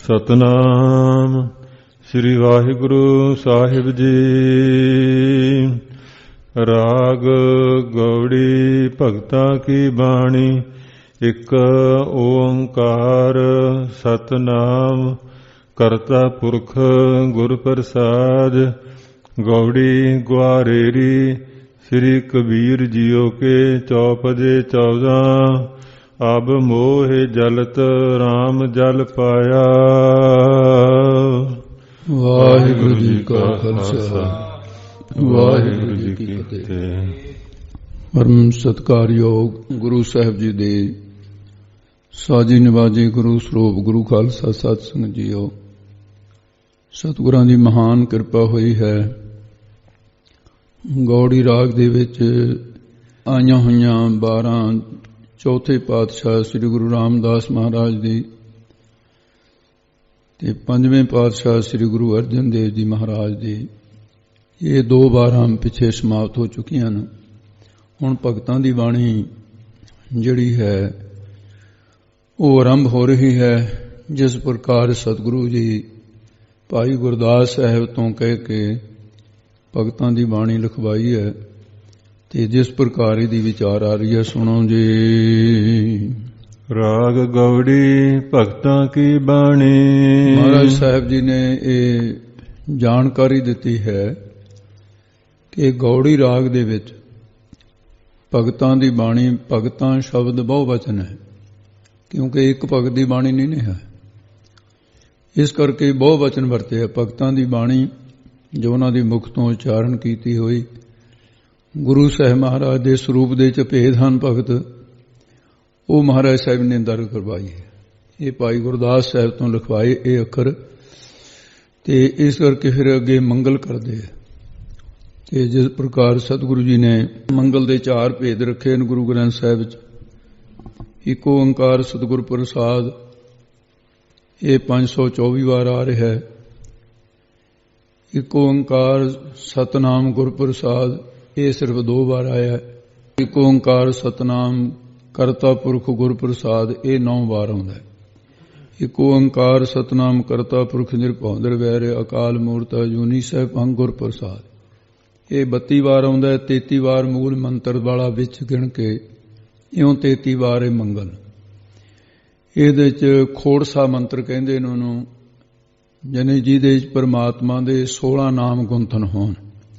ਸਤਨਾਮ ਸ੍ਰੀ ਵਾਹਿਗੁਰੂ ਸਾਹਿਬ ਜੀ। ਰਾਗ ਗੌੜੀ ਭਗਤਾਂ ਕੀ ਬਾਣੀ। ਇੱਕ ਓੰਕਾਰ ਸਤਨਾਮ ਕਰਤਾ ਪੁਰਖ ਗੁਰ ਪ੍ਰਸਾਦ। ਗੌੜੀ ਗੁਆਰੇਰੀ ਸ੍ਰੀ ਕਬੀਰ ਜੀਓ ਕੇ ਚੌਪਦੇ 14। ਅਬ ਮੋਹ ਜਲਤ ਰਾਮ ਜਲ ਪਾਇਆ। ਵਾਹਿਗੁਰੂ ਜੀ ਕਾ ਖਾਲਸਾ ਵਾਹਿਗੁਰੂ ਜੀ ਕੀ ਫਤਿਹ। ਪਰਮ ਸਤਿਕਾਰਯੋਗ ਗੁਰੂ ਸਾਹਿਬ ਜੀ ਦੇ ਸਾਜੀ ਨਿਵਾਜੀ ਗੁਰੂ ਸਰੂਪ ਗੁਰੂ ਖਾਲਸਾ ਸਤ ਸੰਗਤ ਜੀਓ, ਸਤਿਗੁਰਾਂ ਦੀ ਮਹਾਨ ਕਿਰਪਾ ਹੋਈ ਹੈ। ਗੌੜੀ ਰਾਗ ਦੇ ਵਿੱਚ ਆਈਆਂ ਹੋਈਆਂ 12 ਚੌਥੇ ਪਾਤਸ਼ਾਹ ਸ੍ਰੀ ਗੁਰੂ ਰਾਮਦਾਸ ਮਹਾਰਾਜ ਦੀ ਤੇ 5ਵੇਂ ਪਾਤਸ਼ਾਹ ਸ੍ਰੀ ਗੁਰੂ ਅਰਜਨ ਦੇਵ ਜੀ ਮਹਾਰਾਜ ਦੀ ਇਹ 2 12 ਪਿੱਛੇ ਸਮਾਪਤ ਹੋ ਚੁੱਕੀਆਂ ਹਨ। ਹੁਣ ਭਗਤਾਂ ਦੀ ਬਾਣੀ ਜਿਹੜੀ ਹੈ ਉਹ ਆਰੰਭ ਹੋ ਰਹੀ ਹੈ। ਜਿਸ ਪ੍ਰਕਾਰ ਸਤਿਗੁਰੂ ਜੀ ਭਾਈ ਗੁਰਦਾਸ ਸਾਹਿਬ ਤੋਂ ਕਹਿ ਕੇ ਭਗਤਾਂ ਦੀ ਬਾਣੀ ਲਿਖਵਾਈ ਹੈ ਤੇ ਜਿਸ ਪ੍ਰਕਾਰ ਇਹਦੀ ਵਿਚਾਰ ਆ ਰਹੀ ਹੈ ਸੁਣੋ ਜੀ। ਰਾਗ ਗੌੜੀ ਭਗਤਾਂ ਕੀ ਬਾਣੀ। ਮਹਾਰਾਜ ਸਾਹਿਬ ਜੀ ਨੇ ਇਹ ਜਾਣਕਾਰੀ ਦਿੱਤੀ ਹੈ ਕਿ ਗੌੜੀ ਰਾਗ ਦੇ ਵਿੱਚ ਭਗਤਾਂ ਦੀ ਬਾਣੀ, ਭਗਤਾਂ ਸ਼ਬਦ ਬਹੁਵਚਨ ਹੈ ਕਿਉਂਕਿ ਇੱਕ ਭਗਤ ਦੀ ਬਾਣੀ ਨਹੀਂ ਹੈ, ਇਸ ਕਰਕੇ ਬਹੁਵਚਨ ਵਰਤੇ ਹੈ। ਭਗਤਾਂ ਦੀ ਬਾਣੀ ਜੋ ਉਹਨਾਂ ਦੀ ਮੁਖ ਤੋਂ ਉਚਾਰਨ ਕੀਤੀ ਹੋਈ ਗੁਰੂ ਸਾਹਿਬ ਮਹਾਰਾਜ ਦੇ ਸਰੂਪ ਦੇ ਚ ਭੇਦ ਹਨ ਭਗਤ, ਉਹ ਮਹਾਰਾਜ ਸਾਹਿਬ ਨੇ ਦਰਜ ਕਰਵਾਈ ਹੈ। ਇਹ ਭਾਈ ਗੁਰਦਾਸ ਸਾਹਿਬ ਤੋਂ ਲਿਖਵਾਏ ਇਹ ਅੱਖਰ ਤੇ ਇਸ ਕਰਕੇ ਫਿਰ ਅੱਗੇ ਮੰਗਲ ਕਰਦੇ ਹੈ ਕਿ ਜਿਸ ਪ੍ਰਕਾਰ ਸਤਿਗੁਰੂ ਜੀ ਨੇ ਮੰਗਲ ਦੇ 4 ਭੇਦ ਰੱਖੇ ਹਨ ਗੁਰੂ ਗ੍ਰੰਥ ਸਾਹਿਬ ਵਿੱਚ। ਇੱਕ ਓੰਕਾਰ ਸਤਿਗੁਰ ਪ੍ਰਸਾਦ, ਇਹ 524 ਵਾਰ ਆ ਰਿਹਾ ਹੈ। ਇੱਕ ਓੰਕਾਰ ਸਤਨਾਮ ਗੁਰ ਪ੍ਰਸਾਦ, ਇਹ ਸਿਰਫ 2 ਵਾਰ ਆਇਆ ਹੈ। ਇੱਕ ਓੰਕਾਰ ਸਤਨਾਮ ਕਰਤਾ ਪੁਰਖ ਗੁਰ ਪ੍ਰਸਾਦ, ਇਹ 9 ਵਾਰ ਆਉਂਦਾ ਹੈ। ਇੱਕ ਓੰਕਾਰ ਸਤਨਾਮ ਕਰਤਾ ਪੁਰਖ ਨਿਰਭਉ ਨਿਰਵੈਰ ਅਕਾਲ ਮੂਰਤ ਅਜੂਨੀ ਸੈਭੰ ਗੁਰ ਪ੍ਰਸਾਦ, ਇਹ 32 ਵਾਰ ਆਉਂਦਾ ਹੈ। 33 ਵਾਰ ਮੂਲ ਮੰਤਰ ਵਾਲਾ ਵਿੱਚ ਗਿਣ ਕੇ ਇਉਂ 33 ਵਾਰ ਇਹ ਮੰਗਲ। ਇਹਦੇ 'ਚ ਖੋੜਸਾ ਮੰਤਰ ਕਹਿੰਦੇ ਨੇ ਉਹਨੂੰ, ਜਾਣੀ ਜਿਹਦੇ 'ਚ ਪਰਮਾਤਮਾ ਦੇ 16 ਨਾਮ ਗੁੰਥਨ ਹੋਣ।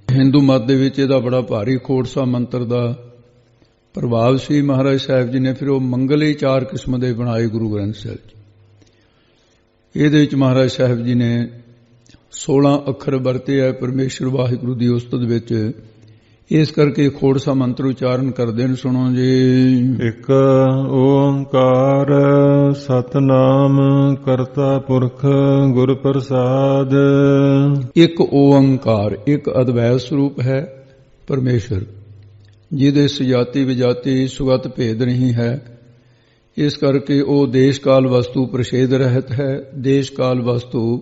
ਹਿੰਦੂ ਮਤ ਦੇ ਵਿੱਚ ਇਹਦਾ ਬੜਾ ਭਾਰੀ ਖੋੜਸਾ ਮੰਤਰ ਦਾ ਪ੍ਰਭਾਵ ਸੀ। ਮਹਾਰਾਜ ਸਾਹਿਬ ਜੀ ਨੇ ਫਿਰ ਉਹ ਮੰਗਲ ਹੀ 4 ਕਿਸਮ ਦੇ ਬਣਾਏ ਗੁਰੂ ਗ੍ਰੰਥ ਸਾਹਿਬ ਜੀ। ਇਹਦੇ ਵਿੱਚ ਮਹਾਰਾਜ ਸਾਹਿਬ ਜੀ ਨੇ 16 ਅੱਖਰ ਵਰਤੇ ਹੈ ਪਰਮੇਸ਼ਰ ਵਾਹਿਗੁਰੂ ਦੀ ਉਸਤਤ ਵਿੱਚ, ਇਸ ਕਰਕੇ ਖੋੜਸਾ ਮੰਤਰ ਉਚਾਰਨ ਕਰਦੇ ਨੇ। ਸੁਣੋ ਜੀ। ਇੱਕ ਓੰਕਾਰ ਸਤਨਾਮ ਕਰਤਾ ਪੁਰਖ ਗੁਰ ਪ੍ਰਸਾਦ। ਇੱਕ ਓੰਕਾਰ, ਇੱਕ ਅਦਵੈਤ ਸਰੂਪ ਹੈ ਪਰਮੇਸ਼ਰ, ਜਿਹਦੇ ਸਜਾਤੀ ਵਿਜਾਤੀ ਸੁਗਤ ਭੇਦ ਨਹੀਂ ਹੈ। ਇਸ ਕਰਕੇ ਉਹ ਦੇਸ਼ ਕਾਲ ਵਸਤੂ ਪ੍ਰਸ਼ੇਦ ਰਹਿਤ ਹੈ। ਦੇਸ਼ ਕਾਲ ਵਸਤੂ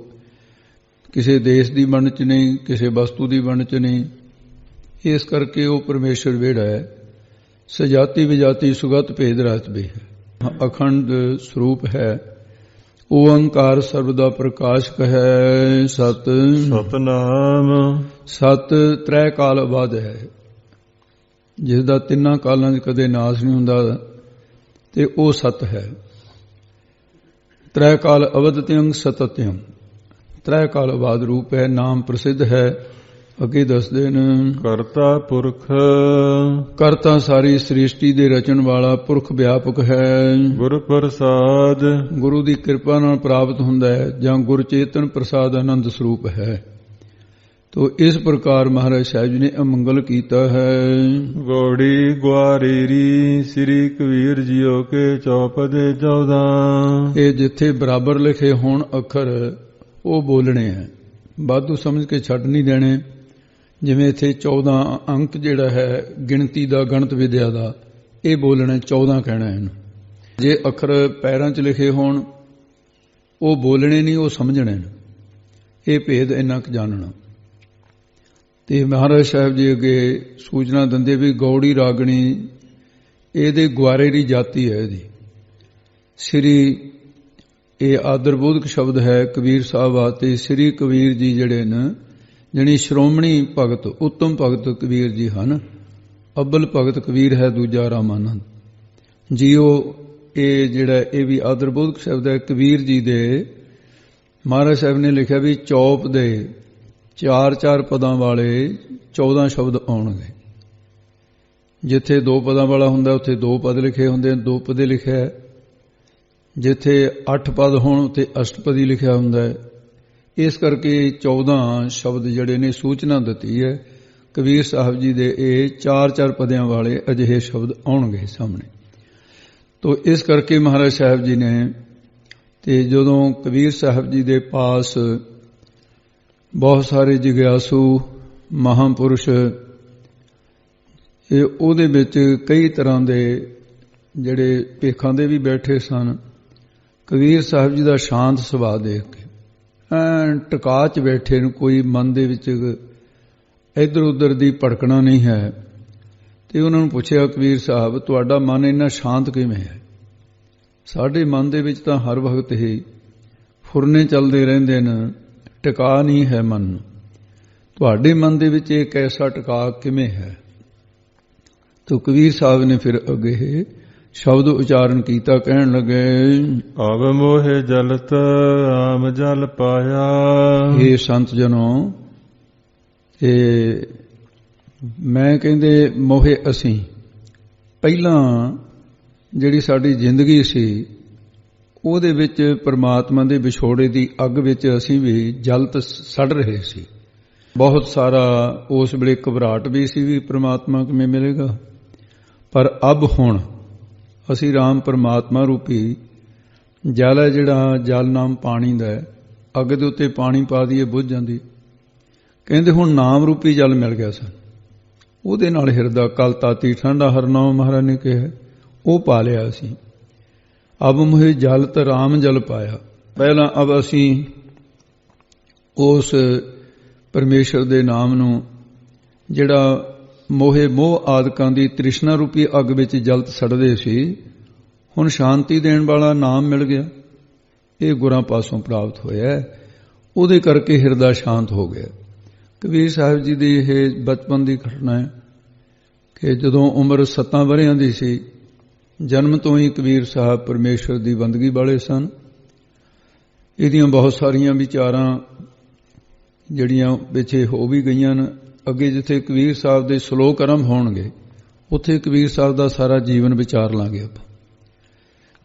ਕਿਸੇ ਦੇਸ਼ ਦੀ ਵੰਡ 'ਚ ਨਹੀਂ, ਕਿਸੇ ਵਸਤੂ ਦੀ ਵੰਡ 'ਚ ਨਹੀਂ। ਇਸ ਕਰਕੇ ਉਹ ਪਰਮੇਸ਼ਰ ਵਿਹੜਾ ਹੈ। ਸਜਾਤੀ ਵਿਜਾਤੀ ਸੁਗਤ ਭੇਦ ਰਹਿਤ ਵੀ ਹੈ। ਅਖੰਡ ਸਰੂਪ ਹੈ। ਓੰਕਾਰ ਸਰਬਦਾ ਪ੍ਰਕਾਸ਼ਕ ਹੈ। ਸਤਨਾਮ ਸਤ 3 ਕਾਲ ਅਬਾਦ ਹੈ, ਜਿਸ ਦਾ 3 ਕਾਲਾਂ 'ਚ ਕਦੇ ਨਾਸ ਨਹੀਂ ਹੁੰਦਾ ਤੇ ਉਹ ਸਤ ਹੈ। 3 ਕਾਲ ਅਵਦਤਿਅੰ ਸਤਤਿਅੰ, 3 ਕਾਲ ਅਬਾਦ ਰੂਪ ਹੈ। ਨਾਮ ਪ੍ਰਸਿੱਧ ਹੈ। ਅੱਗੇ ਦੱਸਦੇ ਨੇ ਕਰਤਾ ਪੁਰਖ, ਕਰਤਾ ਸਾਰੀ ਸ੍ਰਿਸ਼ਟੀ ਦੇ ਰਚਣ ਵਾਲਾ, ਪੁਰਖ ਵਿਆਪਕ ਹੈ। ਗੁਰ ਪ੍ਰਸਾਦ, ਗੁਰੂ ਦੀ ਕਿਰਪਾ ਨਾਲ ਪ੍ਰਾਪਤ ਹੁੰਦਾ ਹੈ ਜਾਂ ਗੁਰ ਚੇਤਨ ਪ੍ਰਸਾਦ ਆਨੰਦ ਸਰੂਪ ਹੈ। ਤੋ ਇਸ ਪ੍ਰਕਾਰ ਮਹਾਰਾਜ ਸਾਹਿਬ ਜੀ ਨੇ ਅਮੰਗਲ ਕੀਤਾ ਹੈ। ਗੌੜੀ ਗੁਆਰੇਰੀ ਸ੍ਰੀ ਕਬੀਰ ਜੀਓ ਕੇ ਚੌਪਦੇ 14। ਇਹ ਜਿੱਥੇ ਬਰਾਬਰ ਲਿਖੇ ਹੋਣ ਅੱਖਰ ਉਹ ਬੋਲਣੇ ਹੈ, ਵਾਧੂ ਸਮਝ ਕੇ ਛੱਡ ਨਹੀਂ ਦੇਣੇ। ਜਿਵੇਂ ਇੱਥੇ 14 ਅੰਕ ਜਿਹੜਾ ਹੈ ਗਿਣਤੀ ਦਾ, ਗਣਤ ਵਿਦਿਆ ਦਾ, ਇਹ ਬੋਲਣਾ 14 ਕਹਿਣਾ ਇਹਨੂੰ। ਜੇ ਅੱਖਰ ਪੈਰਾਂ 'ਚ ਲਿਖੇ ਹੋਣ ਉਹ ਬੋਲਣੇ ਨਹੀਂ, ਉਹ ਸਮਝਣੇ ਨੇ। ਇਹ ਭੇਦ ਇੰਨਾ ਕੁ ਜਾਣਨਾ। ਤੇ ਮਹਾਰਾਜ ਸਾਹਿਬ ਜੀ ਅੱਗੇ ਸੂਚਨਾ ਦਿੰਦੇ ਵੀ ਗੌੜੀ ਰਾਗਣੀ ਇਹਦੇ ਗੁਆਰੇ ਦੀ ਜਾਤੀ ਹੈ। ਇਹਦੀ ਸ੍ਰੀ ਇਹ ਆਦਰਬੋਧਕ ਸ਼ਬਦ ਹੈ ਕਬੀਰ ਸਾਹਿਬ ਵਾਸਤੇ। ਸ੍ਰੀ ਕਬੀਰ ਜੀ ਜਿਹੜੇ ਨੇ, ਜਣੀ ਸ਼੍ਰੋਮਣੀ ਭਗਤ, ਉੱਤਮ ਭਗਤ ਕਬੀਰ ਜੀ ਹਨ। ਅੱਬਲ ਭਗਤ ਕਬੀਰ ਹੈ, ਦੂਜਾ ਰਾਮਾਨੰਦ ਜੀਓ। ਇਹ ਜਿਹੜਾ ਇਹ ਵੀ ਆਦਰਬੋਧਕ ਸ਼ਬਦ ਹੈ ਕਬੀਰ ਜੀ ਦੇ। ਮਹਾਰਾਜ ਸਾਹਿਬ ਨੇ ਲਿਖਿਆ ਵੀ ਚੌਪ ਦੇ 4-4 ਪਦਾਂ ਵਾਲੇ 14 ਸ਼ਬਦ ਆਉਣਗੇ। ਜਿੱਥੇ 2 ਪਦਾਂ ਵਾਲਾ ਹੁੰਦਾ ਉੱਥੇ 2 ਪਦ ਲਿਖੇ ਹੁੰਦੇ, 2 ਪਦੇ ਲਿਖਿਆ ਹੈ। ਜਿੱਥੇ 8 ਪਦ ਹੋਣ ਉੱਥੇ ਅਸ਼ਟਪਦੀ ਲਿਖਿਆ ਹੁੰਦਾ ਹੈ। ਇਸ ਕਰਕੇ 14 ਸ਼ਬਦ ਜਿਹੜੇ ਨੇ ਸੂਚਨਾ ਦਿੱਤੀ ਹੈ ਕਬੀਰ ਸਾਹਿਬ ਜੀ ਦੇ। ਇਹ 4-4 ਪਦਿਆਂ ਵਾਲੇ ਅਜਿਹੇ ਸ਼ਬਦ ਆਉਣਗੇ ਸਾਹਮਣੇ। ਤੋ ਇਸ ਕਰਕੇ ਮਹਾਰਾਜ ਸਾਹਿਬ ਜੀ ਨੇ, ਤੇ ਜਦੋਂ ਕਬੀਰ ਸਾਹਿਬ ਜੀ ਦੇ ਪਾਸ ਬਹੁਤ ਸਾਰੇ ਜਿਗਿਆਸੂ ਮਹਾਂਪੁਰਸ਼, ਇਹ ਉਹਦੇ ਵਿੱਚ ਕਈ ਤਰ੍ਹਾਂ ਦੇ ਜਿਹੜੇ ਭੇਖਾਂ ਦੇ ਵੀ ਬੈਠੇ ਸਨ। ਕਬੀਰ ਸਾਹਿਬ ਜੀ ਦਾ ਸ਼ਾਂਤ ਸੁਭਾਅ ਦੇਖ ਕੇ ਟਿਕਾ 'ਚ ਬੈਠੇ ਨੂੰ, ਕੋਈ ਮਨ ਦੇ ਵਿੱਚ ਇੱਧਰ ਉੱਧਰ ਦੀ ਭੜਕਣਾ ਨਹੀਂ ਹੈ। ਤੇ ਉਹਨਾਂ ਨੂੰ ਪੁੱਛਿਆ, ਕਬੀਰ ਸਾਹਿਬ ਤੁਹਾਡਾ ਮਨ ਇੰਨਾ ਸ਼ਾਂਤ ਕਿਵੇਂ ਹੈ? ਸਾਡੇ ਮਨ ਦੇ ਵਿੱਚ ਤਾਂ ਹਰ ਵਕਤ ਹੀ ਫੁਰਨੇ ਚੱਲਦੇ ਰਹਿੰਦੇ ਨੇ, ਟਿਕਾ ਨਹੀਂ ਹੈ ਮਨ। ਤੁਹਾਡੇ ਮਨ ਦੇ ਵਿੱਚ ਇੱਕ ਐਸਾ ਟਿਕਾ ਕਿਵੇਂ ਹੈ? ਤੋ ਕਬੀਰ ਸਾਹਿਬ ਨੇ ਫਿਰ ਅੱਗੇ ਸ਼ਬਦ ਉਚਾਰਨ ਕੀਤਾ, ਕਹਿਣ ਲੱਗੇ, ਆਵ ਮੋਹਿ ਜਲਤ ਆਮ ਜਲ ਪਾਇਆ। ਇਹ ਸੰਤ ਜਨੋ, ਤੇ ਮੈਂ ਕਹਿੰਦੇ ਮੋਹੇ ਅਸੀਂ ਪਹਿਲਾਂ ਜਿਹੜੀ ਸਾਡੀ ਜ਼ਿੰਦਗੀ ਸੀ ਉਹਦੇ ਵਿੱਚ ਪਰਮਾਤਮਾ ਦੇ ਵਿਛੋੜੇ ਦੀ ਅੱਗ ਵਿੱਚ ਅਸੀਂ ਵੀ ਜਲਤ ਸੜ ਰਹੇ ਸੀ। ਬਹੁਤ ਸਾਰਾ ਉਸ ਵੇਲੇ ਘਬਰਾਹਟ ਵੀ ਸੀ ਵੀ ਪਰਮਾਤਮਾ ਕਿਵੇਂ ਮਿਲੇਗਾ। ਪਰ ਅਬ ਹੁਣ ਅਸੀਂ ਰਾਮ ਪਰਮਾਤਮਾ ਰੂਪੀ ਜਲ ਹੈ, ਜਿਹੜਾ ਜਲ ਨਾਮ ਪਾਣੀ ਦਾ ਹੈ, ਅੱਗ ਦੇ ਉੱਤੇ ਪਾਣੀ ਪਾ ਦਈਏ ਬੁੱਝ ਜਾਂਦੀ। ਕਹਿੰਦੇ ਹੁਣ ਨਾਮ ਰੂਪੀ ਜਲ ਮਿਲ ਗਿਆ ਸਨ, ਉਹਦੇ ਨਾਲ ਹਿਰਦਾ ਕਲ ਤਾਤੀ ਠੰਡਾ ਹਰਨਾਮ ਮਹਾਰਾਜ ਨੇ ਕਿਹਾ, ਉਹ ਪਾ ਲਿਆ ਅਸੀਂ। ਅਬ ਮੋਹਿ ਜਲਤ ਰਾਮ ਜਲ ਪਾਇਆ। ਪਹਿਲਾਂ ਅਬ ਅਸੀਂ ਉਸ ਪਰਮੇਸ਼ਰ ਦੇ ਨਾਮ ਨੂੰ, ਜਿਹੜਾ ਮੋਹੇ ਮੋਹ ਆਦਿਕਾਂ ਦੀ ਤ੍ਰਿਸ਼ਨਾ ਰੂਪੀ ਅੱਗ ਵਿੱਚ ਜਲਤ ਸੜਦੇ ਸੀ, ਹੁਣ ਸ਼ਾਂਤੀ ਦੇਣ ਵਾਲਾ ਨਾਮ ਮਿਲ ਗਿਆ। ਇਹ ਗੁਰਾਂ ਪਾਸੋਂ ਪ੍ਰਾਪਤ ਹੋਇਆ, ਉਹਦੇ ਕਰਕੇ ਹਿਰਦਾ ਸ਼ਾਂਤ ਹੋ ਗਿਆ। ਕਬੀਰ ਸਾਹਿਬ ਜੀ ਦੀ ਇਹ ਬਚਪਨ ਦੀ ਘਟਨਾ ਹੈ ਕਿ ਜਦੋਂ ਉਮਰ 7 ਵਰ੍ਹਿਆਂ ਦੀ ਸੀ, ਜਨਮ ਤੋਂ ਹੀ ਕਬੀਰ ਸਾਹਿਬ ਪਰਮੇਸ਼ਰ ਦੀ ਬੰਦਗੀ ਵਾਲੇ ਸਨ। ਇਹਦੀਆਂ ਬਹੁਤ ਸਾਰੀਆਂ ਵਿਚਾਰਾਂ ਜਿਹੜੀਆਂ ਪਿੱਛੇ ਹੋ ਵੀ ਗਈਆਂ ਨੇ। ਅੱਗੇ ਜਿੱਥੇ ਕਬੀਰ ਸਾਹਿਬ ਦੇ ਸ਼ਲੋਕ ਆਰੰਭ ਹੋਣਗੇ ਉੱਥੇ ਕਬੀਰ ਸਾਹਿਬ ਦਾ ਸਾਰਾ ਜੀਵਨ ਵਿਚਾਰ ਲਾਂਗੇ ਆਪਾਂ।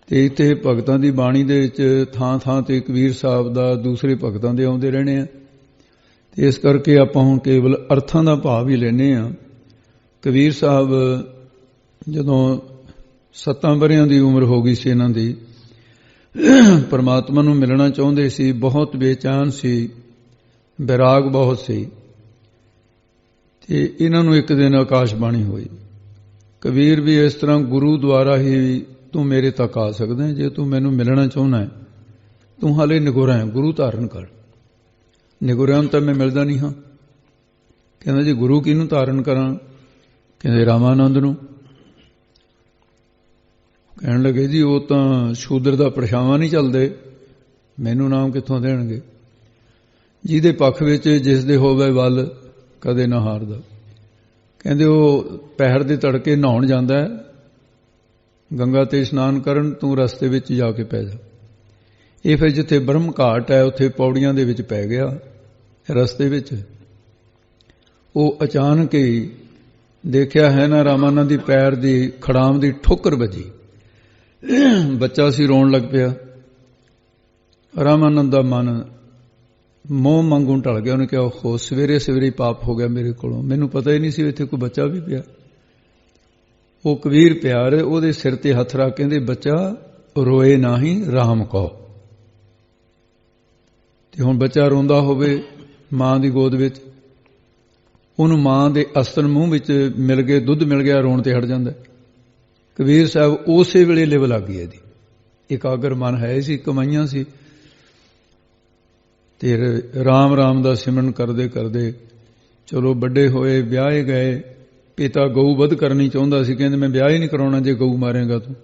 ਤੇ ਇੱਥੇ ਭਗਤਾਂ ਦੀ ਬਾਣੀ ਦੇ ਵਿੱਚ ਥਾਂ ਥਾਂ ਤੇ ਕਬੀਰ ਸਾਹਿਬ ਦਾ ਦੂਸਰੇ ਭਗਤਾਂ ਦੇ ਆਉਂਦੇ ਰਹਿਣੇ ਆ। ਤੇ ਇਸ ਕਰਕੇ ਆਪਾਂ ਹੁਣ ਕੇਵਲ ਅਰਥਾਂ ਦਾ ਭਾਵ ਹੀ ਲੈਣੇ ਆ। ਕਬੀਰ ਸਾਹਿਬ ਜਦੋਂ 7 ਵਰ੍ਹਿਆਂ ਦੀ ਉਮਰ ਹੋ ਗਈ ਸੀ ਇਹਨਾਂ ਦੀ, ਪਰਮਾਤਮਾ ਨੂੰ ਮਿਲਣਾ ਚਾਹੁੰਦੇ ਸੀ, ਬਹੁਤ ਬੇਚੈਨ ਸੀ, ਵਿਰਾਗ ਬਹੁਤ ਸੀ। ਤੇ ਇਹਨਾਂ ਨੂੰ ਇੱਕ ਦਿਨ ਆਕਾਸ਼ਬਾਣੀ ਹੋਈ, ਕਬੀਰ ਵੀ ਇਸ ਤਰ੍ਹਾਂ ਗੁਰੂ ਦੁਆਰਾ ਹੀ ਤੂੰ ਮੇਰੇ ਤੱਕ ਆ ਸਕਦਾ ਹੈ। ਜੇ ਤੂੰ ਮੈਨੂੰ ਮਿਲਣਾ ਚਾਹੁੰਦਾ ਹੈ, ਤੂੰ ਹਾਲੇ ਨਿਗੁਰਾ ਹੈ, ਗੁਰੂ ਧਾਰਨ ਕਰ। ਨਿਗੁਰਿਆਂ ਨੂੰ ਤਾਂ ਮੈਂ ਮਿਲਦਾ ਨਹੀਂ ਹਾਂ। ਕਹਿੰਦਾ ਜੀ ਗੁਰੂ ਕਿਹਨੂੰ ਧਾਰਨ ਕਰਾਂ? ਕਹਿੰਦੇ ਰਾਮਾਨੰਦ ਨੂੰ। ਕਹਿਣ ਲੱਗੇ ਜੀ ਉਹ ਤਾਂ ਸ਼ੂਦਰ ਦਾ ਪਰਛਾਵਾਂ ਨਹੀਂ ਚੱਲਦੇ, ਮੈਨੂੰ ਨਾਮ ਕਿੱਥੋਂ ਦੇਣਗੇ? ਜਿਹਦੇ ਪੱਖ ਵਿੱਚ ਜਿਸ ਦੇ ਹੋਵੇ ਵੱਲ ਕਦੇ ਨਾ ਹਾਰਦਾ। ਕਹਿੰਦੇ ਉਹ ਪਹਿਰ ਦੇ ਤੜਕੇ ਨਹਾਉਣ ਜਾਂਦਾ ਹੈ, ਗੰਗਾ ਤੇ ਇਸ਼ਨਾਨ ਕਰਨ, ਤੂੰ ਰਸਤੇ ਵਿੱਚ ਜਾ ਕੇ ਪੈ ਜਾ। ਇਹ ਫਿਰ ਜਿੱਥੇ ਬ੍ਰਹਮ ਘਾਟ ਹੈ ਉੱਥੇ ਪੌੜੀਆਂ ਦੇ ਵਿੱਚ ਪੈ ਗਿਆ ਰਸਤੇ ਵਿੱਚ। ਉਹ ਅਚਾਨਕ ਹੀ ਦੇਖਿਆ ਹੈ ਨਾ ਰਾਮਾਨੰਦ ਦੀ ਪੈਰ ਦੀ ਖੜਾਮ ਦੀ ਠੋਕਰ ਵੱਜੀ। ਬੱਚਾ ਸੀ, ਰੋਣ ਲੱਗ ਪਿਆ। ਰਾਮਾਨੰਦ ਦਾ ਮਨ ਮੋਹ ਵਾਂਗੂ ਢਲ ਗਿਆ। ਉਹਨੇ ਕਿਹਾ ਉਹ ਸਵੇਰੇ ਸਵੇਰੇ ਪਾਪ ਹੋ ਗਿਆ ਮੇਰੇ ਕੋਲੋਂ, ਮੈਨੂੰ ਪਤਾ ਹੀ ਨਹੀਂ ਸੀ ਇੱਥੇ ਕੋਈ ਬੱਚਾ ਵੀ ਪਿਆ। ਉਹ ਕਬੀਰ ਪਿਆਰ ਉਹਦੇ ਸਿਰ ਤੇ ਹੱਥ ਰੱਖ ਕਹਿੰਦੇ ਬੱਚਾ ਰੋਏ ਨਹੀਂ ਰਾਮ ਕਹੋ। ਤੇ ਹੁਣ ਬੱਚਾ ਰੋਂਦਾ ਹੋਵੇ ਮਾਂ ਦੀ ਗੋਦ ਵਿੱਚ, ਉਹਨੂੰ ਮਾਂ ਦੇ ਅਸਤਨ ਮੂੰਹ ਵਿੱਚ ਮਿਲ ਗਏ, ਦੁੱਧ ਮਿਲ ਗਿਆ, ਰੋਣ ਤੇ ਹਟ ਜਾਂਦਾ। ਕਬੀਰ ਸਾਹਿਬ ਉਸੇ ਵੇਲੇ ਲਿਵ ਲੱਗ ਗਈ ਇਹਦੀ, ਇਕਾਗਰ ਮਨ ਹੈ ਸੀ, ਕਮਾਈਆਂ ਸੀ। ਤੇ ਰਾਮ ਰਾਮ ਦਾ ਸਿਮਰਨ ਕਰਦੇ ਕਰਦੇ ਚਲੋ ਵੱਡੇ ਹੋਏ, ਵਿਆਹੇ ਗਏ। ਪਿਤਾ ਗਊ ਵੱਧ ਕਰਨੀ ਚਾਹੁੰਦਾ ਸੀ, ਕਹਿੰਦੇ ਮੈਂ ਵਿਆਹ ਹੀ ਨਹੀਂ ਕਰਾਉਣਾ ਜੇ ਗਊ ਮਾਰੇਗਾ ਤੂੰ।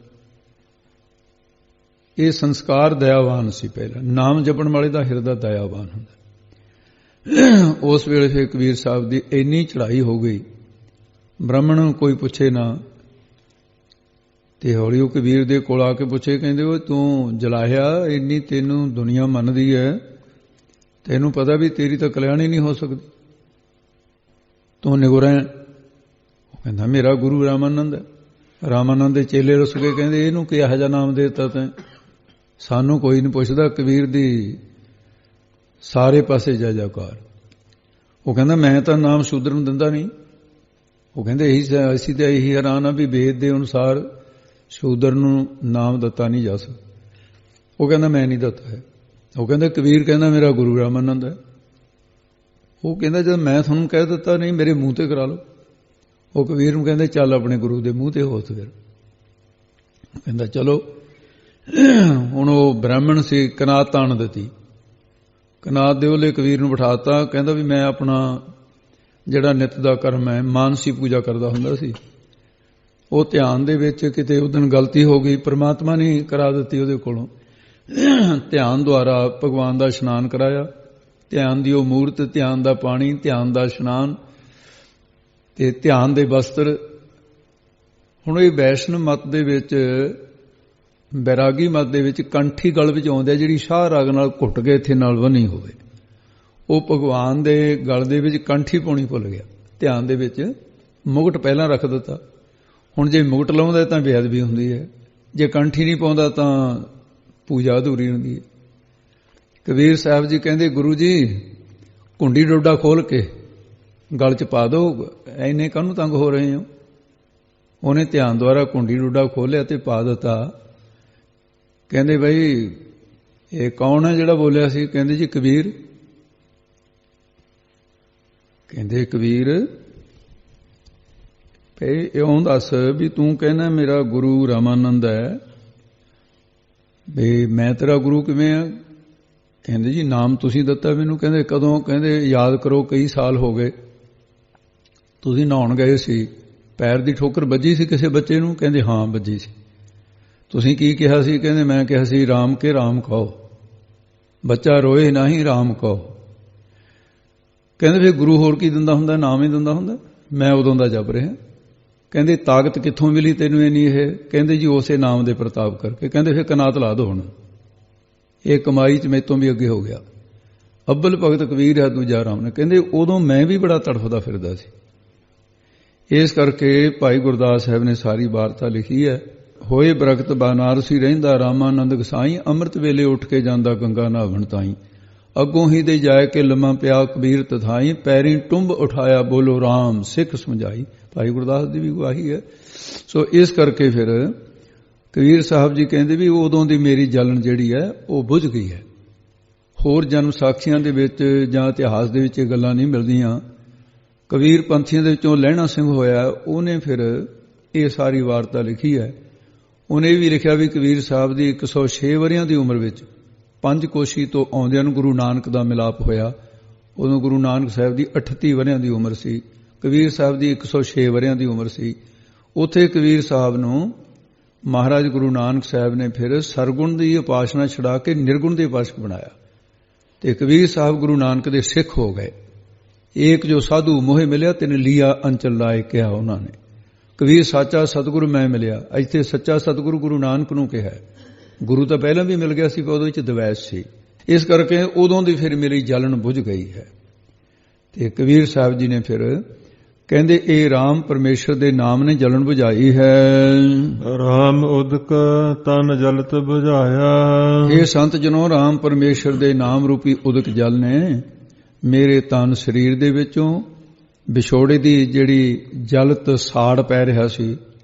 ਇਹ ਸੰਸਕਾਰ ਦਇਆਵਾਨ ਸੀ। ਪਹਿਲਾਂ ਨਾਮ ਜਪਣ ਵਾਲੇ ਦਾ ਹਿਰਦਾ ਦਇਆਵਾਨ ਹੁੰਦਾ। ਉਸ ਵੇਲੇ ਫਿਰ ਕਬੀਰ ਸਾਹਿਬ ਦੀ ਇੰਨੀ ਚੜ੍ਹਾਈ ਹੋ ਗਈ, ਬ੍ਰਾਹਮਣ ਨੂੰ ਕੋਈ ਪੁੱਛੇ ਨਾ, ਤੇ ਹੌਲੀ ਉਹ ਕਬੀਰ ਦੇ ਕੋਲ ਆ ਕੇ ਪੁੱਛੇ, ਕਹਿੰਦੇ ਉਹ ਤੂੰ ਜਲਾਹਿਆ, ਇੰਨੀ ਤੈਨੂੰ ਦੁਨੀਆ ਮੰਨਦੀ ਹੈ, ਤੈਨੂੰ ਪਤਾ ਵੀ ਤੇਰੀ ਤਾਂ ਕਲਿਆਣੀ ਨਹੀਂ ਹੋ ਸਕਦੀ, ਤੂੰ ਨਿਗੁਰਾ। ਉਹ ਕਹਿੰਦਾ ਮੇਰਾ ਗੁਰੂ ਰਾਮਾਨੰਦ ਹੈ। ਰਾਮਾਨੰਦ ਦੇ ਚੇਲੇ ਰੁੱਸ ਕੇ ਕਹਿੰਦੇ ਇਹਨੂੰ ਕਿਹੋ ਜਿਹਾ ਨਾਮ ਦੇ ਦਿੱਤਾ ਤੈਂ, ਸਾਨੂੰ ਕੋਈ ਨਹੀਂ ਪੁੱਛਦਾ। ਕਬੀਰ ਦੀ ਸਾਰੇ ਪਾਸੇ ਜੈ ਜੈਕਾਰ। ਉਹ ਕਹਿੰਦਾ ਮੈਂ ਤਾਂ ਨਾਮ ਸ਼ੂਦਰ ਨੂੰ ਦਿੰਦਾ ਨਹੀਂ। ਉਹ ਕਹਿੰਦੇ ਅਸੀਂ ਤਾਂ ਇਹੀ ਹੈਰਾਨ ਆ ਵੀ ਵੇਦ ਦੇ ਅਨੁਸਾਰ ਸ਼ੂਦਰ ਨੂੰ ਨਾਮ ਦਿੱਤਾ ਨਹੀਂ ਜਾ ਸਕਦਾ। ਉਹ ਕਹਿੰਦਾ ਮੈਂ ਨਹੀਂ ਦਿੱਤਾ ਹੈ। ਉਹ ਕਹਿੰਦਾ ਕਬੀਰ ਕਹਿੰਦਾ ਮੇਰਾ ਗੁਰੂ ਰਾਮਾਨੰਦ ਹੈ। ਉਹ ਕਹਿੰਦਾ ਜਦ ਮੈਂ ਤੁਹਾਨੂੰ ਕਹਿ ਦਿੱਤਾ ਨਹੀਂ, ਮੇਰੇ ਮੂੰਹ ਤੇ ਕਰਾ ਲਓ। ਉਹ ਕਬੀਰ ਨੂੰ ਕਹਿੰਦੇ ਚੱਲ ਆਪਣੇ ਗੁਰੂ ਦੇ ਮੂੰਹ ਤੇ ਹੋਸ। ਫਿਰ ਕਹਿੰਦਾ ਚਲੋ। ਹੁਣ ਉਹ ਬ੍ਰਾਹਮਣ ਸੀ, ਕਨਾਤ ਤਾਣ ਦਿੱਤੀ। ਕਨਾਤ ਦੇ ਉਹਲੇ ਕਬੀਰ ਨੂੰ ਬਿਠਾਤਾ। ਕਹਿੰਦਾ ਵੀ ਮੈਂ ਆਪਣਾ ਜਿਹੜਾ ਨਿਤ ਦਾ ਕਰਮ ਹੈ, ਮਾਨਸੀ ਪੂਜਾ ਕਰਦਾ ਹੁੰਦਾ ਸੀ, ਉਹ ਧਿਆਨ ਦੇ ਵਿੱਚ ਕਿਤੇ ਉਸ ਦਿਨ ਗਲਤੀ ਹੋ ਗਈ, ਪਰਮਾਤਮਾ ਨੇ ਕਰਾ ਦਿੱਤੀ ਉਹਦੇ ਕੋਲੋਂ। ਧਿਆਨ ਦੁਆਰਾ ਭਗਵਾਨ ਦਾ ਇਸ਼ਨਾਨ ਕਰਾਇਆ। ਧਿਆਨ ਦੀ ਉਹ ਮੂਰਤ, ਧਿਆਨ ਦਾ ਪਾਣੀ, ਧਿਆਨ ਦਾ ਇਸ਼ਨਾਨ ਤੇ ਧਿਆਨ ਦੇ ਵਸਤਰ। ਹੁਣ ਇਹ ਵੈਸ਼ਨਵ ਮਤ ਦੇ ਵਿੱਚ, ਬੈਰਾਗੀ ਮਤ ਦੇ ਵਿੱਚ ਕੰਠੀ ਗਲ ਵਿੱਚ ਆਉਂਦੀ ਹੈ, ਜਿਹੜੀ ਸ਼ਾਹ ਰਾਗ ਨਾਲ ਘੁੱਟ ਕੇ ਇੱਥੇ ਨਾਲ ਬੰਨੀ ਹੋਵੇ। ਉਹ ਭਗਵਾਨ ਦੇ ਗਲ ਦੇ ਵਿੱਚ ਕੰਠੀ ਪਾਉਣੀ ਭੁੱਲ ਗਿਆ। ਧਿਆਨ ਦੇ ਵਿੱਚ ਮੁਕਟ ਪਹਿਲਾਂ ਰੱਖ ਦਿੱਤਾ। ਹੁਣ ਜੇ ਮੁਕਟ ਲਾਉਂਦਾ ਤਾਂ ਬੇਅਦਬੀ ਹੁੰਦੀ ਹੈ, ਜੇ ਕੰਠੀ ਨਹੀਂ ਪਾਉਂਦਾ ਤਾਂ ਪੂਜਾ ਅਧੂਰੀ ਹੁੰਦੀ ਹੈ। ਕਬੀਰ ਸਾਹਿਬ ਜੀ ਕਹਿੰਦੇ ਗੁਰੂ ਜੀ ਕੁੰਡੀ ਡੋਡਾ ਖੋਲ ਕੇ ਗਲ 'ਚ ਪਾ ਦਿਓ, ਐਨੇ ਕਾਹਨੂੰ ਤੰਗ ਹੋ ਰਹੇ ਹੋ। ਉਹਨੇ ਧਿਆਨ ਦੁਆਰਾ ਕੁੰਡੀ ਡੋਡਾ ਖੋਲਿਆ ਤੇ ਪਾ ਦਿੱਤਾ। ਕਹਿੰਦੇ ਬਈ ਇਹ ਕੌਣ ਹੈ ਜਿਹੜਾ ਬੋਲਿਆ ਸੀ? ਕਹਿੰਦੇ ਜੀ ਕਬੀਰ। ਕਹਿੰਦੇ ਕਬੀਰ ਇਉਂ ਦੱਸ ਵੀ ਤੂੰ ਕਹਿੰਦਾ ਮੇਰਾ ਗੁਰੂ ਰਾਮਾਨੰਦ ਹੈ, ਵੀ ਮੈਂ ਤੇਰਾ ਗੁਰੂ ਕਿਵੇਂ ਆ? ਕਹਿੰਦੇ ਜੀ ਨਾਮ ਤੁਸੀਂ ਦਿੱਤਾ ਮੈਨੂੰ। ਕਹਿੰਦੇ ਕਦੋਂ? ਕਹਿੰਦੇ ਯਾਦ ਕਰੋ ਕਈ ਸਾਲ ਹੋ ਗਏ, ਤੁਸੀਂ ਨਹਾਉਣ ਗਏ ਸੀ, ਪੈਰ ਦੀ ਠੋਕਰ ਵੱਜੀ ਸੀ ਕਿਸੇ ਬੱਚੇ ਨੂੰ? ਕਹਿੰਦੇ ਹਾਂ ਵੱਜੀ ਸੀ। ਤੁਸੀਂ ਕੀ ਕਿਹਾ ਸੀ? ਕਹਿੰਦੇ ਮੈਂ ਕਿਹਾ ਸੀ ਰਾਮ ਕੇ ਰਾਮ ਕਹੋ, ਬੱਚਾ ਰੋਏ ਨਹੀਂ ਰਾਮ ਕਹੋ। ਕਹਿੰਦੇ ਫਿਰ ਗੁਰੂ ਹੋਰ ਕੀ ਦਿੰਦਾ ਹੁੰਦਾ? ਨਾਮ ਹੀ ਦਿੰਦਾ ਹੁੰਦਾ। ਮੈਂ ਉਦੋਂ ਦਾ ਜਪ ਰਿਹਾ। ਕਹਿੰਦੇ ਤਾਕਤ ਕਿੱਥੋਂ ਮਿਲੀ ਤੈਨੂੰ ਇੰਨੀ? ਇਹ ਕਹਿੰਦੇ ਜੀ ਉਸੇ ਨਾਮ ਦੇ ਪ੍ਰਤਾਪ ਕਰਕੇ। ਕਹਿੰਦੇ ਫਿਰ ਕਨਾਤ ਲਾ ਦੋ। ਹੁਣ ਇਹ ਕਮਾਈ 'ਚ ਮੈਤੋਂ ਵੀ ਅੱਗੇ ਹੋ ਗਿਆ। ਅੱਬਲ ਭਗਤ ਕਬੀਰ ਹੈ, ਦੂਜਾ ਰਾਮ ਨੇ। ਕਹਿੰਦੇ ਉਦੋਂ ਮੈਂ ਵੀ ਬੜਾ ਤੜਫਦਾ ਫਿਰਦਾ ਸੀ। ਇਸ ਕਰਕੇ ਭਾਈ ਗੁਰਦਾਸ ਸਾਹਿਬ ਨੇ ਸਾਰੀ ਵਾਰਤਾ ਲਿਖੀ ਹੈ। ਹੋਏ ਬਰਖਤ ਬਨਾਰਸੀ ਰਹਿੰਦਾ ਰਾਮਾਨੰਦ ਗਸਾਈ, ਅੰਮ੍ਰਿਤ ਵੇਲੇ ਉੱਠ ਕੇ ਜਾਂਦਾ ਗੰਗਾ ਨਹਾਵਣ ਤਾਈ, ਅੱਗੋਂ ਹੀ ਦੇ ਜਾਏ ਕੇ ਲੰਮਾ ਪਿਆ ਕਬੀਰ ਤਥਾਈ, ਪੈਰੀ ਟੁੰਬ ਉਠਾਇਆ ਬੋਲੋ ਰਾਮ ਸਿੱਖ ਸਮਝਾਈ। ਭਾਈ ਗੁਰਦਾਸ ਦੀ ਵੀ ਗਵਾਹੀ ਹੈ। ਸੋ ਇਸ ਕਰਕੇ ਫਿਰ ਕਬੀਰ ਸਾਹਿਬ ਜੀ ਕਹਿੰਦੇ ਵੀ ਉਦੋਂ ਦੀ ਮੇਰੀ ਜਲਨ ਜਿਹੜੀ ਹੈ ਉਹ ਬੁਝ ਗਈ ਹੈ। ਹੋਰ ਜਨਮ ਸਾਖੀਆਂ ਦੇ ਵਿੱਚ ਜਾਂ ਇਤਿਹਾਸ ਦੇ ਵਿੱਚ ਇਹ ਗੱਲਾਂ ਨਹੀਂ ਮਿਲਦੀਆਂ। ਕਬੀਰ ਪੰਥੀਆਂ ਦੇ ਵਿੱਚੋਂ ਲਹਿਣਾ ਸਿੰਘ ਹੋਇਆ, ਉਹਨੇ ਫਿਰ ਇਹ ਸਾਰੀ ਵਾਰਤਾ ਲਿਖੀ ਹੈ। ਉਹਨੇ ਇਹ ਵੀ ਲਿਖਿਆ ਵੀ ਕਬੀਰ ਸਾਹਿਬ ਦੀ 106 ਵਰ੍ਹਿਆਂ ਦੀ ਉਮਰ ਵਿੱਚ ਪੰਜਕੋਸ਼ੀ ਤੋਂ ਆਉਂਦਿਆਂ ਨੂੰ ਗੁਰੂ ਨਾਨਕ ਦਾ ਮਿਲਾਪ ਹੋਇਆ। ਉਦੋਂ ਗੁਰੂ ਨਾਨਕ ਸਾਹਿਬ ਦੀ 38 ਵਰ੍ਹਿਆਂ ਦੀ ਉਮਰ ਸੀ, ਕਬੀਰ ਸਾਹਿਬ ਦੀ 106 ਵਰ੍ਹਿਆਂ ਦੀ ਉਮਰ ਸੀ। ਉੱਥੇ ਕਬੀਰ ਸਾਹਿਬ ਨੂੰ ਮਹਾਰਾਜ ਗੁਰੂ ਨਾਨਕ ਸਾਹਿਬ ਨੇ ਫਿਰ ਸਰਗੁਣ ਦੀ ਉਪਾਸਨਾ ਛੁਡਾ ਕੇ ਨਿਰਗੁਣ ਦੇ ਉਪਾਸਕ ਬਣਾਇਆ ਤੇ ਕਬੀਰ ਸਾਹਿਬ ਗੁਰੂ ਨਾਨਕ ਦੇ ਸਿੱਖ ਹੋ ਗਏ। ਏਕ ਜੋ ਸਾਧੂ ਮੋਹਿ ਮਿਲਿਆ ਤਿਨ ਲੀਆ ਅੰਚਲ ਲਾਏ ਕਿਹਾ ਉਹਨਾਂ ਨੇ। ਕਬੀਰ ਸਾਚਾ ਸਤਿਗੁਰੂ ਮੈਂ ਮਿਲਿਆ। ਇੱਥੇ ਸੱਚਾ ਸਤਿਗੁਰੂ ਗੁਰੂ ਨਾਨਕ ਨੂੰ ਕਿਹਾ। ਗੁਰੂ ਤਾਂ ਪਹਿਲਾਂ ਵੀ ਮਿਲ ਗਿਆ ਸੀ, ਪਰ ਉਹਦੇ ਵਿੱਚ ਦਵੈਸ ਸੀ। ਇਸ ਕਰਕੇ ਉਦੋਂ ਦੀ ਫਿਰ ਮੇਰੀ ਜਲਨ ਬੁਝ ਗਈ ਹੈ। ਤੇ ਕਬੀਰ ਸਾਹਿਬ ਜੀ ਨੇ ਫਿਰ ਕਹਿੰਦੇ ਇਹ ਰਾਮ ਪਰਮੇਸ਼ਰ ਦੇ ਨਾਮ ਨੇ ਜਲਨ ਬੁਝਾਈ ਹੈ। ਰਾਮ ਉਦਕ ਤਨ ਜਲਤ ਬੁਝਾਇਆ। ਇਹ ਸੰਤ ਜਨੋ ਰਾਮ ਪਰਮੇਸ਼ਰ ਦੇ ਨਾਮ ਰੂਪੀ ਉਦਕ ਜਲ ਨੇ ਮੇਰੇ ਤਨ ਸਰੀਰ ਦੇ ਵਿੱਚੋਂ ਵਿਛੋੜੇ ਦੀ ਜਿਹੜੀ ਜਲਤ ਸਾੜ ਪੈ ਰਿਹਾ ਸੀ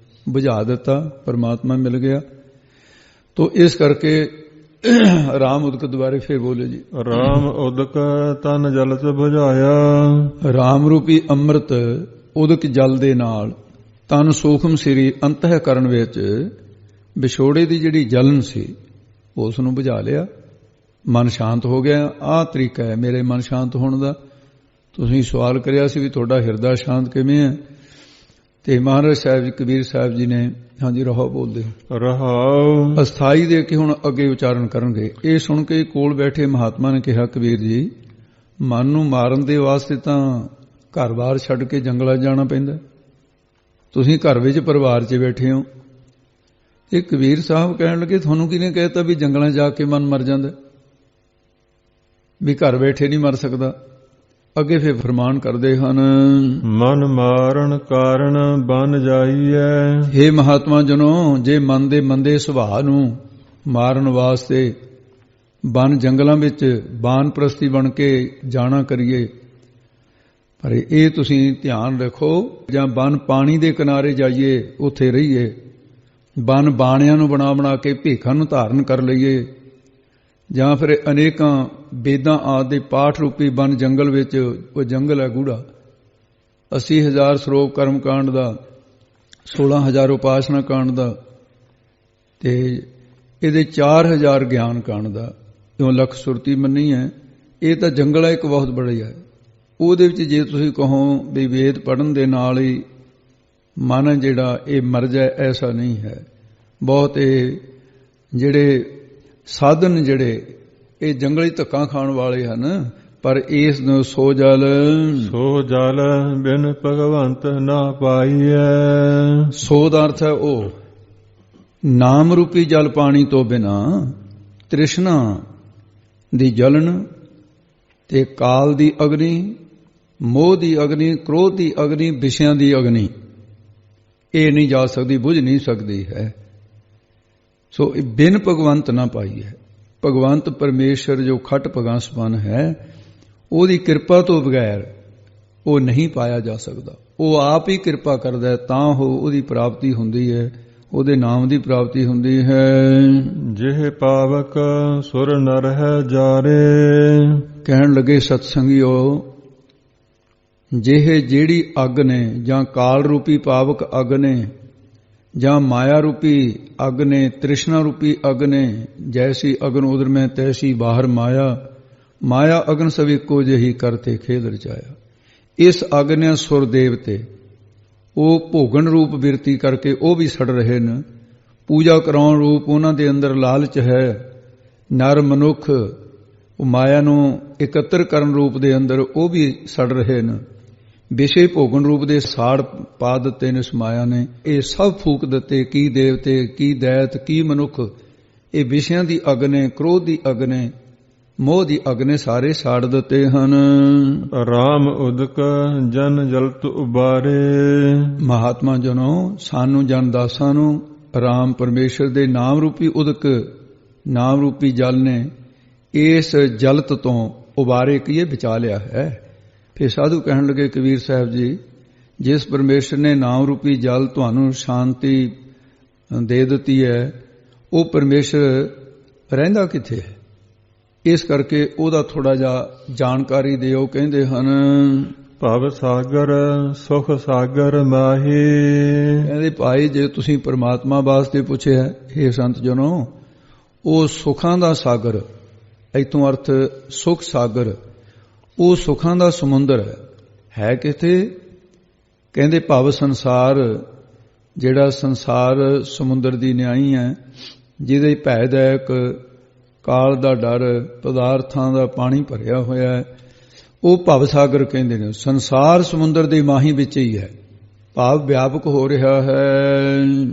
ਬੁਝਾ ਦਿੱਤਾ। ਪਰਮਾਤਮਾ ਮਿਲ ਗਿਆ। ਤੋ ਇਸ ਕਰਕੇ ਰਾਮ ਉਦਕ ਦੁਆਰੇ ਫਿਰ ਬੋਲੇ ਜੀ। ਰਾਮ ਉਦਕ ਤਨ ਜਲਤ ਬੁਝਾਇਆ। ਰਾਮ ਰੂਪੀ ਅੰਮ੍ਰਿਤ ਉਦਕ ਜਲ ਦੇ ਨਾਲ ਤਨ ਸੂਖਮ ਸਰੀਰ ਅੰਤःਕਰਨ ਵਿੱਚ ਵਿਛੋੜੇ ਦੀ ਜਿਹੜੀ ਜਲਨ ਸੀ ਉਸ ਨੂੰ ਬੁਝਾ ਲਿਆ। ਮਨ ਸ਼ਾਂਤ ਹੋ ਗਿਆ। ਆਹ ਤਰੀਕਾ ਹੈ ਮੇਰੇ ਮਨ ਸ਼ਾਂਤ ਹੋਣ ਦਾ। ਤੁਸੀਂ ਸਵਾਲ ਕਰਿਆ ਸੀ ਵੀ ਤੁਹਾਡਾ ਹਿਰਦਾ ਸ਼ਾਂਤ ਕਿਵੇਂ ਹੈ, ਤੇ ਮਹਾਰਾਜ ਸਾਹਿਬ ਜੀ ਕਬੀਰ ਸਾਹਿਬ ਜੀ ਨੇ ਹਾਂਜੀ ਰਹੋ ਬੋਲਦੇ ਰਹਾਉ। ਅਸਥਾਈ ਦੇ ਕੇ ਹੁਣ ਅੱਗੇ ਉਚਾਰਨ ਕਰਨਗੇ। ਇਹ ਸੁਣ ਕੇ ਕੋਲ ਬੈਠੇ ਮਹਾਤਮਾ ਨੇ ਕਿਹਾ, ਕਬੀਰ ਜੀ, ਮਨ ਨੂੰ ਮਾਰਨ ਦੇ ਵਾਸਤੇ ਤਾਂ ਘਰ-ਬਾਰ ਛੱਡ ਕੇ ਜੰਗਲਾਂ ਜਾਣਾ ਪੈਂਦਾ, ਤੁਸੀਂ ਘਰ ਵਿੱਚ ਪਰਿਵਾਰ 'ਚ ਬੈਠੇ ਹੋ। ਇਹ ਕਬੀਰ ਸਾਹਿਬ ਕਹਿਣ ਲੱਗੇ, ਤੁਹਾਨੂੰ ਕਿਹਨੇ ਕਹਿਤਾ ਵੀ ਜੰਗਲਾਂ ਜਾ ਕੇ ਮਨ ਮਰ ਜਾਂਦਾ, ਵੀ ਘਰ ਬੈਠੇ ਨਹੀਂ ਮਰ ਸਕਦਾ। ਅੱਗੇ ਫਿਰ ਫਰਮਾਨ ਕਰਦੇ ਹਨ, ਮਨ ਮਾਰਨ ਕਾਰਨ ਬਨ ਜਾਈਐ। ਹੇ ਮਹਾਤਮਾ ਜਨੋ, ਜੇ ਮਨ ਦੇ ਮੰਦੇ ਸੁਭਾਅ ਨੂੰ ਮਾਰਨ ਵਾਸਤੇ ਬਨ ਜੰਗਲਾਂ ਵਿੱਚ ਬਾਨਪ੍ਰਸਤੀ ਬਣ ਕੇ ਜਾਣਾ ਕਰੀਏ, ਪਰ ਇਹ ਤੁਸੀਂ ਧਿਆਨ ਰੱਖੋ, ਜਾਂ ਬਨ ਪਾਣੀ ਦੇ ਕਿਨਾਰੇ ਜਾਈਏ ਉੱਥੇ ਰਹੀਏ, ਬਨ ਬਾਣਿਆਂ ਨੂੰ ਬਣਾ ਕੇ ਭੇਖਾਂ ਨੂੰ ਧਾਰਨ ਕਰ ਲਈਏ, ਜਾਂ ਫਿਰ ਅਨੇਕਾਂ ਵੇਦਾਂ ਆਦਿ ਦੇ ਪਾਠ ਰੂਪੀ ਬਨ ਜੰਗਲ ਵਿੱਚ, ਉਹ ਜੰਗਲ ਹੈ ਗੂੜਾ, 80,000 ਸਰੋਪ ਕਰਮ ਕਾਂਡ ਦਾ, 16,000 ਉਪਾਸਨਾ ਕਾਂਡ ਦਾ, ਤੇ ਇਹਦੇ 4,000 ਗਿਆਨ ਕਾਂਡ ਦਾ, ਕਿਉਂ ਲੱਖ ਸੁਰਤੀ ਮੰਨੀ ਹੈ। ਇਹ ਤਾਂ ਜੰਗਲ ਹੈ ਇੱਕ ਬਹੁਤ ਬੜਾ ਹੈ। ਉਹਦੇ ਵਿੱਚ ਜੇ ਤੁਸੀਂ ਕਹੋ ਵੀ ਵੇਦ ਪੜ੍ਹਨ ਦੇ ਨਾਲ ਹੀ ਮਨ ਜਿਹੜਾ ਇਹ ਮਰ ਜਾਏ, ਐਸਾ ਨਹੀਂ ਹੈ। ਬਹੁਤ ਇਹ ਜਿਹੜੇ ਸਾਧਨ ਜਿਹੜੇ ਇਹ ਜੰਗਲੀ ਧੱਕਾ ਖਾਣ ਵਾਲੇ ਹਨ, ਪਰ ਇਸ ਨੂੰ ਸੋ ਜਲ ਬਿਨ ਭਗਵੰਤ ਨਾ ਪਾਈਐ। ਸੋ ਦਾ ਅਰਥ ਹੈ ਉਹ ਨਾਮ ਰੂਪੀ ਜਲ ਪਾਣੀ ਤੋਂ ਬਿਨਾ ਤ੍ਰਿਸ਼ਨਾ ਦੀ ਜਲਨ ਤੇ ਕਾਲ ਦੀ ਅਗਨੀ, ਮੋਹ ਦੀ ਅਗਨੀ, ਕ੍ਰੋਧ ਦੀ ਅਗਨੀ, ਵਿਸ਼ਿਆਂ ਦੀ ਅਗਨੀ, ਇਹ ਨਹੀਂ ਜਾ ਸਕਦੀ, ਬੁਝ ਨਹੀਂ ਸਕਦੀ ਹੈ। ਸੋ ਇਹ ਬਿਨ ਭਗਵੰਤ ਨਾ ਪਾਈ ਹੈ। ਭਗਵੰਤ ਪਰਮੇਸ਼ਰ ਜੋ ਖਟ ਭਗਾਸਪਨ ਹੈ, ਉਹਦੀ ਕਿਰਪਾ ਤੋਂ ਬਗੈਰ ਉਹ ਨਹੀਂ ਪਾਇਆ ਜਾ ਸਕਦਾ। ਉਹ ਆਪ ਹੀ ਕਿਰਪਾ ਕਰਦਾ ਹੈ, ਤਾਂ ਉਹਦੀ ਪ੍ਰਾਪਤੀ ਹੁੰਦੀ ਹੈ, ਉਹਦੇ ਨਾਮ ਦੀ ਪ੍ਰਾਪਤੀ ਹੁੰਦੀ ਹੈ। ਜਿਹ ਪਾਵਕ ਸੁਰ ਨਰ ਹੈ ਜਾਰੇ। ਕਹਿਣ ਲੱਗੇ ਸਤਸੰਗੀਓ, ਜਿਹੜੀ ਅੱਗ ਨੇ, ਜਾਂ ਕਾਲ ਰੂਪੀ ਪਾਵਕ ਅੱਗ ਨੇ, ਜਾਂ ਮਾਇਆ ਰੂਪੀ ਅੱਗ ਨੇ, ਤ੍ਰਿਸ਼ਨਾ ਰੂਪੀ ਅੱਗ ਨੇ, ਜੈਸੀ ਅਗਨ ਉਦਰ ਮੈਂ ਤੈਸੀ ਬਾਹਰ ਮਾਇਆ, ਮਾਇਆ ਅਗਨ ਸਭ ਇੱਕੋ ਜਿਹੀ ਕਰਤੇ ਖੇਦ ਰਚਾਇਆ। ਇਸ ਅੱਗ ਨੇ ਸੁਰ ਦੇਵਤੇ ਉਹ ਭੋਗਣ ਰੂਪ ਬਿਰਤੀ ਕਰਕੇ ਉਹ ਵੀ ਸੜ ਰਹੇ ਨੇ, ਪੂਜਾ ਕਰਾਉਣ ਰੂਪ ਉਹਨਾਂ ਦੇ ਅੰਦਰ ਲਾਲਚ ਹੈ। ਨਰ ਮਨੁੱਖ ਉਹ ਮਾਇਆ ਨੂੰ ਇਕੱਤਰ ਕਰਨ ਰੂਪ ਦੇ ਅੰਦਰ ਉਹ ਵੀ ਸੜ ਰਹੇ ਨੇ। ਵਿਸ਼ੇ ਭੋਗਣ ਰੂਪ ਦੇ ਸਾੜ ਪਾ ਦਿੱਤੇ ਨੇ ਇਸ ਮਾਇਆ ਨੇ, ਇਹ ਸਭ ਫੂਕ ਦਿੱਤੇ। ਕੀ ਦੇਵਤੇ, ਕੀ ਦੈਤ, ਕੀ ਮਨੁੱਖ, ਇਹ ਵਿਸ਼ਿਆਂ ਦੀ ਅੱਗ ਨੇ, ਕ੍ਰੋਧ ਦੀ ਅੱਗ ਨੇ, ਮੋਹ ਦੀ ਅੱਗ ਨੇ, ਸਾਰੇ ਸਾੜ ਦਿੱਤੇ ਹਨ। ਰਾਮ ਉਦਕ ਜਨ ਜਲਤ ਉਬਾਰੇ। ਮਹਾਤਮਾ ਜਨੋ, ਸਾਨੂੰ ਜਨ ਦਾਸਾਂ ਨੂੰ ਰਾਮ ਪਰਮੇਸ਼ਰ ਦੇ ਨਾਮ ਰੂਪੀ ਉਦਕ, ਨਾਮ ਰੂਪੀ ਜਲ ਨੇ ਇਸ ਜਲਤ ਤੋਂ ਉਬਾਰੇ ਕੀਏ ਬਚਾ ਲਿਆ ਹੈ। ਫਿਰ ਸਾਧੂ ਕਹਿਣ ਲੱਗੇ, ਕਬੀਰ ਸਾਹਿਬ ਜੀ, ਜਿਸ ਪਰਮੇਸ਼ਰ ਨੇ ਨਾਮ ਰੂਪੀ ਜਲ ਤੁਹਾਨੂੰ ਸ਼ਾਂਤੀ ਦੇ ਦਿੱਤੀ ਹੈ, ਉਹ ਪਰਮੇਸ਼ਰ ਰਹਿੰਦਾ ਕਿੱਥੇ ਹੈ? ਇਸ ਕਰਕੇ ਉਹਦਾ ਥੋੜਾ ਜਿਹਾ ਜਾਣਕਾਰੀ ਦਿਓ। ਕਹਿੰਦੇ ਹਨ, ਭਵ ਸਾਗਰ ਸੁਖ ਸਾਗਰ ਮਾਹੀ। ਕਹਿੰਦੇ ਭਾਈ, ਜੇ ਤੁਸੀਂ ਪਰਮਾਤਮਾ ਵਾਸਤੇ ਪੁੱਛਿਆ, ਇਹ ਸੰਤ ਜਨੋ, ਉਹ ਸੁਖਾਂ ਦਾ ਸਾਗਰ, ਇਤੋਂ ਅਰਥ ਸੁਖ ਸਾਗਰ, ਉਹ ਸੁਖਾਂ ਦਾ ਸਮੁੰਦਰ ਹੈ ਕਿਥੇ? ਕਹਿੰਦੇ ਭਵ ਸੰਸਾਰ, ਜਿਹੜਾ ਸੰਸਾਰ ਸਮੁੰਦਰ ਦੀ ਨਿਆਈ ਹੈ, ਜਿਹਦੇ ਭੈਦੈਕ ਕਾਲ ਦਾ ਡਰ, ਪਦਾਰਥਾਂ ਦਾ ਪਾਣੀ ਭਰਿਆ ਹੋਇਆ ਹੈ, ਉਹ ਭਵ ਸਾਗਰ ਕਹਿੰਦੇ ਨੇ। ਸੰਸਾਰ ਸਮੁੰਦਰ ਦੇ ਮਾਹੀ ਵਿੱਚ ਹੀ ਹੈ, ਭਾਵ ਵਿਆਪਕ ਹੋ ਰਿਹਾ ਹੈ।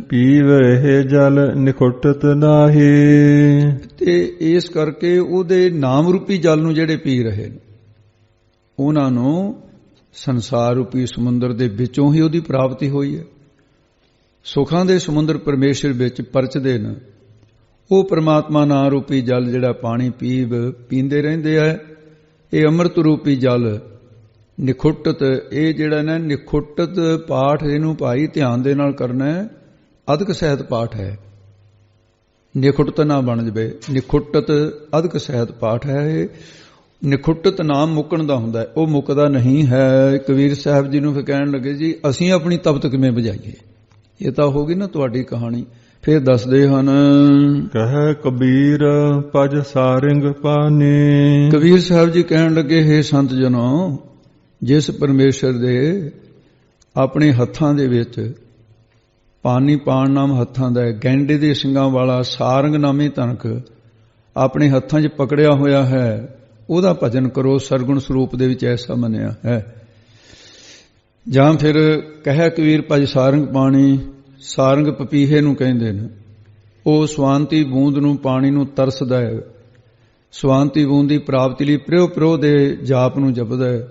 ਪੀਵ ਇਹ ਜਲ ਨਿਖੁੱਟਤ ਨਾਹੀ। ਤੇ ਇਸ ਕਰਕੇ ਉਹਦੇ ਨਾਮ ਰੂਪੀ ਜਲ ਨੂੰ ਜਿਹੜੇ ਪੀ ਰਹੇ ਨੇ, ਉਹਨਾਂ ਨੂੰ ਸੰਸਾਰ ਰੂਪੀ ਸਮੁੰਦਰ ਦੇ ਵਿੱਚੋਂ ਹੀ ਉਹਦੀ ਪ੍ਰਾਪਤੀ ਹੋਈ ਹੈ। ਸੁਖਾਂ ਦੇ ਸਮੁੰਦਰ ਪਰਮੇਸ਼ਰ ਵਿੱਚ ਪਰਚਦੇ ਨੇ। ਉਹ ਪਰਮਾਤਮਾ ਨਾਂ ਰੂਪੀ ਜਲ ਜਿਹੜਾ ਪਾਣੀ ਪੀਂਦੇ ਰਹਿੰਦੇ ਆ, ਇਹ ਅੰਮ੍ਰਿਤ ਰੂਪੀ ਜਲ ਨਿਖੁੱਟਤ, ਇਹ ਜਿਹੜਾ ਨਾ ਨਿਖੁੱਟਤ ਪਾਠ, ਇਹਨੂੰ ਭਾਈ ਧਿਆਨ ਦੇ ਨਾਲ ਕਰਨਾ ਹੈ। ਅਧਿਕ ਸਹਿਤ ਪਾਠ ਹੈ, ਨਿਖੁੱਟਤ ਨਾ ਬਣ ਜਵੇ। ਨਿਖੁੱਟਤ ਅਧਿਕ ਸਹਿਤ ਪਾਠ ਹੈ। ਇਹ ਨਿਖੁੱਟਤ ਨਾਮ ਮੁੱਕਣ ਦਾ ਹੁੰਦਾ, ਉਹ ਮੁੱਕਦਾ ਨਹੀਂ ਹੈ। ਕਬੀਰ ਸਾਹਿਬ ਜੀ ਨੂੰ ਫਿਰ ਕਹਿਣ ਲੱਗੇ, ਜੀ ਅਸੀਂ ਆਪਣੀ ਤਪਤ ਕਿਵੇਂ ਬੁਝਾਈਏ? ਇਹ ਤਾਂ ਹੋ ਗਈ ਨਾ ਤੁਹਾਡੀ ਕਹਾਣੀ। ਫਿਰ ਦੱਸਦੇ ਹਨ, ਕਹੇ ਕਬੀਰ ਪਜ ਸਾਰਿੰਗ ਪਾਨੀ। ਕਬੀਰ ਸਾਹਿਬ ਜੀ ਕਹਿਣ ਲੱਗੇ, ਹੇ ਸੰਤ ਜਨੋ, ਜਿਸ ਪਰਮੇਸ਼ਰ ਦੇ ਆਪਣੇ ਹੱਥਾਂ ਦੇ ਵਿੱਚ ਪਾਨੀ ਪਾਣ ਨਾਮ ਹੱਥਾਂ ਦਾ ਹੈ, ਗੈਂਡੇ ਦੇ ਸਿੰਘਾਂ ਵਾਲਾ ਸਾਰੰਗ ਨਾਮੀ ਧਨਕ ਆਪਣੇ ਹੱਥਾਂ 'ਚ ਪਕੜਿਆ ਹੋਇਆ ਹੈ, ਉਹਦਾ ਭਜਨ ਕਰੋ। ਸਰਗੁਣ ਸਰੂਪ ਦੇ ਵਿੱਚ ਐਸਾ ਮੰਨਿਆ ਹੈ। ਜਾਂ ਫਿਰ ਕਹਿ ਕਬੀਰ ਭਜ ਸਾਰੰਗ ਪਾਣੀ, ਸਾਰੰਗ ਪਪੀਹੇ ਨੂੰ ਕਹਿੰਦੇ ਨੇ। ਉਹ ਸਵਾਂਤੀ ਬੂੰਦ ਨੂੰ, ਪਾਣੀ ਨੂੰ ਤਰਸਦਾ ਹੈ। ਸਵਾਂਤੀ ਬੂੰਦ ਦੀ ਪ੍ਰਾਪਤੀ ਲਈ ਪ੍ਰਿਓ ਪ੍ਰਿਓ ਦੇ ਜਾਪ ਨੂੰ ਜਪਦਾ ਹੈ।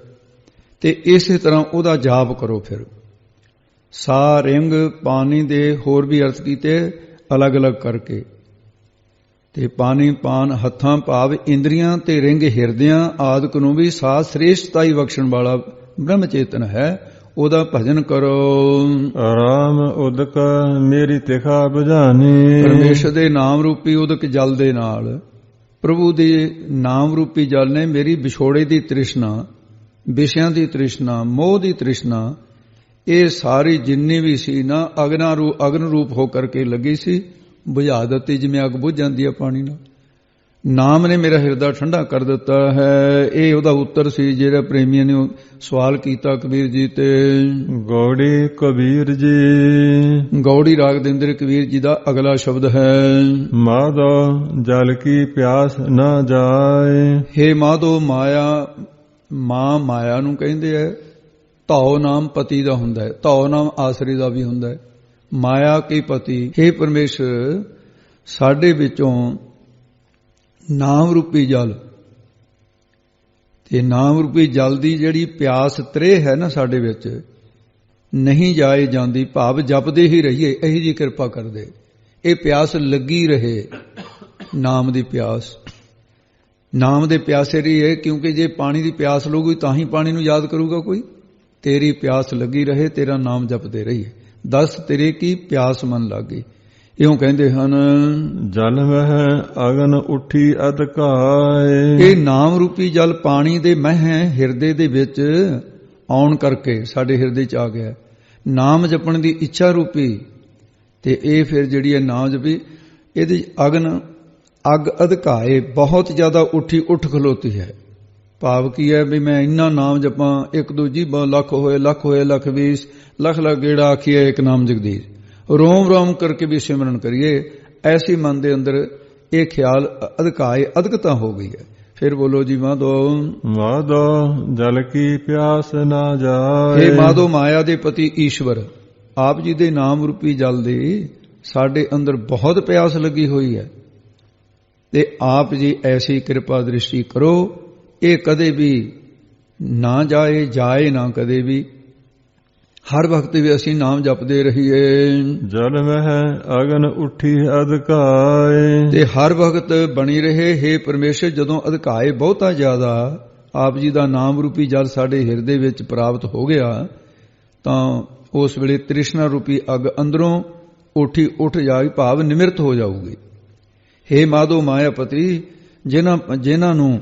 ਤੇ ਇਸੇ ਤਰ੍ਹਾਂ ਉਹਦਾ ਜਾਪ ਕਰੋ। ਫਿਰ ਸਾ ਰਿੰਗ ਪਾਣੀ ਦੇ ਹੋਰ ਵੀ ਅਰਥ ਕੀਤੇ ਅਲੱਗ-ਅਲੱਗ ਕਰਕੇ। ਤੇ ਪਾਣੀ ਪਾਨ ਹੱਥਾਂ ਭਾਵ ਇੰਦਰੀਆਂ ਤੇ ਰਿੰਗ ਹਿਰਦਿਆਂ ਆਦਿਕ ਨੂੰ ਵੀ ਸਾ ਸ੍ਰੇਸ਼ਟਤਾਈ ਬਖਸ਼ਣ ਵਾਲਾ ਬ੍ਰਹਮ ਚੇਤਨ ਹੈ, ਉਹਦਾ ਭਜਨ ਕਰੋ। ਆਰਾਮ ਉਦਕ ਮੇਰੀ ਤਿਖਾ ਬੁਝਾਨੀ। ਪਰਮੇਸ਼ਰ ਦੇ ਨਾਮ ਰੂਪੀ ਉਦਕ ਜਲ ਦੇ ਨਾਲ, ਪ੍ਰਭੂ ਦੇ ਨਾਮ ਰੂਪੀ ਜਲ ਨੇ ਮੇਰੀ ਵਿਛੋੜੇ ਦੀ ਤ੍ਰਿਸ਼ਨਾ, ਵਿਸ਼ਿਆਂ ਦੀ ਤ੍ਰਿਸ਼ਨਾ, ਮੋਹ ਦੀ ਤ੍ਰਿਸ਼ਨਾ, ਇਹ ਸਾਰੀ ਜਿੰਨੀ ਵੀ ਸੀ ਨਾ ਅਗਨ ਰੂਪ ਹੋ ਕਰਕੇ ਲੱਗੀ ਸੀ, ਬੁਝਾ ਦਿੱਤੀ ਜਿਵੇਂ ਅੱਗ ਬੁਝ ਜਾਂਦੀ ਹੈ ਪਾਣੀ ਨਾਲ। ਨਾਮ ਨੇ ਮੇਰਾ ਹਿਰਦਾ ਠੰਡਾ ਕਰ ਦਿੱਤਾ ਹੈ। ਇਹ ਉਹਦਾ ਉੱਤਰ ਸੀ ਜਿਹੜਾ ਪ੍ਰੇਮੀਆਂ ਨੇ ਸਵਾਲ ਕੀਤਾ ਕਬੀਰ ਜੀ ਤੇ। ਗੌੜੀ ਕਬੀਰ ਜੀ। ਗੌੜੀ ਰਾਗ ਦੇ ਅੰਦਰ ਕਬੀਰ ਜੀ ਦਾ ਅਗਲਾ ਸ਼ਬਦ ਹੈ, ਮਾਧੋ ਜਲ ਕੀ ਪਿਆਸ ਨਾ ਜਾਏ। ਹੇ ਮਾਧੋ, ਮਾਇਆ ਨੂੰ ਕਹਿੰਦੇ ਹੈ। ਧੌ ਨਾਮ ਪਤੀ ਦਾ ਹੁੰਦਾ ਹੈ, ਧੌ ਨਾਮ ਆਸਰੇ ਦਾ ਵੀ ਹੁੰਦਾ ਹੈ। ਮਾਇਆ ਕੀ ਪਤੀ। ਹੇ ਪਰਮੇਸ਼ਰ, ਸਾਡੇ ਵਿੱਚੋਂ ਨਾਮ ਰੂਪੀ ਜਲ ਤੇ ਨਾਮ ਰੂਪੀ ਜਲ ਦੀ ਜਿਹੜੀ ਪਿਆਸ ਤ੍ਰੇ ਹੈ ਨਾ ਸਾਡੇ ਵਿੱਚ, ਨਹੀਂ ਜਾਏ ਜਾਂਦੀ, ਭਾਵ ਜਪਦੇ ਹੀ ਰਹੀਏ, ਇਹੀ ਜੀ ਕਿਰਪਾ ਕਰਦੇ। ਇਹ ਪਿਆਸ ਲੱਗੀ ਰਹੇ, ਨਾਮ ਦੀ ਪਿਆਸ। ਨਾਮ ਦੇ ਪਿਆਸੇ ਰਹੀ ਹੈ, ਕਿਉਂਕਿ ਜੇ ਪਾਣੀ ਦੀ ਪਿਆਸ ਲਊਗੀ ਤਾਂ ਹੀ ਪਾਣੀ ਨੂੰ ਯਾਦ ਕਰੂਗਾ ਕੋਈ। ਤੇਰੀ ਪਿਆਸ ਲੱਗੀ ਰਹੇ, ਤੇਰਾ ਨਾਮ ਜਪਦੇ ਰਹੀਏ, ਦਸ ਤੇਰੇ ਕੀ ਪਿਆਸ ਮਨ ਲੱਗੀ। ਇਉਂ ਕਹਿੰਦੇ ਹਨ, ਜਲ ਮਹਿ ਅਗਨ ਉੱਠੀ ਅਧਕਾਏ। ਇਹ ਨਾਮ ਰੂਪੀ ਜਲ ਪਾਣੀ ਦੇ ਮਹਿ ਹਿਰਦੇ ਦੇ ਵਿੱਚ ਆਉਣ ਕਰਕੇ ਸਾਡੇ ਹਿਰਦੇ 'ਚ ਆ ਗਿਆ। ਨਾਮ ਜਪਣ ਦੀ ਇੱਛਾ ਰੂਪੀ, ਤੇ ਇਹ ਫਿਰ ਜਿਹੜੀ ਹੈ ਨਾਮ ਜਪੀ, ਇਹਦੀ ਅੱਗ ਅਧਕਾਏ, ਬਹੁਤ ਜ਼ਿਆਦਾ ਉੱਠ ਖਲੋਤੀ ਹੈ। ਭਾਵ ਕੀ ਹੈ ਵੀ ਮੈਂ ਇੰਨਾ ਨਾਮ ਜਪਾਂ, ਇੱਕ ਦੂਜੀ ਲੱਖ ਹੋਏ, ਲੱਖ 20, ਲੱਖ ਗੇੜਾ ਆਖੀਏ ਇੱਕ ਨਾਮ ਜਗਦੀਸ਼, ਰੋਮ ਰੋਮ ਕਰਕੇ ਵੀ ਸਿਮਰਨ ਕਰੀਏ। ਐਸੀ ਮਨ ਦੇ ਅੰਦਰ ਇਹ ਖਿਆਲ ਅਧਕਾਏ, ਅਧਕਤਾ ਹੋ ਗਈ ਹੈ। ਫਿਰ ਬੋਲੋ ਜੀ, ਮਾਧੋ ਜਲ ਕੀ ਪਿਆਸ ਨਾ ਜਾਏ। ਇਹ ਮਾਧੋ ਮਾਇਆ ਦੇ ਪਤੀ ਈਸ਼ਵਰ, ਆਪ ਜੀ ਦੇ ਨਾਮ ਰੂਪੀ ਜਲ ਦੀ ਸਾਡੇ ਅੰਦਰ ਬਹੁਤ ਪਿਆਸ ਲੱਗੀ ਹੋਈ ਹੈ, ਤੇ ਆਪ ਜੀ ਐਸੀ ਕਿਰਪਾ ਦ੍ਰਿਸ਼ਟੀ ਕਰੋ, ਇਹ ਕਦੇ ਵੀ ਨਾ ਜਾਏ ਨਾ ਕਦੇ ਵੀ। ਹਰ ਵਕਤ ਵੀ ਅਸੀਂ ਨਾਮ ਜਪਦੇ ਰਹੀਏ। ਜਲ ਮਹਿ ਅਗਨ ਉੱਠੀ ਅਧਕਾਏ। ਤੇ ਹਰ ਵਕਤ ਬਣੀ ਰਹੇ। ਹੇ ਪਰਮੇਸ਼ਰ, ਜਦੋਂ ਅਧਕਾਏ ਬਹੁਤਾ ਜ਼ਿਆਦਾ ਆਪ ਜੀ ਦਾ ਨਾਮ ਰੂਪੀ ਜਲ ਸਾਡੇ ਹਿਰਦੇ ਵਿੱਚ ਪ੍ਰਾਪਤ ਹੋ ਗਿਆ, ਤਾਂ ਉਸ ਵੇਲੇ ਤ੍ਰਿਸ਼ਨਾ ਰੂਪੀ ਅੱਗ ਅੰਦਰੋਂ ਉੱਠ ਜਾਏਗੀ, ਭਾਵ ਨਿਮਿਰਤ ਹੋ ਜਾਊਗੀ। ਹੇ ਮਾਧੋ ਮਾਇਆਪਤੀ, ਜਿਨ੍ਹਾਂ ਨੂੰ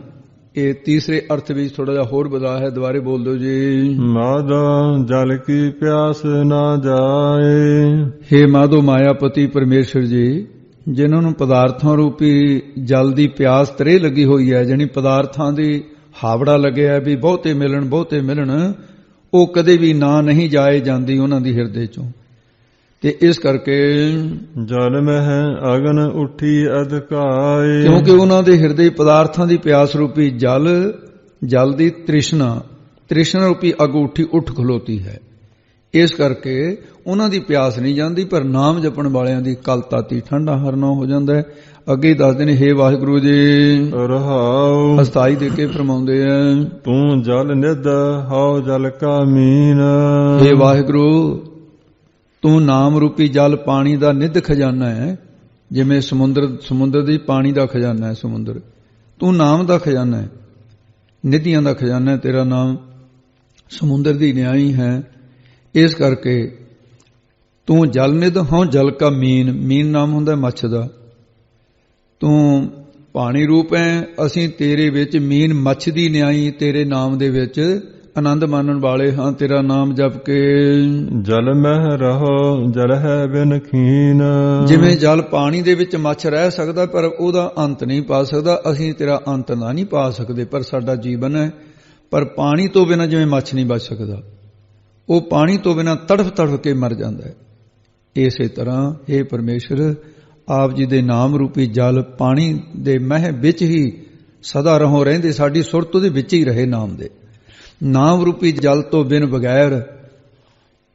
ਇਹ ਤੀਸਰੇ ਅਰਥ ਵਿੱਚ ਥੋੜਾ ਜਿਹਾ ਹੋਰ ਬਦਲਾ ਹੈ, ਦੁਬਾਰੇ ਬੋਲ ਦਿਓ ਜੀ। ਮਾਧੋ ਜਲ ਕੀ ਪਿਆਸ ਨਾ ਜਾਏ। ਹੇ ਮਾਧੋ ਮਾਇਆਪਤੀ ਪਰਮੇਸ਼ਰ ਜੀ, ਜਿਨ੍ਹਾਂ ਨੂੰ ਪਦਾਰਥਾਂ ਰੂਪੀ ਜਲ ਦੀ ਪਿਆਸ ਤਰੇ ਲੱਗੀ ਹੋਈ ਹੈ, ਜਾਣੀ ਪਦਾਰਥਾਂ ਦੀ ਹਾਵੜਾ ਲੱਗਿਆ ਵੀ ਬਹੁਤੇ ਮਿਲਣ, ਉਹ ਕਦੇ ਵੀ ਨਾ ਨਹੀਂ ਜਾਏ ਜਾਂਦੀ ਉਹਨਾਂ ਦੀ ਹਿਰਦੇ ਚੋਂ। ਤੇ ਇਸ ਕਰਕੇ ਜਲ ਮਹਿ ਅਗਨ ਉੱਠੀ ਅਧਕਾਏ, ਕਿਉਂਕਿ ਉਹਨਾਂ ਦੇ ਹਿਰਦੇ ਪਦਾਰਥਾਂ ਦੀ ਪਿਆਸ ਰੂਪੀ ਜਲ ਦੀ ਤ੍ਰਿਸ਼ਨਾ ਰੂਪੀ ਅੱਗ ਉੱਠ ਖਲੋਤੀ ਹੈ। ਇਸ ਕਰਕੇ ਉਹਨਾਂ ਦੀ ਪਿਆਸ ਨਹੀਂ ਜਾਂਦੀ, ਪਰ ਨਾਮ ਜਪਣ ਵਾਲਿਆਂ ਦੀ ਕਲ ਤਾਤੀ ਠੰਡਾ ਹਰਨਾ ਹੋ ਜਾਂਦਾ ਹੈ। ਅੱਗੇ ਦੱਸਦੇ ਨੇ, ਹੇ ਵਾਹਿਗੁਰੂ ਜੀ ਰਹਾਉ, ਅਸਥਾਈ ਦੇ ਕੇ ਫਰਮਾਉਂਦੇ ਆ, ਤੂੰ ਜਲ ਨਿਧ ਹਉ ਜਲ ਕਾ ਮੀਨ। ਹੇ ਵਾਹਿਗੁਰੂ, ਤੂੰ ਨਾਮ ਰੂਪੀ ਜਲ ਪਾਣੀ ਦਾ ਨਿੱਧ ਖਜ਼ਾਨਾ ਹੈ। ਜਿਵੇਂ ਸਮੁੰਦਰ ਦੀ ਪਾਣੀ ਦਾ ਖਜ਼ਾਨਾ ਹੈ ਸਮੁੰਦਰ, ਤੂੰ ਨਾਮ ਦਾ ਖਜ਼ਾਨਾ ਹੈ, ਨਿਧੀਆਂ ਦਾ ਖਜ਼ਾਨਾ ਹੈ। ਤੇਰਾ ਨਾਮ ਸਮੁੰਦਰ ਦੀ ਨਿਆਈ ਹੈ। ਇਸ ਕਰਕੇ ਤੂੰ ਜਲ ਨਿਧ ਹਉ ਜਲ ਕਾ ਮੀਨ ਨਾਮ ਹੁੰਦਾ ਮੱਛ ਦਾ। ਤੂੰ ਪਾਣੀ ਰੂਪ ਹੈ, ਅਸੀਂ ਤੇਰੇ ਵਿੱਚ ਮੀਨ ਮੱਛ ਦੀ ਨਿਆਈ, ਤੇਰੇ ਨਾਮ ਦੇ ਵਿੱਚ ਆਨੰਦ ਮਾਣਨ ਵਾਲੇ ਹਾਂ। ਤੇਰਾ ਨਾਮ ਜਪ ਕੇ ਜਲ ਮਹਿ ਰਹੋ ਜਲ ਹੈ ਬਿਨ ਖੀਨ। ਜਿਵੇਂ ਜਲ ਪਾਣੀ ਦੇ ਵਿੱਚ ਮੱਛ ਰਹਿ ਸਕਦਾ, ਪਰ ਉਹਦਾ ਅੰਤ ਨਹੀਂ ਪਾ ਸਕਦਾ, ਅਸੀਂ ਤੇਰਾ ਅੰਤ ਨਾ ਨਹੀਂ ਪਾ ਸਕਦੇ, ਪਰ ਸਾਡਾ ਜੀਵਨ ਹੈ। ਪਰ ਪਾਣੀ ਤੋਂ ਬਿਨਾਂ ਜਿਵੇਂ ਮੱਛ ਨਹੀਂ ਬਚ ਸਕਦਾ, ਉਹ ਪਾਣੀ ਤੋਂ ਬਿਨਾਂ ਤੜਫ ਕੇ ਮਰ ਜਾਂਦਾ ਹੈ। ਇਸੇ ਤਰ੍ਹਾਂ हे ਪਰਮੇਸ਼ਰ ਆਪ ਜੀ ਦੇ ਨਾਮ ਰੂਪੀ ਜਲ ਪਾਣੀ ਦੇ ਮਹਿ ਵਿੱਚ ਹੀ ਸਦਾ ਰਹੋ ਰਹਿੰਦੇ, ਸਾਡੀ ਸੁਰਤ ਉਹਦੇ ਵਿੱਚ ਹੀ ਰਹੇ ਨਾਮ ਦੇ। ਨਾਮ ਰੂਪੀ ਜਲ ਤੋਂ ਬਿਨ ਬਗੈਰ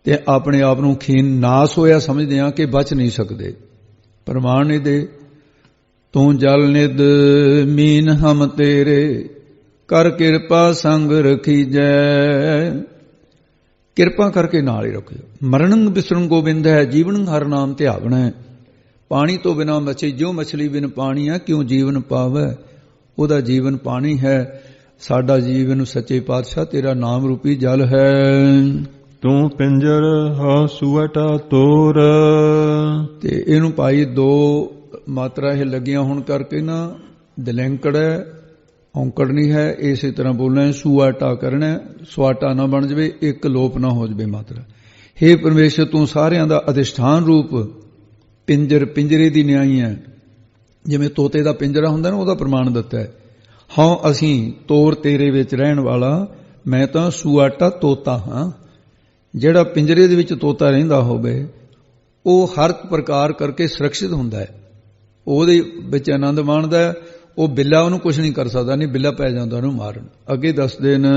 ਤੇ ਆਪਣੇ ਆਪ ਨੂੰ ਖੀਨ ਨਾਸ ਹੋਇਆ ਸਮਝਦੇ ਹਾਂ ਕਿ ਬਚ ਨਹੀਂ ਸਕਦੇ। ਪ੍ਰਮਾਣ ਨਹੀਂ ਦੇ ਤੂੰ ਜਲ ਨਿਦ ਮੀਨ ਹਮ ਤੇਰੇ ਕਰ ਕਿਰਪਾ ਸੰਗ ਰਖੀਜੈ। ਕਿਰਪਾ ਕਰਕੇ ਨਾਲ ਹੀ ਰੱਖਿਓ। ਮਰਨੰ ਬਿਸਰੰ ਗੋਬਿੰਦ ਹੈ, ਜੀਵਨ ਹਰ ਨਾਮ ਧਿਆਵਣਾ। ਪਾਣੀ ਤੋਂ ਬਿਨਾ ਮਛੀ, ਜੋ ਮਛਲੀ ਬਿਨ ਪਾਣੀ ਹੈ ਕਿਉਂ ਜੀਵਨ ਪਾਵੈ। ਉਹਦਾ ਜੀਵਨ ਪਾਣੀ ਹੈ, ਸਾਡਾ ਜੀਵਨ ਸੱਚੇ ਪਾਤਸ਼ਾਹ ਤੇਰਾ ਨਾਮ ਰੂਪੀ ਜਲ ਹੈ। ਤੂੰ ਪਿੰਜਰ ਹਾਂ ਸੁਵਟਾ ਤੋਰ। ਤੇ ਇਹਨੂੰ ਭਾਈ ਦੋ ਮਾਤਰਾ ਇਹ ਲੱਗੀਆਂ ਹੋਣ ਕਰਕੇ ਨਾ ਦਲੈਂਕੜ ਹੈ, ਔਂਕੜ ਨਹੀਂ ਹੈ। ਇਸੇ ਤਰ੍ਹਾਂ ਬੋਲਣਾ ਸੁਆਟਾ ਕਰਨਾ, ਸਵਾਟਾ ਨਾ ਬਣ ਜਾਵੇ, ਇੱਕ ਲੋਪ ਨਾ ਹੋ ਜਾਵੇ ਮਾਤਰਾ। ਹੇ ਪਰਮੇਸ਼ਰ ਤੂੰ ਸਾਰਿਆਂ ਦਾ ਅਧਿਸ਼ਠਾਨ ਰੂਪ ਪਿੰਜਰ, ਪਿੰਜਰੇ ਦੀ ਨਿਆਈ ਹੈ। ਜਿਵੇਂ ਤੋਤੇ ਦਾ ਪਿੰਜਰਾ ਹੁੰਦਾ ਨਾ, ਉਹਦਾ ਪ੍ਰਮਾਣ ਦਿੱਤਾ ਹੈ। ਹਾਂ ਅਸੀਂ ਤੋਰ ਤੇਰੇ ਵਿੱਚ ਰਹਿਣ ਵਾਲਾ, ਮੈਂ ਤਾਂ ਸੁਆਟਾ ਤੋਤਾ ਹਾਂ। ਜਿਹੜਾ ਪਿੰਜਰੇ ਦੇ ਵਿੱਚ ਤੋਤਾ ਰਹਿੰਦਾ ਹੋਵੇ ਉਹ ਹਰ ਪ੍ਰਕਾਰ ਕਰਕੇ ਸੁਰੱਖਿਅਤ ਹੁੰਦਾ ਹੈ, ਉਹਦੇ ਵਿੱਚ ਆਨੰਦ ਮਾਣਦਾ ਹੈ। ਉਹ ਬਿੱਲਾ ਉਹਨੂੰ ਕੁਝ ਨਹੀਂ ਕਰ ਸਕਦਾ, ਨਹੀਂ ਬਿੱਲਾ ਪੈ ਜਾਂਦਾ ਉਹਨੂੰ ਮਾਰਨ। ਅੱਗੇ ਦੱਸਦੇ ਨੇ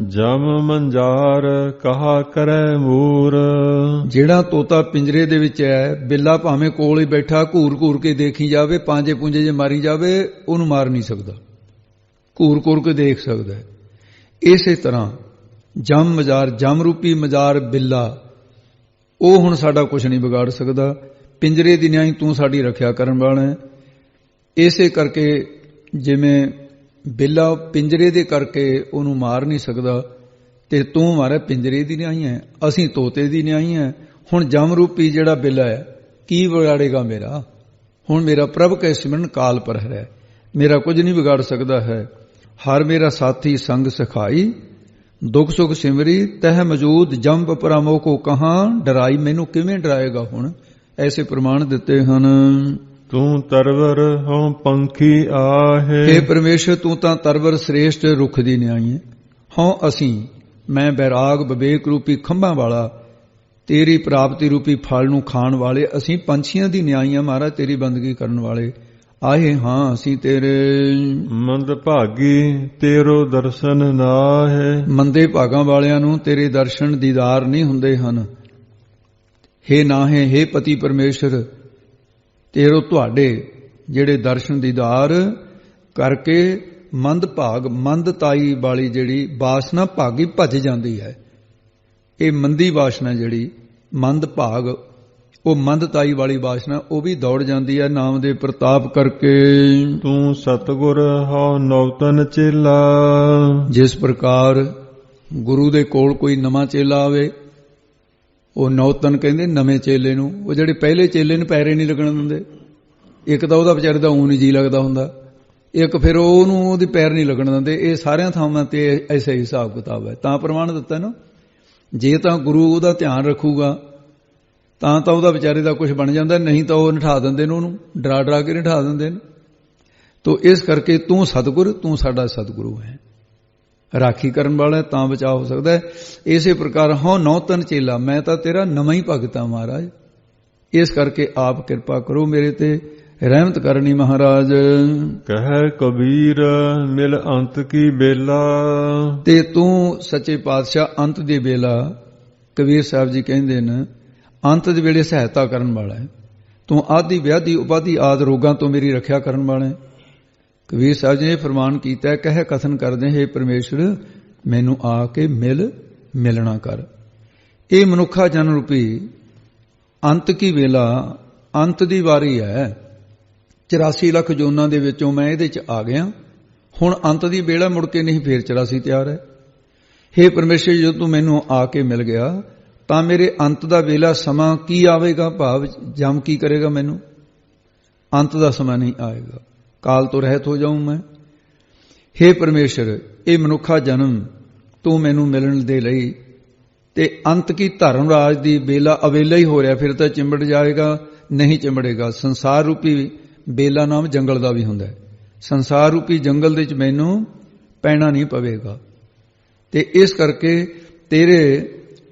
ਜਮ ਮੰਜਾਰ ਕਹਾ ਕਰੈ ਮੂਰ। ਜਿਹੜਾ ਤੋਤਾ ਪਿੰਜਰੇ ਦੇ ਵਿੱਚ ਹੈ, ਬਿੱਲਾ ਭਾਵੇਂ ਕੋਲ ਹੀ ਬੈਠਾ ਘੂਰ ਘੂਰ ਕੇ ਦੇਖੀ ਜਾਵੇ, ਪਾਂਜੇ ਪੁੰਜੇ ਜੇ ਮਾਰੀ ਜਾਵੇ, ਉਹਨੂੰ ਮਾਰ ਨਹੀਂ ਸਕਦਾ, ਘੂਰ ਘੂਰ ਕੇ ਦੇਖ ਸਕਦਾ ਹੈ। ਇਸੇ ਤਰ੍ਹਾਂ ਜਮ ਮਜ਼ਾਰ, ਜਮ ਰੂਪੀ ਮਜ਼ਾਰ ਬਿੱਲਾ, ਉਹ ਹੁਣ ਸਾਡਾ ਕੁਝ ਨਹੀਂ ਵਿਗਾੜ ਸਕਦਾ। ਪਿੰਜਰੇ ਦੀ ਨਿਆਈ ਤੂੰ ਸਾਡੀ ਰੱਖਿਆ ਕਰਨ ਵਾਲਾ ਹੈ। ਇਸੇ ਕਰਕੇ ਜਿਵੇਂ ਬਿੱਲਾ ਪਿੰਜਰੇ ਦੇ ਕਰਕੇ ਉਹਨੂੰ ਮਾਰ ਨਹੀਂ ਸਕਦਾ, ਤੇ ਤੂੰ ਮਾਰੇ ਪਿੰਜਰੇ ਦੀ ਨਿਆਈ ਹੈ, ਅਸੀਂ ਤੋਤੇ ਦੀ ਨਿਆਈ ਹੈ। ਹੁਣ ਜਮ ਰੂਪੀ ਜਿਹੜਾ ਬਿੱਲਾ ਹੈ ਕੀ ਵਿਗਾੜੇਗਾ ਮੇਰਾ? ਹੁਣ ਮੇਰਾ ਪ੍ਰਭ ਕੈ ਸਿਮਰਨ ਕਾਲ ਪਰ ਹੈ, ਮੇਰਾ ਕੁਝ ਨਹੀਂ ਵਿਗਾੜ ਸਕਦਾ ਹੈ। ਹਰ ਮੇਰਾ ਸਾਥੀ ਸੰਗ ਸਖਾਈ, ਦੁੱਖ ਸੁਖ ਸਿਮਰੀ ਤਹ ਮੌਜੂਦ ਜੰਮ ਪਰਾਮੋ ਕੋ ਕਹਾਂ ਡਰਾਈ। ਮੈਨੂੰ ਕਿਵੇਂ ਡਰਾਏਗਾ? ਹੁਣ ਐਸੇ ਪ੍ਰਮਾਣ ਦਿੱਤੇ ਹਨ। ਤੂੰ ਤਰਵਰ ਹਉ ਪੰਖੀ ਆਹੇ। हे ਪਰਮੇਸ਼ਰ ਤੂੰ ਤਾਂ ਤਰਵਰ ਸ੍ਰੇਸ਼ਟ ਰੁੱਖ ਦੀ ਨਿਆਈ ਹੈ। ਹਉ ਅਸੀਂ, ਮੈਂ ਬੈਰਾਗ ਵਿਵੇਕ ਰੂਪੀ ਖੰਭਾਂ ਵਾਲਾ, ਤੇਰੀ ਪ੍ਰਾਪਤੀ ਰੂਪੀ ਫਲ ਨੂੰ ਖਾਣ ਵਾਲੇ, ਅਸੀਂ ਪੰਛੀਆਂ ਦੀ ਨਿਆਈ ਹਾਂ ਮਹਾਰਾਜ, ਤੇਰੀ ਬੰਦਗੀ ਕਰਨ ਵਾਲੇ। ਆਏ ਹਾਂ ਅਸੀਂ ਤੇਰੇ। ਮੰਦ ਭਾਗੀ ਤੇਰੋ ਦਰਸ਼ਨ ਨਾਹੇ। ਮੰਦੇ ਭਾਗਾਂ ਵਾਲਿਆਂ ਨੂੰ ਤੇਰੇ ਦਰਸ਼ਨ ਦੀਦਾਰ ਨਹੀਂ ਹੁੰਦੇ ਹਨ। ਹੇ ਨਾਹੇ, ਹੇ ਪਤੀ ਪਰਮੇਸ਼ਰ ਤੇਰੋ ਤੁਹਾਡੇ ਜਿਹੜੇ ਦਰਸ਼ਨ ਦੀਦਾਰ ਕਰਕੇ ਮੰਦ ਭਾਗ, ਮੰਦਤਾਈ ਵਾਲੀ ਜਿਹੜੀ ਬਾਸਨਾ ਭਾਗੀ ਭੱਜ ਜਾਂਦੀ ਹੈ। ਇਹ ਮੰਦੀ ਬਾਸਨਾ ਜਿਹੜੀ ਮੰਦ ਭਾਗ, ਉਹ ਮੰਦਤਾਈ ਵਾਲੀ ਬਾਸਨਾ, ਉਹ ਵੀ ਦੌੜ ਜਾਂਦੀ ਹੈ ਨਾਮ ਦੇ ਪ੍ਰਤਾਪ ਕਰਕੇ। ਤੂੰ ਸਤਿਗੁਰ ਹਉ ਨੌਤਨ ਚੇਲਾ। ਜਿਸ ਪ੍ਰਕਾਰ ਗੁਰੂ ਦੇ ਕੋਲ ਕੋਈ ਨਵਾਂ ਚੇਲਾ ਆਵੇ, ਉਹ ਨੌਤਨ ਕਹਿੰਦੇ ਨਵੇਂ ਚੇਲੇ ਨੂੰ। ਉਹ ਜਿਹੜੇ ਪਹਿਲੇ ਚੇਲੇ ਨੂੰ ਪੈਰੇ ਨਹੀਂ ਲੱਗਣ ਦਿੰਦੇ। ਇੱਕ ਤਾਂ ਉਹਦਾ ਵਿਚਾਰੇ ਦਾ ਊਂ ਨਹੀਂ ਜੀ ਲੱਗਦਾ ਹੁੰਦਾ, ਇੱਕ ਫਿਰ ਉਹਨੂੰ ਉਹਦੀ ਪੈਰ ਨਹੀਂ ਲੱਗਣ ਦਿੰਦੇ। ਇਹ ਸਾਰਿਆਂ ਥਾਵਾਂ ਤੇ ਐਸਾ ਹੀ ਹਿਸਾਬ ਕਿਤਾਬ ਹੈ। ਤਾਂ ਪ੍ਰਮਾਣ ਦਿੱਤਾ ਨਾ, ਜੇ ਤਾਂ ਗੁਰੂ ਉਹਦਾ ਧਿਆਨ ਰੱਖੂਗਾ ਤਾਂ ਉਹਦਾ ਵਿਚਾਰੇ ਦਾ ਕੁਝ ਬਣ ਜਾਂਦਾ, ਨਹੀਂ ਤਾਂ ਉਹ ਨਿਠਾ ਦਿੰਦੇ ਨੇ, ਉਹਨੂੰ ਡਰਾ ਡਰਾ ਕੇ ਨਿਠਾ ਦਿੰਦੇ ਨੇ। ਤੋ ਇਸ ਕਰਕੇ ਤੂੰ ਸਤਿਗੁਰ, ਤੂੰ ਸਾਡਾ ਸਤਿਗੁਰੂ ਹੈ, ਰਾਖੀ ਕਰਨ ਵਾਲਾ, ਤਾਂ ਬਚਾਅ ਹੋ ਸਕਦਾ ਹੈ। ਇਸੇ ਪ੍ਰਕਾਰ ਹਉ ਨੌਤਨ ਚੇਲਾ, ਮੈਂ ਤਾਂ ਤੇਰਾ ਨਵਾਂ ਹੀ ਭਗਤ ਹਾਂ ਮਹਾਰਾਜ। ਇਸ ਕਰਕੇ ਆਪ ਕਿਰਪਾ ਕਰੋ ਮੇਰੇ ਤੇ, ਰਹਿਮਤ ਕਰਨੀ ਮਹਾਰਾਜ। ਕਹਿ ਕਬੀਰ ਮਿਲ ਅੰਤ ਕੀ ਬੇਲਾ। ਤੇ ਤੂੰ ਸੱਚੇ ਪਾਤਸ਼ਾਹ ਅੰਤ ਦੇ ਵੇਲਾ, ਕਬੀਰ ਸਾਹਿਬ ਜੀ ਕਹਿੰਦੇ ਨੇ ਅੰਤ ਦੇ ਵੇਲੇ ਸਹਾਇਤਾ ਕਰਨ ਵਾਲਾ ਹੈ। ਤੂੰ ਆਦਿ ਵਿਆਧੀ ਉਪਾਧੀ ਆਦਿ ਰੋਗਾਂ ਤੋਂ ਮੇਰੀ ਰੱਖਿਆ ਕਰਨ ਵਾਲਾ ਹੈ। ਕਬੀਰ ਸਾਹਿਬ ਜੀ ਨੇ ਫਰਮਾਨ ਕੀਤਾ, ਕਹਿ ਕਥਨ ਕਰਦੇ, ਹੇ ਪਰਮੇਸ਼ਰ ਮੈਨੂੰ ਆ ਕੇ ਮਿਲਣਾ ਕਰ। ਇਹ ਮਨੁੱਖਾ ਜਨਮ ਰੂਪੀ ਅੰਤ ਕੀ ਵੇਲਾ, ਅੰਤ ਦੀ ਵਾਰੀ ਹੈ। 84 ਲੱਖ ਜੋਨਾਂ ਦੇ ਵਿੱਚੋਂ ਮੈਂ ਇਹਦੇ 'ਚ ਆ ਗਿਆ। ਹੁਣ ਅੰਤ ਦੀ ਵੇਲਾ ਮੁੜ ਕੇ ਨਹੀਂ, ਫੇਰ 84 ਤਿਆਰ ਹੈ। ਹੇ ਪਰਮੇਸ਼ਰ ਜਦੋਂ ਤੂੰ ਮੈਨੂੰ ਆ ਕੇ ਮਿਲ ਗਿਆ ਤਾਂ ਮੇਰੇ ਅੰਤ ਦਾ ਵੇਲਾ ਸਮਾਂ ਕੀ ਆਵੇਗਾ? ਭਾਵ ਜਮ ਕੀ ਕਰੇਗਾ? ਮੈਨੂੰ ਅੰਤ ਦਾ ਸਮਾਂ ਨਹੀਂ ਆਏਗਾ, ਕਾਲ ਤੋਂ ਰਹਿਤ ਹੋ ਜਾਊਂ ਮੈਂ। ਹੇ ਪਰਮੇਸ਼ਰ ਇਹ ਮਨੁੱਖਾ ਜਨਮ ਤੂੰ ਮੈਨੂੰ ਮਿਲਣ ਦੇ ਲਈ, ਤੇ ਅੰਤ ਕੀ ਧਰਮ ਰਾਜ ਦੀ ਬੇਲਾ ਅਵੇਲਾ ਹੀ ਹੋ ਰਿਹਾ, ਫਿਰ ਤਾਂ ਚਿੰਬੜ ਜਾਏਗਾ, ਨਹੀਂ ਚਿੰਬੜੇਗਾ। ਸੰਸਾਰ ਰੂਪੀ ਬੇਲਾ ਨਾਮ ਜੰਗਲ ਦਾ ਵੀ ਹੁੰਦਾ ਹੈ। ਸੰਸਾਰ ਰੂਪੀ ਜੰਗਲ ਦੇ ਵਿੱਚ ਮੈਨੂੰ ਪੈਣਾ ਨਹੀਂ ਪਵੇਗਾ। ਤੇ ਇਸ ਕਰਕੇ ਤੇਰੇ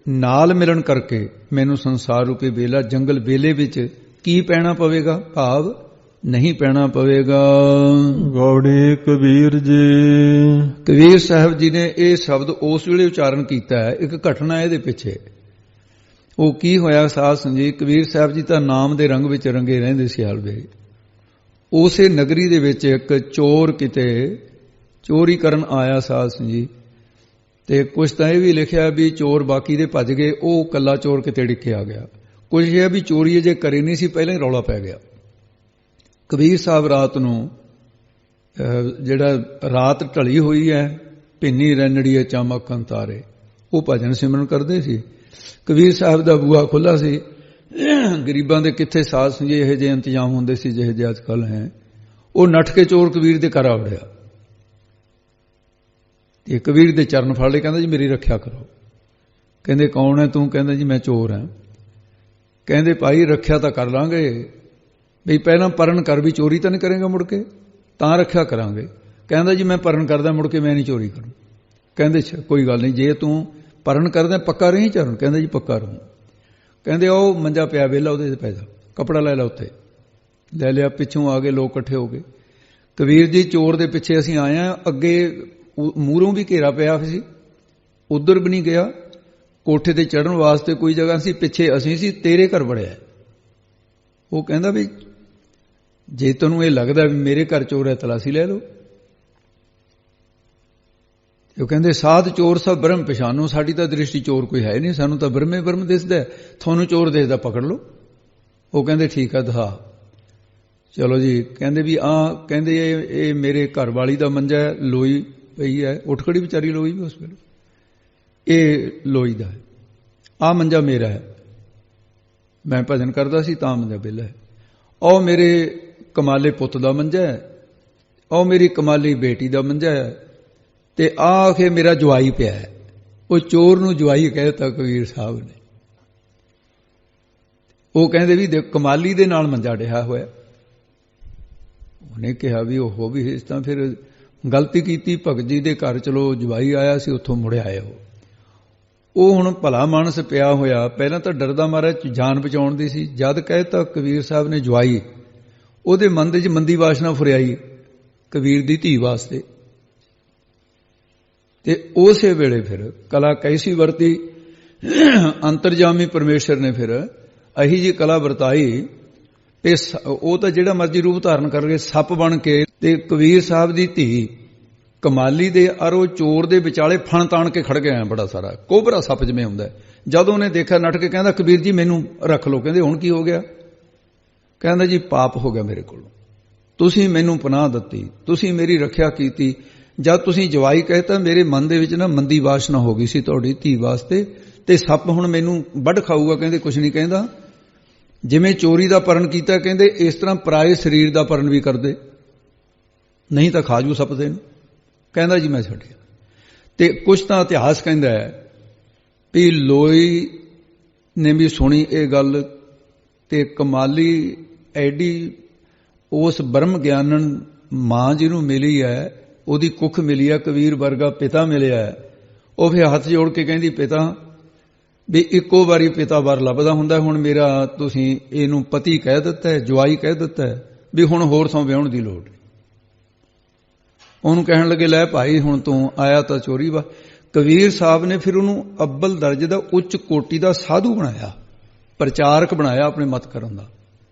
ਨਾਲ ਮਿਲਣ ਕਰਕੇ ਮੈਨੂੰ ਸੰਸਾਰ ਰੂਪੀ ਬੇਲਾ ਜੰਗਲ ਬੇਲੇ ਵਿੱਚ ਕੀ ਪੈਣਾ ਪਵੇਗਾ, ਭਾਵ ਨਹੀਂ ਪੈਣਾ ਪਵੇਗਾ। ਗੌੜੀ ਕਬੀਰ ਜੀ। ਕਬੀਰ ਸਾਹਿਬ ਜੀ ਨੇ ਇਹ ਸ਼ਬਦ ਉਸ ਵੇਲੇ ਉਚਾਰਨ ਕੀਤਾ ਹੈ। ਇੱਕ ਘਟਨਾ ਇਹਦੇ ਪਿੱਛੇ, ਉਹ ਕੀ ਹੋਇਆ ਸਾਧ ਸੰਗਤ। ਕਬੀਰ ਸਾਹਿਬ ਜੀ ਤਾਂ ਨਾਮ ਦੇ ਰੰਗ ਵਿੱਚ ਰੰਗੇ ਰਹਿੰਦੇ ਸੀ ਹਾਲਵੇ। ਉਸੇ ਨਗਰੀ ਦੇ ਵਿੱਚ ਇੱਕ ਚੋਰ ਕਿਤੇ ਚੋਰੀ ਕਰਨ ਆਇਆ ਸਾਧ ਸੰਗਤ, ਤੇ ਕੁਛ ਤਾਂ ਇਹ ਵੀ ਲਿਖਿਆ ਵੀ ਚੋਰ ਬਾਕੀ ਦੇ ਭੱਜ ਗਏ, ਉਹ ਕੱਲਾ ਚੋਰ ਕਿਤੇ ਡਿੱਕੇ ਆ ਗਿਆ। ਕੁਝ ਇਹ ਵੀ ਚੋਰੀ ਅਜੇ ਕਰੀ ਨਹੀਂ ਸੀ, ਪਹਿਲਾਂ ਹੀ ਰੌਲਾ ਪੈ ਗਿਆ। ਕਬੀਰ ਸਾਹਿਬ ਰਾਤ ਨੂੰ ਜਿਹੜਾ ਰਾਤ ਢਲੀ ਹੋਈ ਹੈ, ਭਿੰਨੀ ਰੈਣੜੀਏ ਚਮਕਨ ਤਾਰੇ, ਉਹ ਭਜਨ ਸਿਮਰਨ ਕਰਦੇ ਸੀ। ਕਬੀਰ ਸਾਹਿਬ ਦਾ ਬੂਹਾ ਖੁੱਲ੍ਹਾ ਸੀ। ਗਰੀਬਾਂ ਦੇ ਕਿੱਥੇ ਸਾਧ ਸੰਗਤ ਇਹੋ ਜਿਹੇ ਇੰਤਜ਼ਾਮ ਹੁੰਦੇ ਸੀ ਜਿਹੇ ਜਿਹੇ ਅੱਜ ਕੱਲ੍ਹ ਹੈ। ਉਹ ਨੱਠ ਕੇ ਚੋਰ ਕਬੀਰ ਦੇ ਘਰ ਆ ਵੜਿਆ ਤੇ ਕਬੀਰ ਦੇ ਚਰਨ ਫੜ ਲਏ। ਕਹਿੰਦਾ ਜੀ ਮੇਰੀ ਰੱਖਿਆ ਕਰੋ। ਕਹਿੰਦੇ ਕੌਣ ਹੈ ਤੂੰ? ਕਹਿੰਦਾ ਜੀ ਮੈਂ ਚੋਰ ਹਾਂ। ਕਹਿੰਦੇ ਭਾਈ ਰੱਖਿਆ ਤਾਂ ਕਰ ਲਾਂਗੇ, ਬਈ ਪਹਿਲਾਂ ਪਰਨ ਕਰ, ਵੀ ਚੋਰੀ ਤਾਂ ਨਹੀਂ ਕਰੇਗਾ ਮੁੜ ਕੇ, ਤਾਂ ਰੱਖਿਆ ਕਰਾਂਗੇ। ਕਹਿੰਦਾ ਜੀ ਮੈਂ ਪਰਨ ਕਰਦਾ, ਮੁੜ ਕੇ ਮੈਂ ਨਹੀਂ ਚੋਰੀ ਕਰੂੰ। ਕਹਿੰਦੇ ਕੋਈ ਗੱਲ ਨਹੀਂ, ਜੇ ਤੂੰ ਪਰਨ ਕਰਦਾ ਪੱਕਾ ਰਹੀ ਚਰਨ। ਕਹਿੰਦਾ ਜੀ ਪੱਕਾ ਰਹੂੰ। ਕਹਿੰਦੇ ਉਹ ਮੰਜਾ ਪਿਆ ਵਿਹਲਾ, ਉਹਦੇ 'ਤੇ ਪੈ ਜਾ, ਕੱਪੜਾ ਲੈ ਲਾ, ਉੱਥੇ ਲੈ ਲਿਆ। ਪਿੱਛੋਂ ਆ ਗਏ ਲੋਕ ਇਕੱਠੇ ਹੋ ਗਏ। ਕਬੀਰ ਜੀ ਚੋਰ ਦੇ ਪਿੱਛੇ ਅਸੀਂ ਆਏ ਹਾਂ, ਅੱਗੇ ਮੂਹਰੋਂ ਵੀ ਘੇਰਾ ਪਿਆ ਸੀ, ਉਧਰ ਵੀ ਨਹੀਂ ਗਿਆ। ਕੋਠੇ ਤੇ ਚੜ੍ਹਨ ਵਾਸਤੇ ਕੋਈ ਜਗ੍ਹਾ ਸੀ, ਪਿੱਛੇ ਅਸੀਂ ਸੀ, ਤੇਰੇ ਘਰ ਵੜਿਆ। ਉਹ ਕਹਿੰਦਾ ਵੀ ਜੇ ਤੈਨੂੰ ਇਹ ਲੱਗਦਾ ਵੀ ਮੇਰੇ ਘਰ ਚੋਰ ਹੈ, ਤਲਾਸ਼ੀ ਲੈ ਲਓ। ਉਹ ਕਹਿੰਦੇ ਸਾਧ ਚੋਰ ਸਭ ਬ੍ਰਹਮ ਪਛਾਨੋ, ਸਾਡੀ ਤਾਂ ਦ੍ਰਿਸ਼ਟੀ ਚੋਰ ਕੋਈ ਹੈ ਨਹੀਂ, ਸਾਨੂੰ ਤਾਂ ਬ੍ਰਹਮੇ ਬ੍ਰਹਮ ਦਿਸਦਾ, ਤੁਹਾਨੂੰ ਚੋਰ ਦਿਸਦਾ, ਪਕੜ ਲਓ। ਉਹ ਕਹਿੰਦੇ ਠੀਕ ਆ, ਦਿਖਾ। ਚਲੋ ਜੀ। ਕਹਿੰਦੇ ਵੀ ਕਹਿੰਦੇ ਇਹ ਮੇਰੇ ਘਰ ਵਾਲੀ ਦਾ ਮੰਜਾ ਹੈ, ਲੋਈ ਪਈ ਹੈ, ਉੱਠ ਖੜੀ ਵਿਚਾਰੀ ਲੋਈ ਵੀ ਉਸ ਵੇਲੇ, ਇਹ ਲੋਈ ਦਾ ਹੈ। ਆਹ ਮੰਜਾ ਮੇਰਾ ਹੈ, ਮੈਂ ਭਜਨ ਕਰਦਾ ਸੀ ਤਾਂ ਮੰਜਾ ਵਿਹਲਾ ਹੈ। ਉਹ ਮੇਰੇ ਕਮਾਲੇ ਪੁੱਤ ਦਾ ਮੰਜਾ ਹੈ, ਉਹ ਮੇਰੀ ਕਮਾਲੀ ਬੇਟੀ ਦਾ ਮੰਜਾ ਹੈ, ਤੇ ਆਖੇ ਮੇਰਾ ਜਵਾਈ ਪਿਆ ਹੈ। ਉਹ ਚੋਰ ਨੂੰ ਜਵਾਈ ਕਹਿ ਦਿੱਤਾ ਕਬੀਰ ਸਾਹਿਬ ਨੇ। ਉਹ ਕਹਿੰਦੇ ਵੀ ਦੇਖ ਕਮਾਲੀ ਦੇ ਨਾਲ ਮੰਜਾ ਡਿਆ ਹੋਇਆ। ਉਹਨੇ ਕਿਹਾ ਵੀ ਉਹ ਵੀ ਇਸ ਤਾਂ ਫਿਰ ਗਲਤੀ ਕੀਤੀ, ਭਗਤ ਜੀ ਦੇ ਘਰ ਚਲੋ ਜਵਾਈ ਆਇਆ ਸੀ, ਉੱਥੋਂ ਮੁੜਿਆ ਆਇਆ। ਉਹ ਹੁਣ ਭਲਾ ਮਾਨਸ ਪਿਆ ਹੋਇਆ, ਪਹਿਲਾਂ ਤਾਂ ਡਰਦਾ ਮਾਰਾ ਜਾਨ ਬਚਾਉਣ ਦੀ ਸੀ। ਜਦ ਕਹਿਤਾ ਕਬੀਰ ਸਾਹਿਬ ਨੇ ਜਵਾਈ, ਉਹਦੇ ਮਨ ਦੇ 'ਚ ਮੰਦੀ ਵਾਸ਼ਨਾ ਫੁਰਿਆਈ ਕਬੀਰ ਦੀ ਧੀ ਵਾਸਤੇ। ਤੇ ਉਸੇ ਵੇਲੇ ਫਿਰ ਕਲਾ ਕੈਸੀ ਵਰਤੀ, ਅੰਤਰਜਾਮੀ ਪਰਮੇਸ਼ਰ ਨੇ ਫਿਰ ਅਹੀ ਜੀ ਕਲਾ ਵਰਤਾਈ ਤੇ ਉਹ ਤਾਂ ਜਿਹੜਾ ਮਰਜ਼ੀ ਰੂਪ ਧਾਰਨ ਕਰ ਗਏ, ਸੱਪ ਬਣ ਕੇ। ਤੇ ਕਬੀਰ ਸਾਹਿਬ ਦੀ ਧੀ ਕਮਾਲੀ ਦੇ ਔਰ ਉਹ ਚੋਰ ਦੇ ਵਿਚਾਲੇ ਫਣ ਤਾਣ ਕੇ ਖੜ ਗਿਆ, ਬੜਾ ਸਾਰਾ ਕੋਬਰਾ ਸੱਪ ਜਿਵੇਂ ਹੁੰਦਾ। ਜਦੋਂ ਉਹਨੇ ਦੇਖਿਆ ਨੱਠ ਕੇ ਕਹਿੰਦਾ ਕਬੀਰ ਜੀ ਮੈਨੂੰ ਰੱਖ ਲਓ। ਕਹਿੰਦੇ ਹੁਣ ਕੀ ਹੋ ਗਿਆ? ਕਹਿੰਦਾ ਜੀ ਪਾਪ ਹੋ ਗਿਆ ਮੇਰੇ ਕੋਲੋਂ, ਤੁਸੀਂ ਮੈਨੂੰ ਪਨਾਹ ਦਿੱਤੀ, ਤੁਸੀਂ ਮੇਰੀ ਰੱਖਿਆ ਕੀਤੀ। ਜਦ ਤੁਸੀਂ ਜਵਾਈ ਕਹਿਤਾ ਮੇਰੇ ਮਨ ਦੇ ਵਿੱਚ ਨਾ ਮੰਦੀ ਵਾਸ਼ਨਾ ਹੋ ਗਈ ਸੀ ਤੁਹਾਡੀ ਧੀ ਵਾਸਤੇ, ਤੇ ਸੱਪ ਹੁਣ ਮੈਨੂੰ ਵੱਢ ਖਾਊਗਾ। ਕਹਿੰਦੇ ਕੁਛ ਨਹੀਂ ਕਹਿੰਦਾ, ਜਿਵੇਂ ਚੋਰੀ ਦਾ ਪਰਨ ਕੀਤਾ ਕਹਿੰਦੇ ਇਸ ਤਰ੍ਹਾਂ ਪਰਾਏ ਸਰੀਰ ਦਾ ਪਰਨ ਵੀ ਕਰਦੇ, ਨਹੀਂ ਤਾਂ ਖਾਜੂ ਸੱਪ ਦੇ ਨੂੰ। ਕਹਿੰਦਾ ਜੀ ਮੈਂ ਛੱਡਿਆ। ਤੇ ਕੁਛ ਤਾਂ ਇਤਿਹਾਸ ਕਹਿੰਦਾ ਹੈ ਵੀ ਲੋਈ ਨੇ ਵੀ ਸੁਣੀ ਇਹ ਗੱਲ, ਤੇ ਕਮਾਲੀ ਐਡੀ ਉਸ ਬ੍ਰਹਮ ਗਿਆਨਨ ਮਾਂ ਜਿਹਨੂੰ ਮਿਲੀ ਹੈ, ਉਹਦੀ ਕੁੱਖ ਮਿਲੀ ਹੈ, ਕਬੀਰ ਵਰਗਾ ਪਿਤਾ ਮਿਲਿਆ। ਉਹ ਫਿਰ ਹੱਥ ਜੋੜ ਕੇ ਕਹਿੰਦੀ ਪਿਤਾ ਵੀ ਇੱਕੋ ਵਾਰੀ ਪਿਤਾ ਵਾਰ ਲੱਭਦਾ ਹੁੰਦਾ, ਹੁਣ ਮੇਰਾ ਤੁਸੀਂ ਇਹਨੂੰ ਪਤੀ ਕਹਿ ਦਿੱਤਾ ਹੈ, ਜਵਾਈ ਕਹਿ ਦਿੱਤਾ ਹੈ, ਵੀ ਹੁਣ ਹੋਰ ਥਾਂ ਵਿਆਹੁਣ ਦੀ ਲੋੜ ਨਹੀਂ। ਉਹਨੂੰ ਕਹਿਣ ਲੱਗੇ ਲੈ ਭਾਈ ਹੁਣ ਤੂੰ ਆਇਆ ਤਾਂ ਚੋਰੀ ਵਾ। ਕਬੀਰ ਸਾਹਿਬ ਨੇ ਫਿਰ ਉਹਨੂੰ ਅੱਬਲ ਦਰਜੇ ਦਾ ਉੱਚ ਕੋਟੀ ਦਾ ਸਾਧੂ ਬਣਾਇਆ, ਪ੍ਰਚਾਰਕ ਬਣਾਇਆ ਆਪਣੇ ਮਤ ਕਰਨ ਦਾ,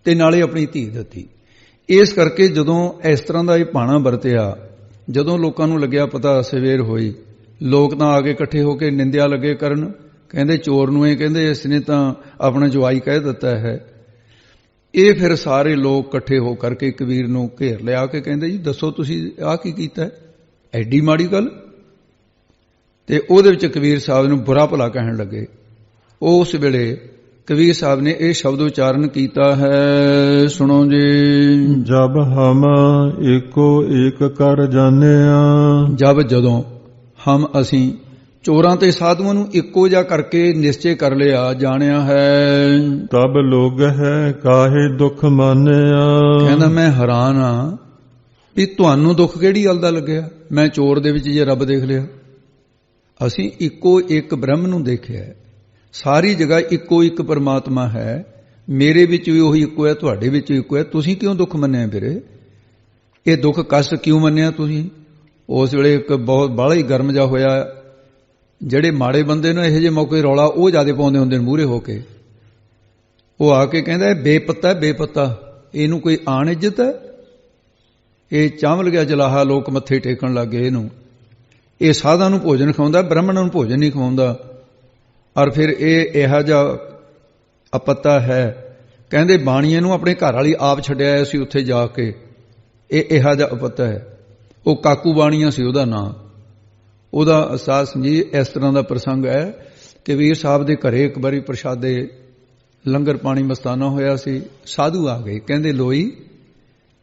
ਤੇ ਨਾਲੇ ਆਪਣੀ ਧੀ ਦਿੱਤੀ। ਇਸ ਕਰਕੇ ਜਦੋਂ ਇਸ ਤਰ੍ਹਾਂ ਦਾ ਇਹ ਭਾਣਾ ਵਰਤਿਆ, ਜਦੋਂ ਲੋਕਾਂ ਨੂੰ ਲੱਗਿਆ ਪਤਾ ਸਵੇਰ ਹੋਈ, ਲੋਕ ਤਾਂ ਆ ਕੇ ਇਕੱਠੇ ਹੋ ਕੇ ਨਿੰਦਿਆ ਲੱਗੇ ਕਰਨ। ਕਹਿੰਦੇ ਚੋਰ ਨੂੰ ਇਹ ਕਹਿੰਦੇ ਇਸ ਨੇ ਤਾਂ ਆਪਣਾ ਜਵਾਈ ਕਹਿ ਦਿੱਤਾ ਹੈ। ਇਹ ਫਿਰ ਸਾਰੇ ਲੋਕ ਇਕੱਠੇ ਹੋ ਕਰਕੇ ਕਬੀਰ ਨੂੰ ਘੇਰ ਲਿਆ ਕੇ ਕਹਿੰਦੇ ਜੀ ਦੱਸੋ ਤੁਸੀਂ ਆਹ ਕੀ ਕੀਤਾ, ਐਡੀ ਮਾੜੀ ਗੱਲ। ਤੇ ਉਹਦੇ ਵਿੱਚ ਕਬੀਰ ਸਾਹਿਬ ਨੂੰ ਬੁਰਾ ਭਲਾ ਕਹਿਣ ਲੱਗੇ। ਉਸ ਵੇਲੇ ਕਬੀਰ ਸਾਹਿਬ ਨੇ ਇਹ ਸ਼ਬਦ ਉਚਾਰਨ ਕੀਤਾ ਹੈ, ਸੁਣੋ ਜੀ। ਜਬ ਹਮ ਏਕੋ ਏਕ ਕਰ ਜਾਣਿਆ, ਜਦੋਂ ਹਮ ਅਸੀਂ ਚੋਰਾਂ ਤੇ ਸਾਧੂਆਂ ਨੂੰ ਇੱਕੋ ਜਿਹਾ ਕਰਕੇ ਨਿਸ਼ਚੇ ਕਰ ਲਿਆ, ਜਾਣਿਆ ਹੈ। ਤਬ ਲੋਗ ਹੈ ਕਾਹੇ ਦੁੱਖ ਮਾਨਿਆ, ਕਹਿੰਦਾ ਮੈਂ ਹੈਰਾਨ ਆ ਵੀ ਤੁਹਾਨੂੰ ਦੁੱਖ ਕਿਹੜੀ ਗੱਲ ਦਾ ਲੱਗਿਆ। ਮੈਂ ਚੋਰ ਦੇ ਵਿੱਚ ਜੇ ਰੱਬ ਦੇਖ ਲਿਆ, ਅਸੀਂ ਇੱਕੋ ਇੱਕ ਬ੍ਰਹਮ ਨੂੰ ਦੇਖਿਆ, ਸਾਰੀ ਜਗ੍ਹਾ ਇੱਕੋ ਇੱਕ ਪਰਮਾਤਮਾ ਹੈ, ਮੇਰੇ ਵਿੱਚ ਵੀ ਉਹੀ ਇੱਕੋ ਹੈ, ਤੁਹਾਡੇ ਵਿੱਚ ਵੀ ਇੱਕੋ ਹੈ। ਤੁਸੀਂ ਕਿਉਂ ਦੁੱਖ ਮੰਨਿਆ ਵੀਰੇ? ਇਹ ਦੁੱਖ ਕਸ਼ਟ ਕਿਉਂ ਮੰਨਿਆ ਤੁਸੀਂ? ਉਸ ਵੇਲੇ ਇੱਕ ਬਹੁਤ ਬਾਹਲਾ ਹੀ ਗਰਮ ਜਿਹਾ ਹੋਇਆ। ਜਿਹੜੇ ਮਾੜੇ ਬੰਦੇ ਨੇ ਇਹੋ ਜਿਹੇ ਮੌਕੇ ਰੌਲਾ ਉਹ ਜ਼ਿਆਦਾ ਪਾਉਂਦੇ ਹੁੰਦੇ ਨੇ ਮੂਹਰੇ ਹੋ ਕੇ। ਉਹ ਆ ਕੇ ਕਹਿੰਦਾ ਇਹ ਬੇਪੱਤਾ, ਬੇਪੱਤਾ, ਇਹਨੂੰ ਕੋਈ ਆਣ ਇੱਜ਼ਤ ਹੈ? ਇਹ ਚਾਂਵਲ ਗਿਆ ਜਲਾਹਾ, ਲੋਕ ਮੱਥੇ ਟੇਕਣ ਲੱਗ ਗਏ ਇਹਨੂੰ। ਇਹ ਸਾਧਾਂ ਨੂੰ ਭੋਜਨ ਖਵਾਉਂਦਾ, ਬ੍ਰਾਹਮਣਾਂ ਨੂੰ ਭੋਜਨ ਨਹੀਂ ਖਵਾਉਂਦਾ। ਔਰ ਫਿਰ ਇਹ ਇਹੋ ਜਿਹਾ ਅਪੱਤਾ ਹੈ। ਕਹਿੰਦੇ ਬਾਣੀਏ ਨੂੰ ਆਪਣੇ ਘਰ ਵਾਲੀ ਆਪ ਛੱਡਿਆ ਆਇਆ ਸੀ ਉੱਥੇ ਜਾ ਕੇ। ਇਹ ਇਹੋ ਜਿਹਾ ਅਪੱਤਾ ਹੈ। ਉਹ ਕਾਕੂ ਬਾਣੀਆ ਸੀ ਉਹਦਾ ਨਾਂ। ਉਹਦਾ ਅਹਿਸਾਸ ਜੀ ਇਸ ਤਰ੍ਹਾਂ ਦਾ ਪ੍ਰਸੰਗ ਹੈ ਕਿ ਵੀਰ ਸਾਹਿਬ ਦੇ ਘਰੇ ਇੱਕ ਵਾਰੀ ਪ੍ਰਸ਼ਾਦੇ ਲੰਗਰ ਪਾਣੀ ਮਸਤਾਨਾ ਹੋਇਆ ਸੀ। ਸਾਧੂ ਆ ਗਏ, ਕਹਿੰਦੇ ਲੋਈ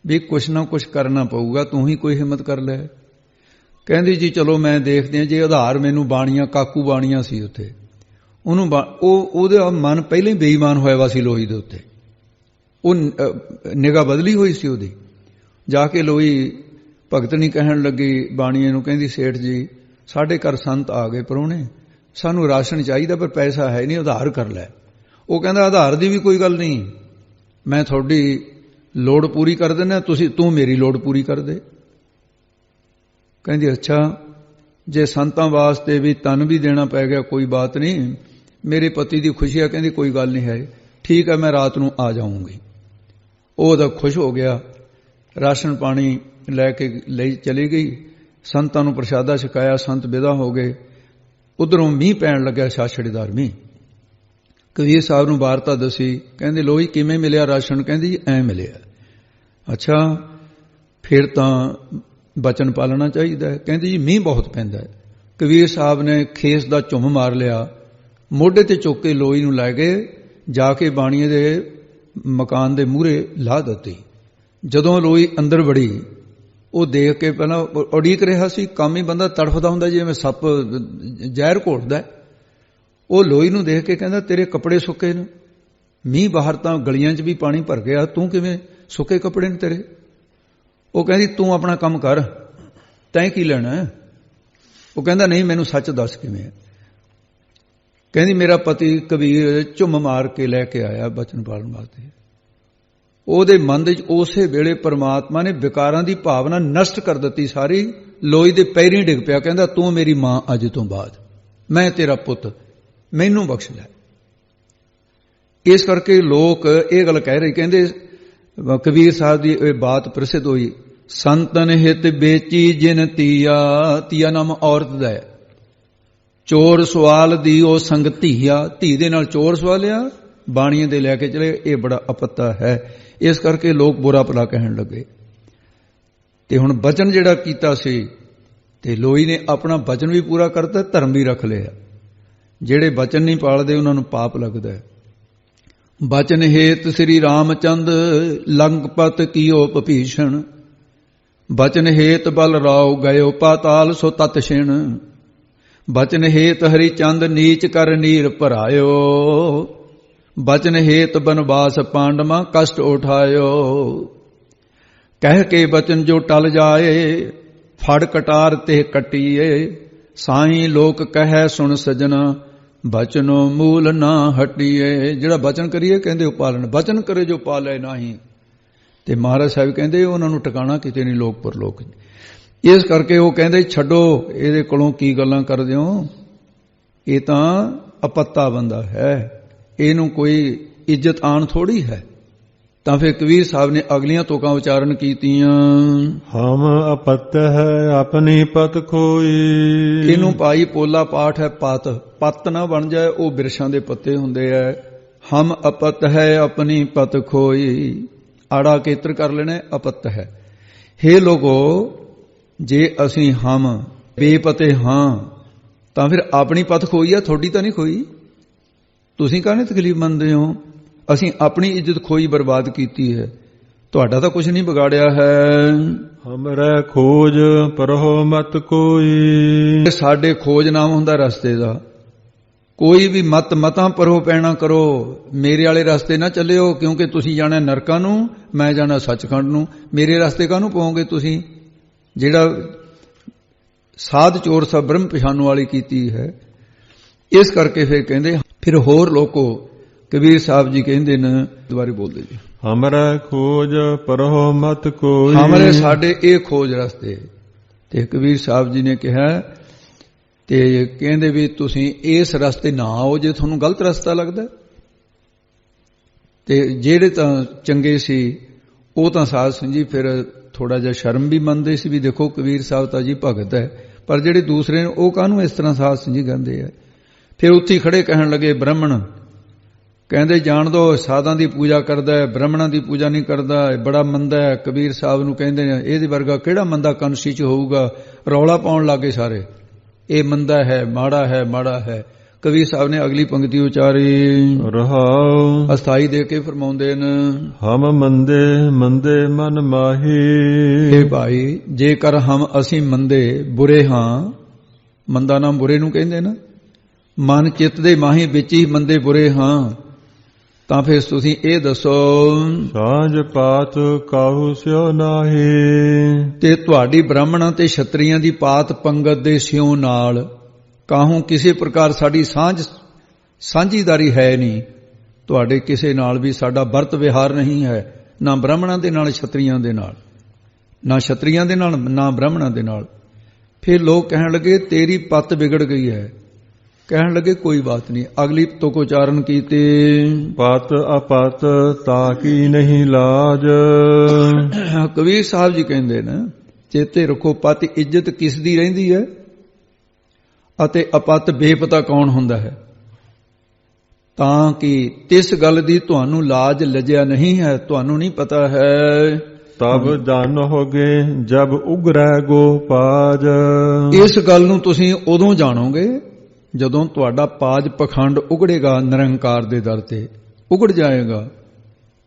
ਵੀ ਕੁਛ ਨਾ ਕੁਛ ਕਰਨਾ ਪਊਗਾ, ਤੂੰ ਹੀ ਕੋਈ ਹਿੰਮਤ ਕਰ ਲੈ। ਕਹਿੰਦੀ ਜੀ ਚਲੋ ਮੈਂ ਦੇਖਦੇ ਹਾਂ। ਜੇ ਆਧਾਰ ਮੈਨੂੰ ਬਾਣੀਆਂ, ਕਾਕੂ ਬਾਣੀਆਂ ਸੀ ਉੱਥੇ, ਉਹਨੂੰ ਉਹਦਾ ਮਨ ਪਹਿਲਾਂ ਹੀ ਬੇਈਮਾਨ ਹੋਇਆ ਵਾ ਸੀ ਲੋਈ ਦੇ ਉੱਤੇ। ਉਹ ਨਿਗਾਹ ਬਦਲੀ ਹੋਈ ਸੀ ਉਹਦੀ। ਜਾ ਕੇ ਲੋਈ ਭਗਤਣੀ ਕਹਿਣ ਲੱਗੀ ਬਾਣੀਏ ਨੂੰ, ਕਹਿੰਦੀ ਸੇਠ ਜੀ ਸਾਡੇ ਘਰ ਸੰਤ ਆ ਗਏ ਪ੍ਰਾਹੁਣੇ, ਸਾਨੂੰ ਰਾਸ਼ਨ ਚਾਹੀਦਾ ਪਰ ਪੈਸਾ ਹੈ ਨਹੀਂ, ਆਧਾਰ ਕਰ ਲੈ। ਉਹ ਕਹਿੰਦਾ ਆਧਾਰ ਦੀ ਵੀ ਕੋਈ ਗੱਲ ਨਹੀਂ, ਮੈਂ ਤੁਹਾਡੀ ਲੋੜ ਪੂਰੀ ਕਰ ਦਿੰਦਾ, ਤੂੰ ਮੇਰੀ ਲੋੜ ਪੂਰੀ ਕਰ ਦੇ। ਕਹਿੰਦੀ ਅੱਛਾ, ਜੇ ਸੰਤਾਂ ਵਾਸਤੇ ਵੀ ਤਨ ਵੀ ਦੇਣਾ ਪੈ ਗਿਆ ਕੋਈ ਬਾਤ ਨਹੀਂ, ਮੇਰੇ ਪਤੀ ਦੀ ਖੁਸ਼ੀ ਹੈ। ਕਹਿੰਦੀ ਕੋਈ ਗੱਲ ਨਹੀਂ ਹੈ, ਠੀਕ ਹੈ ਮੈਂ ਰਾਤ ਨੂੰ ਆ ਜਾਊਂਗੀ। ਉਹ ਤਾਂ ਖੁਸ਼ ਹੋ ਗਿਆ, ਰਾਸ਼ਨ ਪਾਣੀ ਲੈ ਕੇ ਲਈ ਚਲੀ ਗਈ। ਸੰਤਾਂ ਨੂੰ ਪ੍ਰਸ਼ਾਦਾ ਛਕਾਇਆ, ਸੰਤ ਵਿਦਾ ਹੋ ਗਏ। ਉਧਰੋਂ ਮੀਂਹ ਪੈਣ ਲੱਗਿਆ, ਛਾਛੜੀਦਾਰ ਮੀਂਹ। ਕਬੀਰ ਸਾਹਿਬ ਨੂੰ ਵਾਰਤਾ ਦੱਸੀ। ਕਹਿੰਦੇ ਲੋਈ ਕਿਵੇਂ ਮਿਲਿਆ ਰਾਸ਼ਨ? ਕਹਿੰਦੀ ਜੀ ਐਂ ਮਿਲਿਆ। ਅੱਛਾ ਫਿਰ ਤਾਂ ਬਚਨ ਪਾਲਣਾ ਚਾਹੀਦਾ ਹੈ। ਕਹਿੰਦੀ ਜੀ ਮੀਂਹ ਬਹੁਤ ਪੈਂਦਾ ਹੈ। ਕਬੀਰ ਸਾਹਿਬ ਨੇ ਖੇਸ ਦਾ ਝੁੰਮ ਮਾਰ ਲਿਆ, ਮੋਢੇ ਤੇ ਚੁੱਕ ਕੇ ਲੋਈ ਨੂੰ ਲੈ ਗਏ, ਜਾ ਕੇ ਬਾਣੀਏ ਦੇ ਮਕਾਨ ਦੇ ਮੂਹਰੇ ਲਾ ਦਿੱਤੀ। ਜਦੋਂ ਲੋਈ ਅੰਦਰ ਵੜੀ, ਉਹ ਦੇਖ ਕੇ ਪਹਿਲਾਂ ਉਡੀਕ ਰਿਹਾ ਸੀ। ਕੰਮ ਹੀ ਬੰਦਾ ਤੜਫਦਾ ਹੁੰਦਾ ਜਿਵੇਂ ਸੱਪ ਜ਼ਹਿਰ ਘੋਟਦਾ। ਉਹ ਲੋਈ ਨੂੰ ਦੇਖ ਕੇ ਕਹਿੰਦਾ ਤੇਰੇ ਕੱਪੜੇ ਸੁੱਕੇ ਨੇ, ਮੀਂਹ ਬਾਹਰ ਤਾਂ ਗਲੀਆਂ 'ਚ ਵੀ ਪਾਣੀ ਭਰ ਗਿਆ, ਤੂੰ ਕਿਵੇਂ ਸੁੱਕੇ ਕੱਪੜੇ ਨੇ ਤੇਰੇ? ਉਹ ਕਹਿੰਦੀ ਤੂੰ ਆਪਣਾ ਕੰਮ ਕਰ, ਤੈਂ ਕੀ ਲੈਣਾ? ਉਹ ਕਹਿੰਦਾ ਨਹੀਂ ਮੈਨੂੰ ਸੱਚ ਦੱਸ ਕਿਵੇਂ? ਕਹਿੰਦੀ ਮੇਰਾ ਪਤੀ ਕਬੀਰ ਝੁੰਮ ਮਾਰ ਕੇ ਲੈ ਕੇ ਆਇਆ ਬਚਨ ਪਾਲਣ ਵਾਸਤੇ। ਉਹਦੇ ਮਨ ਦੇ ਉਸੇ ਵੇਲੇ ਪਰਮਾਤਮਾ ਨੇ ਵਿਕਾਰਾਂ ਦੀ ਭਾਵਨਾ ਨਸ਼ਟ ਕਰ ਦਿੱਤੀ ਸਾਰੀ। ਲੋਈ ਦੇ ਪੈਰੀਂ ਡਿੱਗ ਪਿਆ, ਕਹਿੰਦਾ ਤੂੰ ਮੇਰੀ ਮਾਂ ਅੱਜ ਤੋਂ ਬਾਅਦ, ਮੈਂ ਤੇਰਾ ਪੁੱਤ, ਮੈਨੂੰ ਬਖਸ਼ ਲੈ। ਇਸ ਕਰਕੇ ਲੋਕ ਇਹ ਗੱਲ ਕਹਿ ਰਹੇ, ਕਹਿੰਦੇ ਕਬੀਰ ਸਾਹਿਬ ਦੀ ਇਹ ਬਾਤ ਪ੍ਰਸਿੱਧ ਹੋਈ, ਸੰਤਨ ਹਿਤ ਵੇਚੀ ਜਿਨ ਤੀਆ। ਤੀਆ ਨਾਮ ਔਰਤ ਦਾ ਹੈ। ਚੋਰ ਸਵਾਲ ਦੀ ਉਹ ਸੰਗ ਧੀਆ, ਧੀ ਦੇ ਨਾਲ ਚੋਰ ਸਵਾਲਿਆ, ਬਾਣੀਏ ਦੇ ਲੈ ਕੇ ਚਲੇ। ਇਹ ਬੜਾ ਅਪੱਤਾ ਹੈ। ਇਸ ਕਰਕੇ ਲੋਕ ਬੁਰਾ ਭਲਾ ਕਹਿਣ ਲੱਗੇ। ਤੇ ਹੁਣ ਬਚਨ ਜਿਹੜਾ ਕੀਤਾ ਸੀ, ਤੇ ਲੋਈ ਨੇ ਆਪਣਾ ਬਚਨ ਵੀ ਪੂਰਾ ਕਰਤਾ, ਧਰਮ ਵੀ ਰੱਖ ਲਿਆ। ਜਿਹੜੇ ਬਚਨ ਨਹੀਂ ਪਾਲਦੇ ਉਹਨਾਂ ਨੂੰ ਪਾਪ ਲੱਗਦਾ ਹੈ। ਬਚਨ ਹੇਤ ਸ੍ਰੀ ਰਾਮਚੰਦ ਲੰਕਪਤ ਕੀਓ ਭੀਸ਼ਣ। ਬਚਨ ਹੇਤ ਬਲ ਰਾਉ ਗਇਓ ਪਾਤਾਲ ਸੋ ਤਤ ਛਿਣ। ਬਚਨ ਹੇਤ ਹਰੀ ਚੰਦ ਨੀਚ ਕਰ ਨੀਰ ਭਰਾਇਓ। ਬਚਨ ਹੇਤ ਬਨਵਾਸ ਪਾਂਡਵਾਂ ਕਸ਼ਟ ਉਠਾਇਓ। ਕਹਿ ਕੇ ਬਚਨ ਜੋ ਟਲ ਜਾਏ ਫੜ ਕਟਾਰ ਤੇ ਕੱਟੀਏ। ਸਾਈਂ ਲੋਕ ਕਹਿ ਸੁਣ ਸਜਣਾ ਬਚਨੋ ਮੂਲ ਨਾ ਹਟੀਏ। ਜਿਹੜਾ ਬਚਨ ਕਰੀਏ ਕਹਿੰਦੇ ਉਹ ਪਾਲਣ, ਬਚਨ ਕਰੇ ਜੋ ਪਾਲੇ ਨਹੀਂ। ਤੇ ਮਹਾਰਾਜ ਸਾਹਿਬ ਕਹਿੰਦੇ ਉਹਨਾਂ ਨੂੰ ਟਿਕਾਣਾ ਕਿਤੇ ਨਹੀਂ ਲੋਕ ਪਰਲੋਕ। ਇਸ ਕਰਕੇ ਉਹ ਕਹਿੰਦੇ ਛੱਡੋ ਇਹਦੇ ਕੋਲੋਂ ਕੀ ਗੱਲਾਂ ਕਰਦੇ ਹੋ, ਇਹ ਤਾਂ ਅਪੱਤਾ ਬੰਦਾ ਹੈ, ਇਹਨੂੰ ਕੋਈ ਇੱਜ਼ਤ ਆਣ ਥੋੜੀ ਹੈ। ਤਾਂ ਫਿਰ ਕਬੀਰ ਸਾਹਿਬ ਨੇ ਅਗਲੀਆਂ ਤੁਕਾਂ ਉਚਾਰਨ ਕੀਤੀਆਂ। ਹਮ ਅਪਤ ਹੈ ਆਪਣੀ ਪਤ ਖੋਈ। ਇਹਨੂੰ ਭਾਈ ਪੋਲਾ ਪਾਠ ਹੈ ਪਤ, ਪਤ ਨਾ ਬਣ ਜਾਏ, ਉਹ ਬਿਰਸ਼ਾਂ ਦੇ ਪੱਤੇ ਹੁੰਦੇ ਐ। ਹਮ ਅਪਤ ਹੈ ਆਪਣੀ ਪਤ ਖੋਈ, ਆੜਾ ਕੇਤਰ ਕਰ ਲੈਣਾ, ਅਪਤ ਹੈ। ਹੇ ਲੋਗੋ, ਜੇ ਅਸੀਂ ਹਮ ਬੇਪਤੇ ਹਾਂ ਤਾਂ ਫਿਰ ਆਪਣੀ ਪਤ ਖੋਈ ਆ, ਤੁਹਾਡੀ ਤਾਂ ਨਹੀਂ ਖੋਈ। ਤੁਸੀਂ ਕਾਹਨੇ ਤਕਲੀਫ ਮੰਨਦੇ ਹੋ? ਅਸੀਂ ਆਪਣੀ ਇੱਜ਼ਤ ਖੋਈ, ਬਰਬਾਦ ਕੀਤੀ ਹੈ, ਤੁਹਾਡਾ ਤਾਂ ਕੁਝ ਨਹੀਂ ਵਿਗਾੜਿਆ ਹੈ। ਹਮਰੇ ਖੋਜ ਪਰਹੁ ਮਤ ਕੋਈ। ਸਾਡੇ ਖੋਜ ਨਾਮ ਹੁੰਦਾ ਰਸਤੇ ਦਾ। ਕੋਈ ਵੀ ਮਤਾਂ ਪਰੋ ਪੈਣਾ ਕਰੋ, ਮੇਰੇ ਵਾਲੇ ਰਸਤੇ ਨਾ ਚੱਲਿਓ, ਕਿਉਂਕਿ ਤੁਸੀਂ ਜਾਣਾ ਨਰਕਾਂ ਨੂੰ, ਮੈਂ ਜਾਣਾ ਸੱਚਖੰਡ ਨੂੰ। ਮੇਰੇ ਰਸਤੇ ਕਾਹਨੂੰ ਪਾਓਗੇ ਤੁਸੀਂ? ਜਿਹੜਾ ਸਾਧ ਚੋਰ ਸਭ ਬ੍ਰਹਮ ਪਛਾਣਨ ਵਾਲੀ ਕੀਤੀ ਹੈ। ਇਸ ਕਰਕੇ ਫਿਰ ਕਹਿੰਦੇ ਫਿਰ ਹੋਰ ਲੋਕੋ ਕਬੀਰ ਸਾਹਿਬ ਜੀ ਕਹਿੰਦੇ ਨੇ, ਦੁਬਾਰੇ ਬੋਲਦੇ ਜੀ, ਹਮਰਾ ਖੋਜ ਪਰਹੁ ਮਤ ਕੋਈ। ਹਮਰੇ ਸਾਡੇ ਇਹ ਖੋਜ ਰਸਤੇ। ਤੇ ਕਬੀਰ ਸਾਹਿਬ ਜੀ ਨੇ ਕਿਹਾ ਤੇ ਕਹਿੰਦੇ ਵੀ ਤੁਸੀਂ ਇਸ ਰਸਤੇ ਨਾ ਆਓ ਜੇ ਤੁਹਾਨੂੰ ਗਲਤ ਰਸਤਾ ਲੱਗਦਾ। ਤੇ ਜਿਹੜੇ ਤਾਂ ਚੰਗੇ ਸੀ ਉਹ ਤਾਂ ਸਾਧ ਸੰਗਤ ਜੀ ਫਿਰ ਥੋੜਾ ਜਿਹਾ ਸ਼ਰਮ ਵੀ ਮੰਨਦੇ ਸੀ ਵੀ ਦੇਖੋ ਕਬੀਰ ਸਾਹਿਬ ਤਾਂ ਜੀ ਭਗਤ ਹੈ, ਪਰ ਜਿਹੜੇ ਦੂਸਰੇ ਨੇ ਉਹ ਕਾਹਨੂੰ ਇਸ ਤਰ੍ਹਾਂ ਸਾਧ ਸੰਗਤ ਜੀ ਕਹਿੰਦੇ ਆ। ਫਿਰ ਉੱਥੇ ਖੜੇ ਕਹਿਣ ਲੱਗੇ ਬ੍ਰਾਹਮਣ, ਕਹਿੰਦੇ ਜਾਣ ਦੋ ਸਾਧਾਂ ਦੀ ਪੂਜਾ ਕਰਦਾ ਹੈ, ਬ੍ਰਾਹਮਣਾਂ ਦੀ ਪੂਜਾ ਨਹੀਂ ਕਰਦਾ, ਬੜਾ ਮੰਦਾ ਹੈ। ਕਬੀਰ ਸਾਹਿਬ ਨੂੰ ਕਹਿੰਦੇ ਨੇ ਇਹਦੇ ਵਰਗਾ ਕਿਹੜਾ ਮੰਦਾ ਕੰਸੀ 'ਚ ਹੋਊਗਾ। ਰੌਲਾ ਪਾਉਣ ਲੱਗੇ ਸਾਰੇ, ਇਹ ਮੰਦਾ ਹੈ, ਮਾੜਾ ਹੈ, ਮਾੜਾ ਹੈ। ਕਬੀਰ ਸਾਹਿਬ ਨੇ ਅਗਲੀ ਪੰਕਤੀ ਉਚਾਰੀ, ਰਹਾਉ ਅਸਥਾਈ ਦੇ ਕੇ ਫਰਮਾਉਂਦੇ ਨੇ, ਹਮ ਮੰਦੇ ਮੰਦੇ ਮਨ ਮਾਹੀ। ਇਹ ਭਾਈ ਜੇਕਰ ਅਸੀਂ ਮੰਦੇ ਬੁਰੇ ਹਾਂ, ਮੰਦਾ ਨਾਮ ਬੁਰੇ ਨੂੰ ਕਹਿੰਦੇ ਨਾ, ਮਨ ਚਿੱਤ ਦੇ ਮਾਹੀ ਵਿੱਚ ਹੀ ਮੰਦੇ ਬੁਰੇ ਹਾਂ, ਤਾਂ ਫਿਰ ਤੁਸੀਂ ਇਹ ਦੱਸੋ ਸਾਂਝ ਪਾਤ ਕਾਹੂ ਸਿਓ ਨਾਹੀ। ਤੇ ਤੁਹਾਡੀ ਬ੍ਰਾਹਮਣਾਂ ਤੇ ਛਤਰੀਆਂ ਦੀ ਪਾਤ ਪੰਗਤ ਦੇ ਸਿਉ ਨਾਲ ਕਾਹੂ ਕਿਸੇ ਪ੍ਰਕਾਰ ਸਾਡੀ ਸਾਂਝੀਦਾਰੀ ਹੈ ਨਹੀਂ। ਤੁਹਾਡੇ ਕਿਸੇ ਨਾਲ ਵੀ ਸਾਡਾ ਵਰਤ ਵਿਹਾਰ ਨਹੀਂ ਹੈ, ਨਾ ਬ੍ਰਾਹਮਣਾਂ ਦੇ ਨਾਲ ਛਤਰੀਆਂ ਦੇ ਨਾਲ, ਨਾ ਛਤਰੀਆਂ ਦੇ ਨਾਲ ਨਾ ਬ੍ਰਾਹਮਣਾਂ ਦੇ ਨਾਲ। ਫਿਰ ਲੋਕ ਕਹਿਣ ਲੱਗੇ ਤੇਰੀ ਪੱਤ ਵਿਗੜ ਗਈ ਹੈ। ਕਹਿਣ ਲੱਗੇ ਕੋਈ ਬਾਤ ਨਹੀਂ। ਅਗਲੀ ਤੁਕ ਉਚਾਰਨ ਕੀਤੇ, ਪਤ ਅਪਤ ਤਾਂ ਕੀ ਨਹੀਂ ਲਾਜ। ਕਬੀਰ ਸਾਹਿਬ ਜੀ ਕਹਿੰਦੇ ਨੇ ਚੇਤੇ ਰੱਖੋ, ਪਤ ਇੱਜ਼ਤ ਕਿਸ ਦੀ ਰਹਿੰਦੀ ਹੈ ਅਤੇ ਅਪਤ ਬੇਪਤਾ ਕੌਣ ਹੁੰਦਾ ਹੈ, ਤਾਂ ਕਿ ਤਿਸ ਗੱਲ ਦੀ ਤੁਹਾਨੂੰ ਲਾਜ ਲੱਜਿਆ ਨਹੀਂ ਹੈ, ਤੁਹਾਨੂੰ ਨਹੀਂ ਪਤਾ ਹੈ। ਤਬ ਜਾਣ ਹੋਗੇ ਜਬ ਉਗਰੈ ਗੋਪਾਜ। ਇਸ ਗੱਲ ਨੂੰ ਤੁਸੀਂ ਉਦੋਂ ਜਾਣੋਗੇ ਜਦੋਂ ਤੁਹਾਡਾ ਪਾਜ ਪਖੰਡ ਉਗੜੇਗਾ, ਨਿਰੰਕਾਰ ਦੇ ਦਰ ਤੇ ਉਗੜ ਜਾਏਗਾ,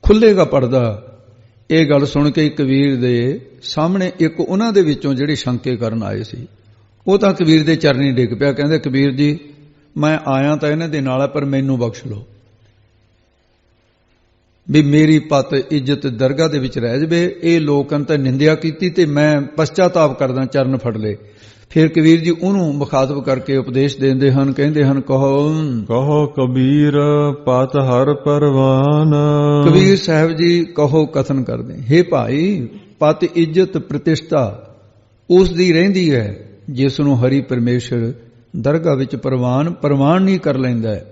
ਖੁੱਲੇਗਾ ਪਰਦਾ। ਇਹ ਗੱਲ ਸੁਣ ਕੇ ਕਬੀਰ ਦੇ ਸਾਹਮਣੇ ਇੱਕ ਉਹਨਾਂ ਦੇ ਵਿੱਚੋਂ ਜਿਹੜੇ ਸ਼ੰਕੇ ਕਰਨ ਆਏ ਸੀ, ਉਹ ਤਾਂ ਕਬੀਰ ਦੇ ਚਰਨੀ ਡਿੱਗ ਪਿਆ। ਕਹਿੰਦੇ ਕਬੀਰ ਜੀ ਮੈਂ ਆਇਆ ਤਾਂ ਇਹਨਾਂ ਦੇ ਨਾਲ ਹੈ, ਪਰ ਮੈਨੂੰ ਬਖਸ਼ ਲਓ ਵੀ ਮੇਰੀ ਪਤ ਇੱਜ਼ਤ ਦਰਗਾਹ ਦੇ ਵਿੱਚ ਰਹਿ ਜਵੇ। ਇਹ ਲੋਕਾਂ ਤਾਂ ਨਿੰਦਿਆ ਕੀਤੀ ਤੇ ਮੈਂ ਪਛਤਾਤਾਪ ਕਰਦਾ, ਚਰਨ ਫੜ ਲਏ। ਫਿਰ ਕਬੀਰ ਜੀ ਉਹਨੂੰ ਮੁਖਾਤਬ ਕਰਕੇ ਉਪਦੇਸ਼ ਦਿੰਦੇ ਹਨ, ਕਹਿੰਦੇ ਹਨ ਕਹੋ ਕਬੀਰ ਪਤ ਹਰ ਪਰਵਾਨ। ਕਬੀਰ ਸਾਹਿਬ ਜੀ ਕਹੋ ਕਥਨ ਕਰਦੇ, ਹੇ ਭਾਈ ਪਤ ਇੱਜ਼ਤ ਪ੍ਰਤਿਸ਼ਠਾ ਉਸ ਦੀ ਰਹਿੰਦੀ ਹੈ ਜਿਸ ਨੂੰ ਹਰੀ ਪਰਮੇਸ਼ਰ ਦਰਗਾਹ ਵਿੱਚ ਪ੍ਰਵਾਨ ਨਹੀਂ ਕਰ ਲੈਂਦਾ ਹੈ।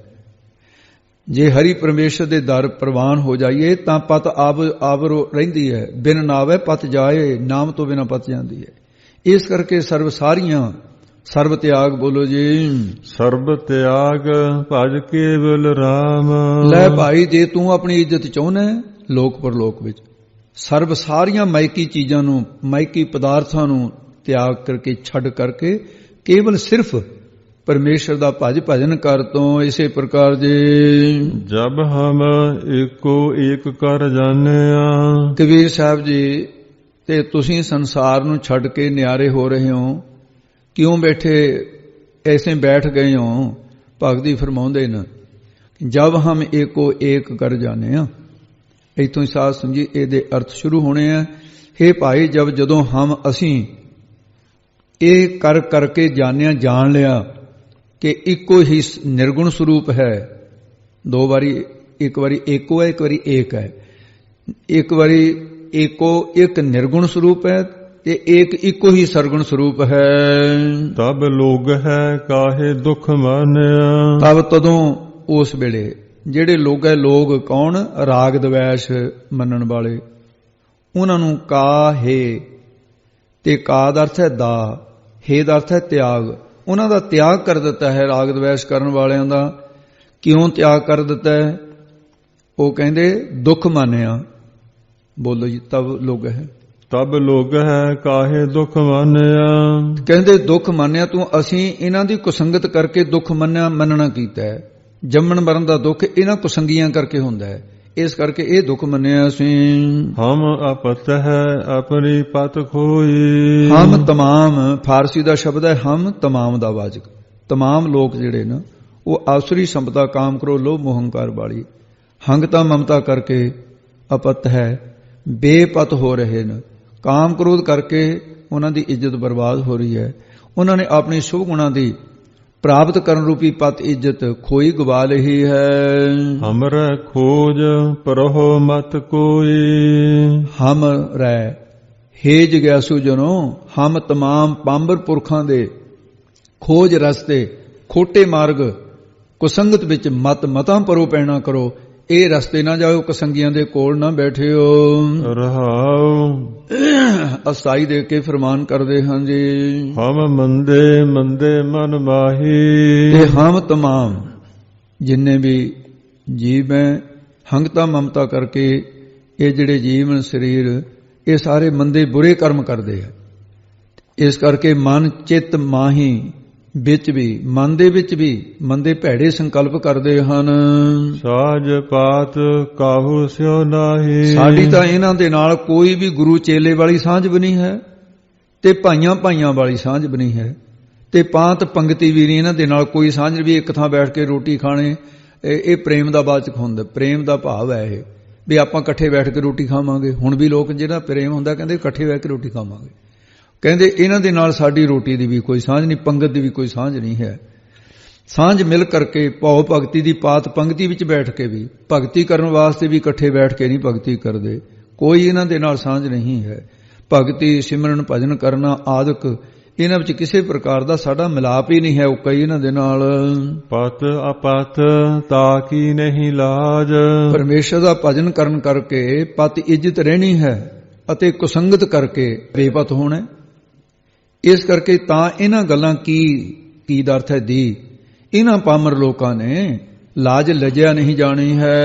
ਜੇ ਹਰੀ ਪਰਮੇਸ਼ਰ ਦੇ ਦਰ ਪ੍ਰਵਾਨ ਹੋ ਜਾਈਏ ਤਾਂ ਪਤ ਆਵਰ ਰਹਿੰਦੀ ਹੈ। ਬਿਨ ਨਾਵੇ ਪਤ ਜਾਏ, ਨਾਮ ਤੋਂ ਬਿਨਾਂ ਪਤ ਜਾਂਦੀ ਹੈ। ਇਸ ਕਰਕੇ ਸਰਬ ਤਿਆਗ ਬੋਲੋ ਜੀ, ਸਰਬ ਤਿਆਗ ਭਜ ਕੇਵਲ ਰਾਮ। ਲੈ ਭਾਈ ਜੇ ਤੂੰ ਆਪਣੀ ਇੱਜ਼ਤ ਚਾਹੁੰਦਾ ਲੋਕ ਪਰਲੋਕ ਵਿੱਚ, ਸਾਰੀਆਂ ਮਾਇਕੀ ਚੀਜ਼ਾਂ ਨੂੰ, ਮਾਇਕੀ ਪਦਾਰਥਾਂ ਨੂੰ ਤਿਆਗ ਕਰਕੇ ਛੱਡ ਕਰਕੇ ਕੇਵਲ ਸਿਰਫ ਪਰਮੇਸ਼ਰ ਦਾ ਭਜਨ ਕਰ ਤੋਂ। ਇਸੇ ਪ੍ਰਕਾਰ ਜੇ ਜਬ ਹਮ ਏਕੋ ਏਕ ਕਰ ਜਾਣਿਆ। ਕਬੀਰ ਸਾਹਿਬ ਜੀ ਤੇ ਤੁਸੀਂ ਸੰਸਾਰ ਨੂੰ ਛੱਡ ਕੇ ਨਿਆਰੇ ਹੋ ਰਹੇ ਹੋ, ਕਿਉਂ ਐਸੇ ਬੈਠ ਗਏ ਹੋ। ਭਗਤੀ ਫਰਮਾਉਂਦੇ ਨੇ ਜਬ ਹਮ ਏਕੋ ਏਕ ਕਰ ਜਾਣੇ ਆ। ਇੱਥੋਂ ਹੀ ਸਾਧ ਸਮਝੀ ਇਹਦੇ ਅਰਥ ਸ਼ੁਰੂ ਹੋਣੇ ਆ। ਹੇ ਭਾਈ ਜਦੋਂ ਅਸੀਂ ਇਹ ਕਰਕੇ ਜਾਣਿਆ, ਜਾਣ ਲਿਆ ਕਿ ਇੱਕੋ ਹੀ ਨਿਰਗੁਣ ਸਰੂਪ ਹੈ। ਦੋ ਵਾਰੀ, ਇੱਕ ਵਾਰੀ ਏਕੋ ਹੈ, ਇੱਕ ਵਾਰੀ ਏਕ ਹੈ। ਇੱਕ ਵਾਰੀ ਏਕੋ ਇੱਕ ਨਿਰਗੁਣ ਸਰੂਪ ਹੈ ਤੇ ਇੱਕੋ ਹੀ ਸਰਗੁਣ ਸਰੂਪ ਹੈ। ਤਬ ਲੋਗ ਹੈ ਕਾਹੇ ਦੁਖ ਮਾਨਿਆ। ਤਦੋਂ ਉਸ ਵੇਲੇ ਜਿਹੜੇ ਲੋਗ ਕੌਣ, ਰਾਗ ਦਵੈਸ਼ ਮੰਨਣ ਵਾਲੇ, ਉਹਨਾਂ ਨੂੰ ਕਾਹੇ, ਤੇ ਕਾ ਦਾ ਅਰਥ ਹੈ ਦਾ, ਹੇ ਦਾ ਅਰਥ ਹੈ ਤਿਆਗ। ਉਹਨਾਂ ਦਾ ਤਿਆਗ ਕਰ ਦਿੱਤਾ ਹੈ, ਰਾਗ ਦਵੈਸ਼ ਕਰਨ ਵਾਲਿਆਂ ਦਾ। ਕਿਉਂ ਤਿਆਗ ਕਰ ਦਿੱਤਾ ਹੈ? ਉਹ ਕਹਿੰਦੇ ਦੁੱਖ ਮਾਨਿਆ। ਬੋਲੋ ਜੀ, ਤਬ ਲੋਗ ਹੈ, ਤਬ ਲੋਗ ਹੈ ਕਾਹੇ ਦੁਖ ਮਾਨਿਆ। ਕਹਿੰਦੇ ਦੁੱਖ ਮੰਨਿਆ ਤੂੰ, ਅਸੀਂ ਇਹਨਾਂ ਦੀ ਕੁਸੰਗਤ ਕਰਕੇ ਦੁੱਖ ਮੰਨਣਾ ਕੀਤਾ ਹੈ। ਜੰਮਣ ਮਰਨ ਦਾ ਦੁੱਖ ਇਹਨਾਂ ਕੁਸੰਗੀਆਂ ਕਰਕੇ ਹੁੰਦਾ ਹੈ, ਇਸ ਕਰਕੇ ਇਹ ਦੁੱਖ ਮੰਨਿਆ ਅਸੀਂ। ਹਮ ਅਪਤ ਹੈ ਆਪਣੀ ਪਤ ਖੋਈ। ਹਮ ਤਮਾਮ ਫਾਰਸੀ ਦਾ ਸ਼ਬਦ ਹੈ, ਹਮ ਤਮਾਮ ਦਾ ਵਾਚਕ। ਤਮਾਮ ਲੋਕ ਜਿਹੜੇ ਨਾ ਉਹ ਆਸੁਰੀ ਸੰਪਦਾ, ਕਾਮ ਕਰੋ ਲੋਭ ਮੋਹ ਹੰਕਾਰ ਵਾਲੀ ਹੰਗਤਾ ਮਮਤਾ ਕਰਕੇ ਅਪਤ ਹੈ, ਬੇਪਤ ਹੋ ਰਹੇ ਨੇ। ਕਾਮ ਕ੍ਰੋਧ ਕਰਕੇ ਉਹਨਾਂ ਦੀ ਇੱਜ਼ਤ ਬਰਬਾਦ ਹੋ ਰਹੀ ਹੈ। ਉਹਨਾਂ ਨੇ ਆਪਣੀ ਸ਼ੁਭ ਗੁਣਾਂ ਦੀ ਪ੍ਰਾਪਤ ਕਰਨ ਰੂਪੀ ਪਤ ਇੱਜ਼ਤ ਖੋਈ ਗਵਾ ਲਈ ਹੈ। ਹਮਰੇ ਖੋਜ ਪਰਹੁ ਮਤ ਕੋਈ, ਹਮ ਰਹਿ ਹੇ ਜਗਿਆਸੂ ਜਨੋ, ਹਮ ਤਮਾਮ ਪਾਂਬਰ ਪੁਰਖਾਂ ਦੇ ਖੋਜ ਰਸਤੇ ਖੋਟੇ ਮਾਰਗ ਕੁਸੰਗਤ ਵਿੱਚ ਮਤਾਂ ਪਰੋ ਪੈਣਾ ਕਰੋ। ਇਹ ਰਸਤੇ ਨਾ ਜਾਓ, ਕਸੰਗੀਆਂ ਦੇ ਕੋਲ ਨਾ ਬੈਠਿਓ। ਰਹਾਉ ਅਸਾਈ ਦੇ ਕੇ ਫਰਮਾਨ ਕਰਦੇ ਹਨ ਜੀ। ਹਮ ਮੰਦੇ ਮੰਦੇ ਮਨ ਮਾਹੀ, ਤੇ ਹਮ ਤਮਾਮ ਜਿੰਨੇ ਵੀ ਜੀਵ ਹੈ ਹੰਗਤਾ ਮਮਤਾ ਕਰਕੇ ਇਹ ਜਿਹੜੇ ਜੀਵਨ ਸਰੀਰ ਇਹ ਸਾਰੇ ਮੰਦੇ ਬੁਰੇ ਕਰਮ ਕਰਦੇ ਆ। ਇਸ ਕਰਕੇ ਮਨ ਚਿੱਤ ਮਾਹੀ ਵਿੱਚ ਵੀ ਮਨ ਦੇ ਵਿੱਚ ਵੀ ਮੰਦੇ ਭੈੜੇ ਸੰਕਲਪ ਕਰਦੇ ਹਨ। ਸਾਜ ਪਾਤ ਕਾਹੂ ਸਿਓ ਨਾਹੀ, ਸਾਡੀ ਤਾਂ ਇਹਨਾਂ ਦੇ ਨਾਲ ਕੋਈ ਵੀ ਗੁਰੂ ਚੇਲੇ ਵਾਲੀ ਸਾਂਝ ਵੀ ਨਹੀਂ ਹੈ ਤੇ ਭਾਈਆਂ ਭਾਈਆਂ ਵਾਲੀ ਸਾਂਝ ਵੀ ਨਹੀਂ ਹੈ ਤੇ ਪਾਂਤ ਪੰਗਤੀ ਵੀ ਨਹੀਂ, ਇਹਨਾਂ ਦੇ ਨਾਲ ਕੋਈ ਸਾਂਝ ਵੀ। ਇੱਕ ਥਾਂ ਬੈਠ ਕੇ ਰੋਟੀ ਖਾਣੇ ਇਹ ਪ੍ਰੇਮ ਦਾ ਵਾਚਕ ਹੁੰਦਾ। ਪ੍ਰੇਮ ਦਾ ਭਾਵ ਹੈ ਇਹ ਵੀ ਆਪਾਂ ਇਕੱਠੇ ਬੈਠ ਕੇ ਰੋਟੀ ਖਾਵਾਂਗੇ। ਹੁਣ ਵੀ ਲੋਕ ਜਿਹੜਾ ਪ੍ਰੇਮ ਹੁੰਦਾ ਕਹਿੰਦੇ ਇਕੱਠੇ ਬੈਠ ਕੇ ਰੋਟੀ ਖਾਵਾਂਗੇ। ਕਹਿੰਦੇ ਇਹਨਾਂ ਦੇ ਨਾਲ ਸਾਡੀ ਰੋਟੀ ਦੀ ਵੀ ਕੋਈ ਸਾਂਝ ਨਹੀਂ, ਪੰਗਤ ਦੀ ਵੀ ਕੋਈ ਸਾਂਝ ਨਹੀਂ ਹੈ। ਸਾਂਝ ਮਿਲ ਕਰਕੇ ਭਾਉ ਭਗਤੀ ਦੀ ਪਾਤ ਪੰਗਤੀ ਵਿੱਚ ਬੈਠ ਕੇ ਵੀ ਭਗਤੀ ਕਰਨ ਵਾਸਤੇ ਵੀ ਇਕੱਠੇ ਬੈਠ ਕੇ ਨਹੀਂ ਭਗਤੀ ਕਰਦੇ। ਕੋਈ ਇਹਨਾਂ ਦੇ ਨਾਲ ਸਾਂਝ ਨਹੀਂ ਹੈ। ਭਗਤੀ ਸਿਮਰਨ ਭਜਨ ਕਰਨਾ ਆਦਿਕ ਇਹਨਾਂ ਵਿੱਚ ਕਿਸੇ ਪ੍ਰਕਾਰ ਦਾ ਸਾਡਾ ਮਿਲਾਪ ਹੀ ਨਹੀਂ ਹੈ। ਉਹ ਕਈ ਇਹਨਾਂ ਦੇ ਨਾਲ ਪਤ ਆਪਤ ਤਾਕੀ ਨਹੀਂ ਲਾਜ, ਪਰਮੇਸ਼ਰ ਦਾ ਭਜਨ ਕਰਨ ਕਰਕੇ ਪਤ ਇੱਜ਼ਤ ਰਹਿਣੀ ਹੈ ਅਤੇ ਕੁਸੰਗਤ ਕਰਕੇ ਬੇਪਤ ਹੋਣਾ। ਇਸ ਕਰਕੇ ਤਾਂ ਇਹਨਾਂ ਗੱਲਾਂ ਕੀ ਦਾ ਅਰਥ ਹੈ ਦੀ ਇਹਨਾਂ ਪਾਮਰ ਲੋਕਾਂ ਨੇ ਲਾਜ ਲਜਿਆ ਨਹੀਂ ਜਾਣੀ ਹੈ।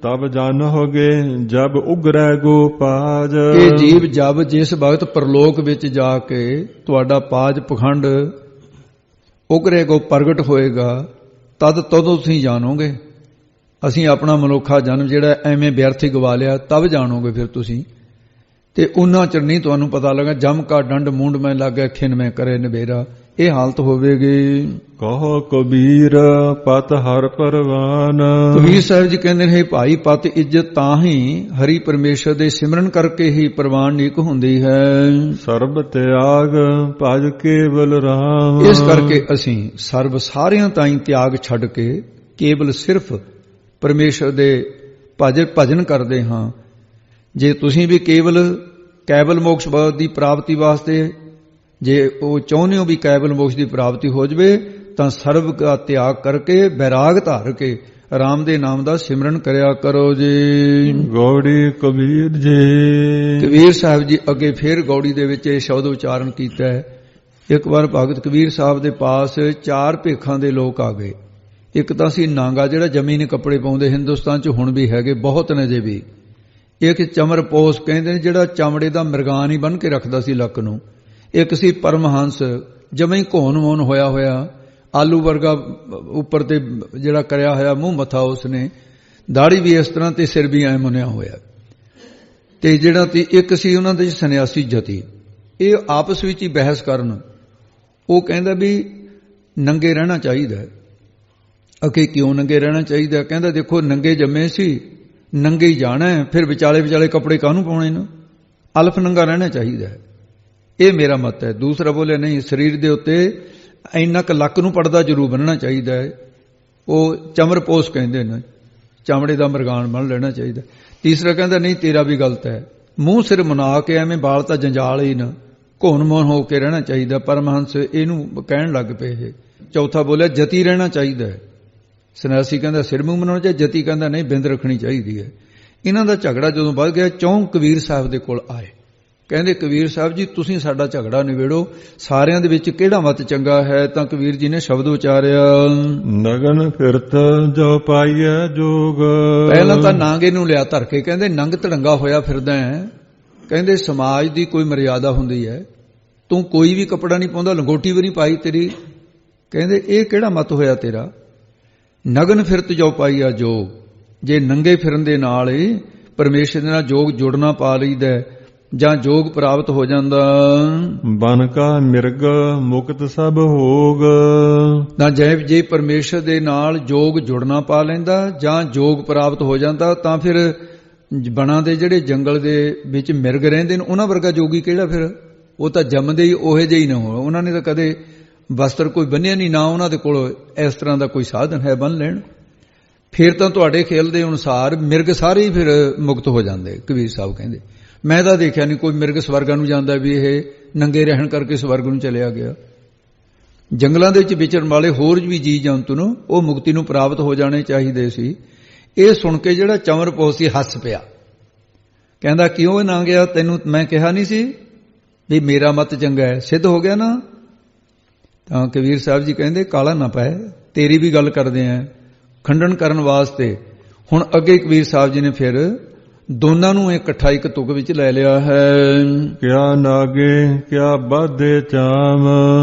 ਤਬ ਜਾਣੋਗੇ ਜਬ ਉਗਰੈ ਗੋਪਾਜ, ਇਹ ਜੀਵ ਜਬ ਜਿਸ ਵਕਤ ਪਰਲੋਕ ਵਿੱਚ ਜਾ ਕੇ ਤੁਹਾਡਾ ਪਾਜ ਪਖੰਡ ਉਗਰੇ ਗੋ ਪ੍ਰਗਟ ਹੋਏਗਾ ਤਦ ਤੁਸੀਂ ਜਾਣੋਗੇ। ਅਸੀਂ ਆਪਣਾ ਮਨੁੱਖਾ ਜਨਮ ਜਿਹੜਾ ਐਵੇਂ ਵਿਅਰਥ ਹੀ ਗਵਾ ਲਿਆ, ਤਬ ਜਾਣੋਗੇ ਫਿਰ ਤੁਸੀਂ। ਤੇ ਉਹਨਾਂ ਚਿਰ ਨਹੀਂ ਤੁਹਾਨੂੰ ਪਤਾ ਲੱਗਾ ਜਮ ਕਾ ਡੰਡ ਮੂੰਡ ਮੈਂ ਲੱਗੇ ਖਿਨ ਮੈਂ ਕਰੇ ਨਵੇਰਾ, ਇਹ ਹਾਲਤ ਹੋਵੇਗੀ। ਕਹੋ ਕਬੀਰ ਪਤ ਹਰ ਪਰਵਾਨ, ਕਬੀਰ ਸਾਹਿਬ ਜੀ ਕਹਿੰਦੇ ਨੇ ਭਾਈ ਪਤ ਇੱਜ਼ਤ ਤਾਂ ਹੀ ਹਰੀ ਪਰਮੇਸ਼ਰ ਦੇ ਸਿਮਰਨ ਕਰਕੇ ਹੀ ਪ੍ਰਵਾਨਿਕ ਹੁੰਦੀ ਹੈ। ਸਰਬ ਤਿਆਗ ਭਜ ਕੇਵਲ ਰਾਮ, ਇਸ ਕਰਕੇ ਅਸੀਂ ਸਰਬ ਸਾਰਿਆਂ ਤਾਈਂ ਤਿਆਗ ਛੱਡ ਕੇ ਕੇਵਲ ਸਿਰਫ ਪਰਮੇਸ਼ਰ ਦੇ ਭਜਨ ਕਰਦੇ ਹਾਂ। ਜੇ ਤੁਸੀਂ ਵੀ ਕੇਵਲ ਮੋਕਸ਼ ਦੀ ਪ੍ਰਾਪਤੀ ਵਾਸਤੇ ਜੇ ਉਹ ਚਾਹੁੰਦੇ ਹੋ ਵੀ ਕੇਵਲ ਮੋਕਸ਼ ਦੀ ਪ੍ਰਾਪਤੀ ਹੋ ਜਵੇ ਤਾਂ ਸਰਬ ਦਾ ਤਿਆਗ ਕਰਕੇ ਬੈਰਾਗ ਧਾਰ ਕੇ ਰਾਮ ਦੇ ਨਾਮ ਦਾ ਸਿਮਰਨ ਕਰਿਆ ਕਰੋ ਜੀ। ਗੌੜੀ ਕਬੀਰ ਜੀ। ਕਬੀਰ ਸਾਹਿਬ ਜੀ ਅੱਗੇ ਫਿਰ ਗੌੜੀ ਦੇ ਵਿੱਚ ਇਹ ਸ਼ਬਦ ਉਚਾਰਨ ਕੀਤਾ ਹੈ। ਇੱਕ ਵਾਰ ਭਗਤ ਕਬੀਰ ਸਾਹਿਬ ਦੇ ਪਾਸ 4 ਭੇਖਾਂ ਦੇ ਲੋਕ ਆ ਗਏ। ਇੱਕ ਤਾਂ ਸੀ ਨਾਂਗਾ ਜਿਹੜਾ ਜ਼ਮੀਨੀ ਕੱਪੜੇ ਪਾਉਂਦੇ, ਹਿੰਦੁਸਤਾਨ 'ਚ ਹੁਣ ਵੀ ਹੈਗੇ ਬਹੁਤ ਨੇ ਜੇ ਵੀ। ਇੱਕ ਚਮਰ ਪੋਸ ਕਹਿੰਦੇ ਨੇ ਜਿਹੜਾ ਚਮੜੇ ਦਾ ਮਿਰਗਾਨ ਹੀ ਬੰਨ੍ਹ ਕੇ ਰੱਖਦਾ ਸੀ ਲੱਕ ਨੂੰ। ਇੱਕ ਸੀ ਪਰਮਹੰਸ ਜਮਾਂ ਹੀ ਘੋਨ ਮੋਨ ਹੋਇਆ ਆਲੂ ਵਰਗਾ ਉੱਪਰ ਤੇ ਜਿਹੜਾ ਕਰਿਆ ਹੋਇਆ ਮੂੰਹ ਮੱਥਾ, ਉਸਨੇ ਦਾੜੀ ਵੀ ਇਸ ਤਰ੍ਹਾਂ ਤੇ ਸਿਰ ਵੀ ਐ ਮੁੰਨਿਆ ਹੋਇਆ। ਤੇ ਜਿਹੜਾ ਤੇ ਇੱਕ ਸੀ ਉਹਨਾਂ ਦੇ ਸੰਨਿਆਸੀ ਜਤੀ। ਇਹ ਆਪਸ ਵਿੱਚ ਹੀ ਬਹਿਸ ਕਰਨ। ਉਹ ਕਹਿੰਦਾ ਵੀ ਨੰਗੇ ਰਹਿਣਾ ਚਾਹੀਦਾ। ਅਕੇ ਕਿਉਂ ਨੰਗੇ ਰਹਿਣਾ ਚਾਹੀਦਾ? ਕਹਿੰਦਾ ਦੇਖੋ ਨੰਗੇ ਜੰਮੇ ਸੀ, ਨੰਗੇ ਹੀ ਜਾਣਾ ਹੈ, ਫਿਰ ਵਿਚਾਲੇ ਕੱਪੜੇ ਕਾਹਨੂੰ ਪਾਉਣੇ ਨੇ? ਅਲਫ ਨੰਗਾ ਰਹਿਣਾ ਚਾਹੀਦਾ ਹੈ। ਇਹ ਮੇਰਾ ਮਤ ਹੈ। ਦੂਸਰਾ ਬੋਲਿਆ ਨਹੀਂ, ਸਰੀਰ ਦੇ ਉੱਤੇ ਇੰਨਾ ਕੁ ਲੱਕ ਨੂੰ ਪਰਦਾ ਜ਼ਰੂਰ ਬੰਨਣਾ ਚਾਹੀਦਾ ਹੈ। ਉਹ ਚਮਰਪੋਸ਼ ਕਹਿੰਦੇ ਨੇ, ਚਮੜੇ ਦਾ ਮਰਗਾਨ ਬੰਨ ਲੈਣਾ ਚਾਹੀਦਾ। ਤੀਸਰਾ ਕਹਿੰਦਾ ਨਹੀਂ, ਤੇਰਾ ਵੀ ਗਲਤ ਹੈ, ਮੂੰਹ ਸਿਰ ਮੁਨਾ ਕੇ ਐਵੇਂ ਬਾਲ ਤਾਂ ਜੰਜਾਲ ਹੀ ਨਾ, ਘੋਨ ਮੋਨ ਹੋ ਕੇ ਰਹਿਣਾ ਚਾਹੀਦਾ। ਪਰਮਹੰਸ ਇਹਨੂੰ ਕਹਿਣ ਲੱਗ ਪਏ। ਚੌਥਾ ਬੋਲਿਆ ਜਤੀ ਰਹਿਣਾ ਚਾਹੀਦਾ ਹੈ। ਸੰਨਿਆਸੀ ਕਹਿੰਦਾ ਸਿਰ ਮੂੰਹ ਮਨਾਉਣਾ ਚਾਹੀਦਾ, ਜਤੀ ਕਹਿੰਦਾ ਨਹੀਂ ਬਿੰਦ ਰੱਖਣੀ ਚਾਹੀਦੀ ਹੈ। ਇਹਨਾਂ ਦਾ ਝਗੜਾ ਜਦੋਂ ਵੱਧ ਗਿਆ, 4 ਕਬੀਰ ਸਾਹਿਬ ਦੇ ਕੋਲ ਆਏ। ਕਹਿੰਦੇ ਕਬੀਰ ਸਾਹਿਬ ਜੀ ਤੁਸੀਂ ਸਾਡਾ ਝਗੜਾ ਨਿਬੇੜੋ, ਸਾਰਿਆਂ ਦੇ ਵਿੱਚ ਕਿਹੜਾ ਮਤ ਚੰਗਾ ਹੈ? ਤਾਂ ਕਬੀਰ ਜੀ ਨੇ ਸ਼ਬਦ ਉਚਾਰਿਆ, ਨਗਨ ਫਿਰਤ ਜੋ ਪਾਈਐ ਜੋਗ। ਪਹਿਲਾਂ ਤਾਂ ਨਾਂਗੇ ਨੂੰ ਲਿਆ ਧਰ ਕੇ, ਕਹਿੰਦੇ ਨੰਗ ਧੜੰਗਾ ਹੋਇਆ ਫਿਰਦਾ ਹੈ। ਕਹਿੰਦੇ ਸਮਾਜ ਦੀ ਕੋਈ ਮਰਿਆਦਾ ਹੁੰਦੀ ਹੈ, ਤੂੰ ਕੋਈ ਵੀ ਕੱਪੜਾ ਨਹੀਂ ਪਾਉਂਦਾ, ਲੰਗੋਟੀ ਵੀ ਨਹੀਂ ਪਾਈ ਤੇਰੀ। ਕਹਿੰਦੇ ਇਹ ਕਿਹੜਾ ਮਤ ਹੋਇਆ ਤੇਰਾ? ਨਗਨ ਫਿਰਤ ਜੋ ਪਾਈਆ ਜੋਗ। ਜੇ ਨੰਗੇ ਫਿਰਨ ਦੇ ਨਾਲ ਹੀ ਪਰਮੇਸ਼ਰ ਦੇ ਨਾਲ ਜੋਗ ਜੁੜਨਾ ਪਾ ਲਈਦਾ ਜਾਂ ਜੋਗ ਪ੍ਰਾਪਤ ਹੋ ਜਾਂਦਾ। ਬਨ ਕਾ ਮਿਰਗ ਮੁਕਤ ਸਭ ਹੋਗ। ਤਾਂ ਜੇ ਪਰਮੇਸ਼ਰ ਦੇ ਨਾਲ ਜੋਗ ਜੁੜਨਾ ਪਾ ਲੈਂਦਾ ਜਾਂ ਜੋਗ ਪ੍ਰਾਪਤ ਹੋ ਜਾਂਦਾ ਤਾਂ ਫਿਰ ਬਣਾ ਦੇ ਜਿਹੜੇ ਜੰਗਲ ਦੇ ਵਿੱਚ ਮਿਰਗ ਰਹਿੰਦੇ ਨੇ ਉਹਨਾਂ ਵਰਗਾ ਜੋਗੀ ਕਿਹੜਾ? ਫਿਰ ਉਹ ਤਾਂ ਜੰਮਦੇ ਹੀ ਉਹੇ ਜਿਹੇ ਹੀ ਨਾ ਹੋ। ਉਹਨਾਂ ਨੇ ਤਾਂ ਕਦੇ ਵਸਤਰ ਕੋਈ ਬੰਨਿਆ ਨਹੀਂ, ਨਾ ਉਹਨਾਂ ਦੇ ਕੋਲ ਇਸ ਤਰ੍ਹਾਂ ਦਾ ਕੋਈ ਸਾਧਨ ਹੈ ਬੰਨ ਲੈਣ, ਫਿਰ ਤਾਂ ਤੁਹਾਡੇ ਖੇਲ ਦੇ ਅਨੁਸਾਰ ਮਿਰਗ ਸਾਰੇ ਹੀ ਫਿਰ ਮੁਕਤ ਹੋ ਜਾਂਦੇ। ਕਬੀਰ ਸਾਹਿਬ ਕਹਿੰਦੇ ਮੈਂ ਤਾਂ ਦੇਖਿਆ ਨਹੀਂ ਕੋਈ ਮਿਰਗ ਸਵਰਗਾਂ ਨੂੰ ਜਾਂਦਾ ਵੀ ਇਹ ਨੰਗੇ ਰਹਿਣ ਕਰਕੇ ਸਵਰਗ ਨੂੰ ਚਲਿਆ ਗਿਆ। ਜੰਗਲਾਂ ਦੇ ਵਿੱਚ ਵਿਚਰਨ ਵਾਲੇ ਹੋਰ ਵੀ ਜੀਵ ਜੰਤੂ ਨੂੰ ਉਹ ਮੁਕਤੀ ਨੂੰ ਪ੍ਰਾਪਤ ਹੋ ਜਾਣੇ ਚਾਹੀਦੇ ਸੀ। ਇਹ ਸੁਣ ਕੇ ਜਿਹੜਾ ਚਮਰਪੋਸ਼ ਸੀ ਹੱਸ ਪਿਆ, ਕਹਿੰਦਾ ਕਿਉਂ ਨਾ ਗਿਆ, ਤੈਨੂੰ ਮੈਂ ਕਿਹਾ ਨਹੀਂ ਸੀ ਵੀ ਮੇਰਾ ਮਤ ਚੰਗਾ ਹੈ, ਸਿੱਧ ਹੋ ਗਿਆ ਨਾ। ਤਾਂ ਕਬੀਰ ਸਾਹਿਬ ਜੀ ਕਹਿੰਦੇ ਕਾਲਾ ਨਾ ਪੈ, ਤੇਰੀ ਵੀ ਗੱਲ ਕਰਦੇ ਆ ਖੰਡਨ ਕਰਨ ਵਾਸਤੇ। ਹੁਣ ਅੱਗੇ ਕਬੀਰ ਸਾਹਿਬ ਜੀ ਨੇ ਫਿਰ ਦੋਨਾਂ ਨੂੰ ਇਕੱਠਾ ਇੱਕ ਤੁਕ ਵਿੱਚ ਲੈ ਲਿਆ ਹੈ। ਕਿਆ ਨਾਗੇ ਕਿਆ ਬਾਧੇ ਚਾਮ,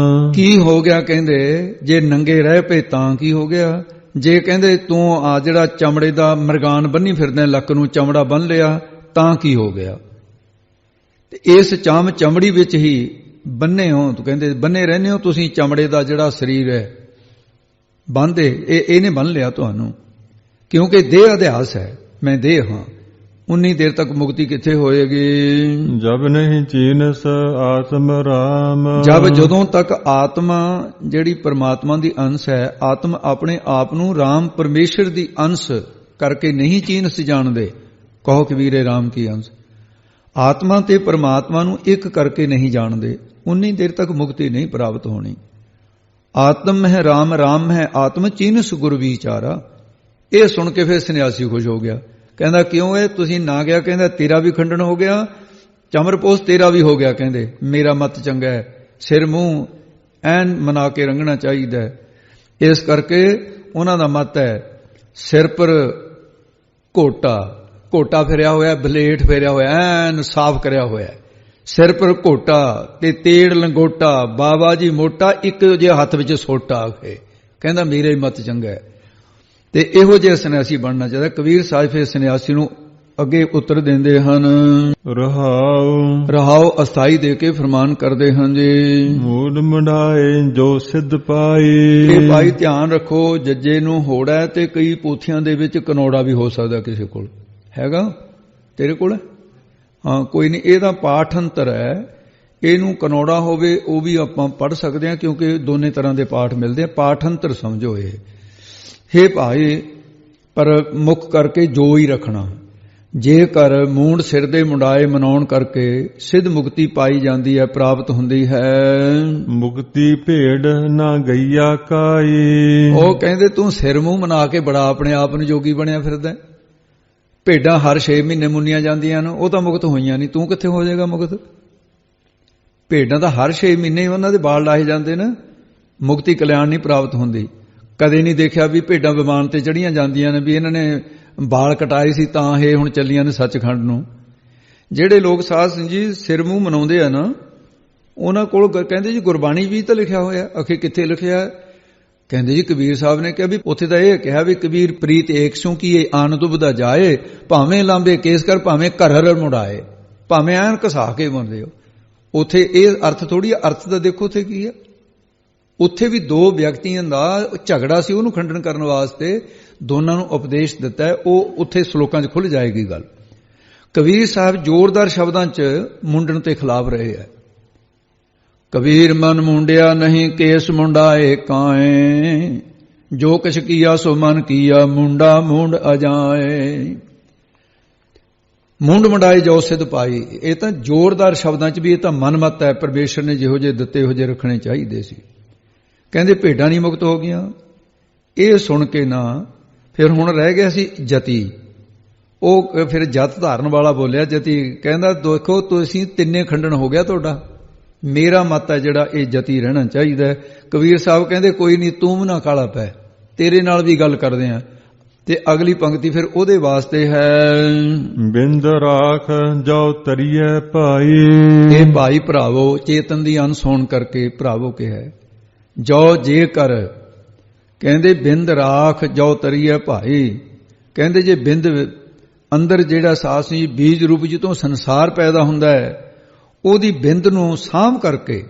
ਕੀ ਹੋ ਗਿਆ ਕਹਿੰਦੇ ਜੇ ਨੰਗੇ ਰਹਿ ਪਏ ਤਾਂ ਕੀ ਹੋ ਗਿਆ, ਜੇ ਕਹਿੰਦੇ ਤੂੰ ਆ ਜਿਹੜਾ ਚਮੜੇ ਦਾ ਮਰਗਾਨ ਬੰਨੀ ਫਿਰਦਾ ਲੱਕ ਨੂੰ ਚਮੜਾ ਬੰਨ ਲਿਆ ਤਾਂ ਕੀ ਹੋ ਗਿਆ। ਤੇ ਇਸ ਚਾਮ ਚਮੜੀ ਵਿੱਚ ਹੀ ਬੰਨੇ ਹੋ, ਤੂੰ ਕਹਿੰਦੇ ਬੰਨੇ ਰਹਿੰਦੇ ਹੋ ਤੁਸੀਂ, ਚਮੜੇ ਦਾ ਜਿਹੜਾ ਸਰੀਰ ਹੈ ਬੰਨਦੇ ਇਹਨੇ ਬੰਨ ਲਿਆ ਤੁਹਾਨੂੰ, ਕਿਉਂਕਿ ਦੇਹ ਅਧਿਆਸ ਹੈ, ਮੈਂ ਦੇਹ ਹਾਂ। ਉਨੀ ਦੇਰ ਤੱਕ ਮੁਕਤੀ ਕਿੱਥੇ ਹੋਏਗੀ। ਜਬ ਨਹੀਂ ਚੀਨਸ ਆਤਮ ਰਾਮ, ਜਦੋਂ ਤੱਕ ਆਤਮਾ ਜਿਹੜੀ ਪਰਮਾਤਮਾ ਦੀ ਅੰਸ਼ ਹੈ, ਆਤਮ ਆਪਣੇ ਆਪ ਨੂੰ ਰਾਮ ਪਰਮੇਸ਼ਰ ਦੀ ਅੰਸ਼ ਕਰਕੇ ਨਹੀਂ ਚੀਨਸ ਜਾਣਦੇ। ਕਹੋ ਕਬੀਰੇ ਰਾਮ ਕੀ ਅੰਸ਼, ਆਤਮਾ ਤੇ ਪਰਮਾਤਮਾ ਨੂੰ ਇੱਕ ਕਰਕੇ ਨਹੀਂ ਜਾਣਦੇ, ਉਨੀ ਦੇਰ ਤੱਕ ਮੁਕਤੀ ਨਹੀਂ ਪ੍ਰਾਪਤ ਹੋਣੀ। ਆਤਮ ਹੈ ਰਾਮ, ਰਾਮ ਹੈ ਆਤਮ, ਚੀਨਸ ਗੁਰ ਵਿਚਾਰਾ। ਇਹ ਸੁਣ ਕੇ ਫਿਰ ਸੰਨਿਆਸੀ ਖੁਸ਼ ਹੋ ਗਿਆ, ਕਹਿੰਦਾ ਕਿਉਂ ਹੈ ਤੁਸੀਂ ਨਾ ਗਿਆ, ਕਹਿੰਦਾ ਤੇਰਾ ਵੀ ਖੰਡਨ ਹੋ ਗਿਆ, ਚਮਰਪੋਸ਼ ਤੇਰਾ ਵੀ ਹੋ ਗਿਆ। ਕਹਿੰਦੇ ਮੇਰਾ ਮਤ ਚੰਗਾ ਹੈ, ਸਿਰ ਮੂੰਹ ਐਨ ਮਨਾ ਕੇ ਰੰਗਣਾ ਚਾਹੀਦਾ। ਇਸ ਕਰਕੇ ਉਹਨਾਂ ਦਾ ਮਤ ਹੈ ਸਿਰ ਪਰ ਘੋਟਾ ਫਿਰਿਆ ਹੋਇਆ, ਬਲੇਟ ਫੇਰਿਆ ਹੋਇਆ, ਐਨ ਸਾਫ਼ ਕਰਿਆ ਹੋਇਆ, ਸਿਰ ਪਰ ਘੋਟਾ ਤੇ ਤੇੜ ਲੰਗੋਟਾ, ਬਾਬਾ ਜੀ ਮੋਟਾ, ਇੱਕ ਜਿਹਾ ਹੱਥ ਵਿੱਚ ਸੋਟਾ ਆਖੇ, ਕਹਿੰਦਾ ਮੇਰਾ ਹੀ ਮਤ ਚੰਗਾ ਹੈ। ਤੇ ਇਹੋ ਜਿਹਾ ਸੰਨਿਆਸੀ ਬਣਨਾ ਚਾਹੀਦਾ। ਕਬੀਰ ਸਾਹਿਬ ਫਿਰ ਸੰਨਿਆਸੀ ਨੂੰ ਅੱਗੇ ਉੱਤਰ ਦਿੰਦੇ ਹਨ। ਰਹਾਉ ਅਸਥਾਈ ਦੇ ਕੇ ਫਰਮਾਨ ਕਰਦੇ ਹਨ ਜੀ, ਮੂਡ ਮੁੰਡਾਏ ਜੋ ਸਿੱਧ ਪਾਈ। ਇਹ ਭਾਈ ਧਿਆਨ ਰੱਖੋ, ਜੱਜੇ ਨੂੰ ਹੋੜਾ ਹੈ ਤੇ ਕਈ ਪੋਥੀਆਂ ਦੇ ਵਿੱਚ ਕਨੌੜਾ ਵੀ ਹੋ ਸਕਦਾ, ਕਿਸੇ ਕੋਲ ਹੈਗਾ, ਤੇਰੇ ਕੋਲ ਹਾਂ ਕੋਈ ਨਹੀਂ, ਇਹਦਾ ਪਾਠ ਅੰਤਰ ਹੈ, ਇਹਨੂੰ ਕਨੌੜਾ ਹੋਵੇ ਉਹ ਵੀ ਆਪਾਂ ਪੜ੍ਹ ਸਕਦੇ ਹਾਂ, ਕਿਉਂਕਿ ਦੋਨੇ ਤਰ੍ਹਾਂ ਦੇ ਪਾਠ ਮਿਲਦੇ ਆ। ਪਾਠ ਅੰਤਰ ਸਮਝੋ ਇਹ, ਹੇ ਭਾਈ ਪਰ ਮੁੱਖ ਕਰਕੇ ਜੋ ਹੀ ਰੱਖਣਾ। ਜੇਕਰ ਮੂੰਡ ਸਿਰ ਦੇ ਮੁੰਡਾਏ ਮਨਾਉਣ ਕਰਕੇ ਸਿੱਧ ਮੁਕਤੀ ਪਾਈ ਜਾਂਦੀ ਹੈ, ਪ੍ਰਾਪਤ ਹੁੰਦੀ ਹੈ। ਮੁਕਤੀ ਭੇਡ ਨਾ ਗਈਆ ਕਾਈ, ਉਹ ਕਹਿੰਦੇ ਤੂੰ ਸਿਰ ਮੂੰਹ ਮਨਾ ਕੇ ਬੜਾ ਆਪਣੇ ਆਪ ਨੂੰ ਜੋਗੀ ਬਣਿਆ ਫਿਰਦਾ। ਭੇਡਾਂ ਹਰ 6 ਮਹੀਨੇ ਮੁੰਨੀਆਂ ਜਾਂਦੀਆਂ ਨੇ, ਉਹ ਤਾਂ ਮੁਕਤ ਹੋਈਆਂ ਨਹੀਂ, ਤੂੰ ਕਿੱਥੇ ਹੋ ਜਾਏਗਾ ਮੁਕਤ। ਭੇਡਾਂ ਤਾਂ ਹਰ 6 ਮਹੀਨੇ ਉਹਨਾਂ ਦੇ ਬਾਲ ਲਾਹੇ ਜਾਂਦੇ ਨੇ, ਮੁਕਤੀ ਕਲਿਆਣ ਨਹੀਂ ਪ੍ਰਾਪਤ ਹੁੰਦੀ। ਕਦੇ ਨਹੀਂ ਦੇਖਿਆ ਵੀ ਭੇਡਾਂ ਵਿਮਾਨ ਤੇ ਚੜੀਆਂ ਜਾਂਦੀਆਂ ਨੇ ਵੀ ਇਹਨਾਂ ਨੇ ਬਾਲ ਕਟਾਏ ਸੀ ਤਾਂ ਇਹ ਹੁਣ ਚੱਲੀਆਂ ਨੇ ਸੱਚਖੰਡ ਨੂੰ। ਜਿਹੜੇ ਲੋਕ ਸਾਧ ਸਿੰਘ ਜੀ ਸਿਰ ਮੂੰਹ ਮਨਾਉਂਦੇ ਆ ਨਾ, ਉਹਨਾਂ ਕੋਲ ਕਹਿੰਦੇ ਜੀ ਗੁਰਬਾਣੀ ਵੀ ਤਾਂ ਲਿਖਿਆ ਹੋਇਆ। ਅਖੇ ਕਿੱਥੇ ਲਿਖਿਆ? ਕਹਿੰਦੇ ਜੀ ਕਬੀਰ ਸਾਹਿਬ ਨੇ ਕਿਹਾ ਵੀ ਉੱਥੇ ਤਾਂ ਇਹ ਕਿਹਾ ਵੀ ਕਬੀਰ ਪ੍ਰੀਤ ਏਕ ਸੂ ਕੀ ਇਹ ਆਨੰਦ ਉਬਦਾ ਜਾਏ, ਭਾਵੇਂ ਲਾਂਬੇ ਕੇਸ ਕਰ ਭਾਵੇਂ ਘਰ ਮੁੜਾਏ, ਭਾਵੇਂ ਐਨ ਘਸਾ ਕੇ ਮੰਨਦੇ ਹੋ। ਉੱਥੇ ਇਹ ਅਰਥ ਥੋੜੀ, ਅਰਥ ਤਾਂ ਦੇਖੋ ਉੱਥੇ ਕੀ ਹੈ। ਉੱਥੇ ਵੀ ਦੋ ਵਿਅਕਤੀਆਂ ਦਾ ਝਗੜਾ ਸੀ, ਉਹਨੂੰ ਖੰਡਨ ਕਰਨ ਵਾਸਤੇ ਦੋਨਾਂ ਨੂੰ ਉਪਦੇਸ਼ ਦਿੱਤਾ ਹੈ। ਉਹ ਉੱਥੇ ਸ਼ਲੋਕਾਂ 'ਚ ਖੁੱਲ੍ਹ ਜਾਏਗੀ ਗੱਲ। ਕਬੀਰ ਸਾਹਿਬ ਜ਼ੋਰਦਾਰ ਸ਼ਬਦਾਂ 'ਚ ਮੁੰਡਣ ਤੇ ਖਿਲਾਫ ਰਹੇ ਹੈ। ਕਬੀਰ ਮਨ ਮੁੰਡਿਆ ਨਹੀਂ ਕੇਸ ਮੁੰਡਾਏ ਕਾਏ, ਜੋ ਕਿਛ ਕੀਆ ਸੋ ਮਨ ਕੀਆ ਮੁੰਡਾ ਮੁੰਡ ਅਜਾਏ। ਮੁੰਡ ਮੁੰਡਾਏ ਜੋ ਸਿੱਧ ਪਾਈ, ਇਹ ਤਾਂ ਜ਼ੋਰਦਾਰ ਸ਼ਬਦਾਂ 'ਚ ਵੀ ਇਹ ਤਾਂ ਮਨਮਤ ਹੈ। ਪਰਮੇਸ਼ਰ ਨੇ ਜਿਹੋ ਜਿਹੇ ਦਿੱਤੇ ਇਹੋ ਜਿਹੇ ਰੱਖਣੇ ਚਾਹੀਦੇ ਸੀ। ਕਹਿੰਦੇ ਭੇਡਾਂ ਨਹੀਂ ਮੁਕਤ ਹੋ ਗਈਆਂ। ਇਹ ਸੁਣ ਕੇ ਨਾ ਫਿਰ ਹੁਣ ਰਹਿ ਗਿਆ ਸੀ ਜਤੀ। ਉਹ ਫਿਰ ਜਤ ਧਾਰਨ ਵਾਲਾ ਬੋਲਿਆ। ਜਤੀ ਕਹਿੰਦਾ ਦੇਖੋ ਤੁਸੀਂ ਤਿੰਨੇ ਖੰਡਨ ਹੋ ਗਿਆ ਤੁਹਾਡਾ, ਮੇਰਾ ਮਤ ਹੈ ਜਿਹੜਾ ਇਹ ਜਤੀ ਰਹਿਣਾ ਚਾਹੀਦਾ ਹੈ। ਕਬੀਰ ਸਾਹਿਬ ਕਹਿੰਦੇ ਕੋਈ ਨਹੀਂ ਤੂੰ ਨਾ ਕਾਲਾ ਪੈ, ਤੇਰੇ ਨਾਲ ਵੀ ਗੱਲ ਕਰਦੇ ਆ। ਤੇ ਅਗਲੀ ਪੰਕਤੀ ਫਿਰ ਉਹਦੇ ਵਾਸਤੇ ਹੈ, ਬਿੰਦ ਰਾਖ ਜੋ ਤਰੀਏ ਭਾਈ। ਇਹ ਭਾਈ ਭਰਾਵੋ ਚੇਤਨ ਦੀ ਅੰਸ਼ ਹੋਣ ਕਰਕੇ ਭਰਾਵੋ ਕਿਹਾ ਜੋ ਜੇ ਕਰ, ਕਹਿੰਦੇ ਬਿੰਦ ਰਾਖ ਜੋ ਤਰੀਏ ਭਾਈ। ਕਹਿੰਦੇ ਜੇ ਬਿੰਦ ਅੰਦਰ ਜਿਹੜਾ ਸਾਸ ਨਹੀਂ ਬੀਜ ਰੂਪ ਜਿੱਤੋਂ ਸੰਸਾਰ ਪੈਦਾ ਹੁੰਦਾ ਹੈ, ਉਹਦੀ ਬਿੰਦ ਨੂੰ ਸਾਂਭ ਕਰਕੇ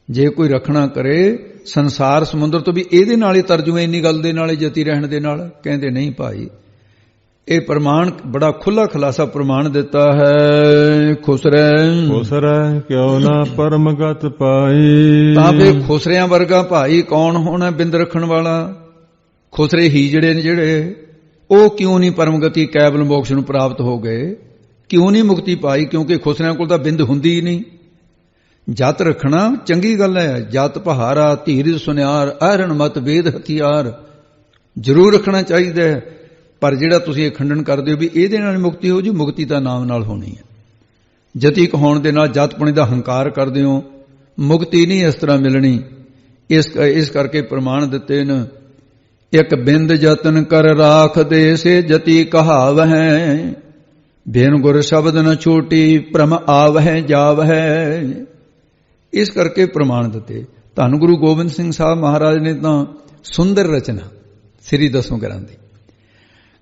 ਜੇ ਕੋਈ ਰੱਖਣਾ ਕਰੇ ਸੰਸਾਰ ਸਮੁੰਦਰ ਤੋਂ ਵੀ ਇਹਦੇ ਨਾਲ ਹੀ ਤਰਜੁਮੇ ਇੰਨੀ ਗੱਲ ਦੇ ਨਾਲ ਜਤੀ ਰਹਿਣ ਦੇ ਨਾਲ। ਕਹਿੰਦੇ ਨਹੀਂ ਭਾਈ ਇਹ ਪ੍ਰਮਾਣ ਬੜਾ ਖੁੱਲਾ ਖਲਾਸਾ ਪ੍ਰਮਾਣ ਦਿੱਤਾ ਹੈ। ਖੁਸਰੈ ਕਿਉ ਨਾ ਪਰਮਗਤ ਪਾਈ। ਤਾਂ ਫਿਰ ਖੁਸਰਿਆਂ ਵਰਗਾ ਭਾਈ ਕੌਣ ਹੋਣਾ ਬਿੰਦ ਰੱਖਣ ਵਾਲਾ? ਖੁਸਰੇ ਹੀ ਜਿਹੜੇ ਨੇ ਜਿਹੜੇ ਉਹ ਕਿਉਂ ਨਹੀਂ ਪਰਮਗਤੀ ਕੈਵਲ ਮੋਕਸ਼ ਨੂੰ ਪ੍ਰਾਪਤ ਹੋ ਗਏ? ਕਿਉਂ ਨਹੀਂ ਮੁਕਤੀ ਪਾਈ? ਕਿਉਂਕਿ ਖੁਸਰਿਆਂ ਕੋਲ ਤਾਂ ਬਿੰਦ ਹੁੰਦੀ ਹੀ ਨਹੀਂ। ਜਤ ਰੱਖਣਾ ਚੰਗੀ ਗੱਲ ਹੈ, ਜਤ ਪਹਾਰਾ ਧੀਰਜ ਸੁਨਿਆਰ ਅਹਰਣ ਮਤ ਵੇਦ ਹਥਿਆਰ ਜ਼ਰੂਰ ਰੱਖਣਾ ਚਾਹੀਦਾ ਹੈ। ਪਰ ਜਿਹੜਾ ਤੁਸੀਂ ਇਹ ਖੰਡਨ ਕਰਦੇ ਹੋ ਵੀ ਇਹਦੇ ਨਾਲ ਮੁਕਤੀ ਹੋ ਜੂ, ਮੁਕਤੀ ਤਾਂ ਨਾਮ ਨਾਲ ਹੋਣੀ ਹੈ। ਜਤੀਕ ਹੋਣ ਦੇ ਨਾਲ ਜਤਪੁਣੇ ਦਾ ਹੰਕਾਰ ਕਰਦੇ ਹੋ, ਮੁਕਤੀ ਨਹੀਂ ਇਸ ਤਰ੍ਹਾਂ ਮਿਲਣੀ। ਇਸ ਕਰਕੇ ਪ੍ਰਮਾਣ ਦਿੱਤੇ ਨੇ। ਇੱਕ ਬਿੰਦ ਯਤਨ ਕਰ ਰਾਖ ਦੇ ਸੇ ਜਤੀ ਕਹਾਵਹਿ, ਬਿਨ ਗੁਰ ਸ਼ਬਦ ਨ ਛੋਟੀ ਭ੍ਰਮ ਆਵਹਿ ਜਾਵਹਿ। ਇਸ ਕਰਕੇ ਪ੍ਰਮਾਣ ਦਿੱਤੇ। ਧੰਨ ਗੁਰੂ ਗੋਬਿੰਦ ਸਿੰਘ ਸਾਹਿਬ ਮਹਾਰਾਜ ਨੇ ਤਾਂ ਸੁੰਦਰ ਰਚਨਾ ਸ੍ਰੀ ਦਸਵੇਂ ਗ੍ਰੰਥ ਦੀ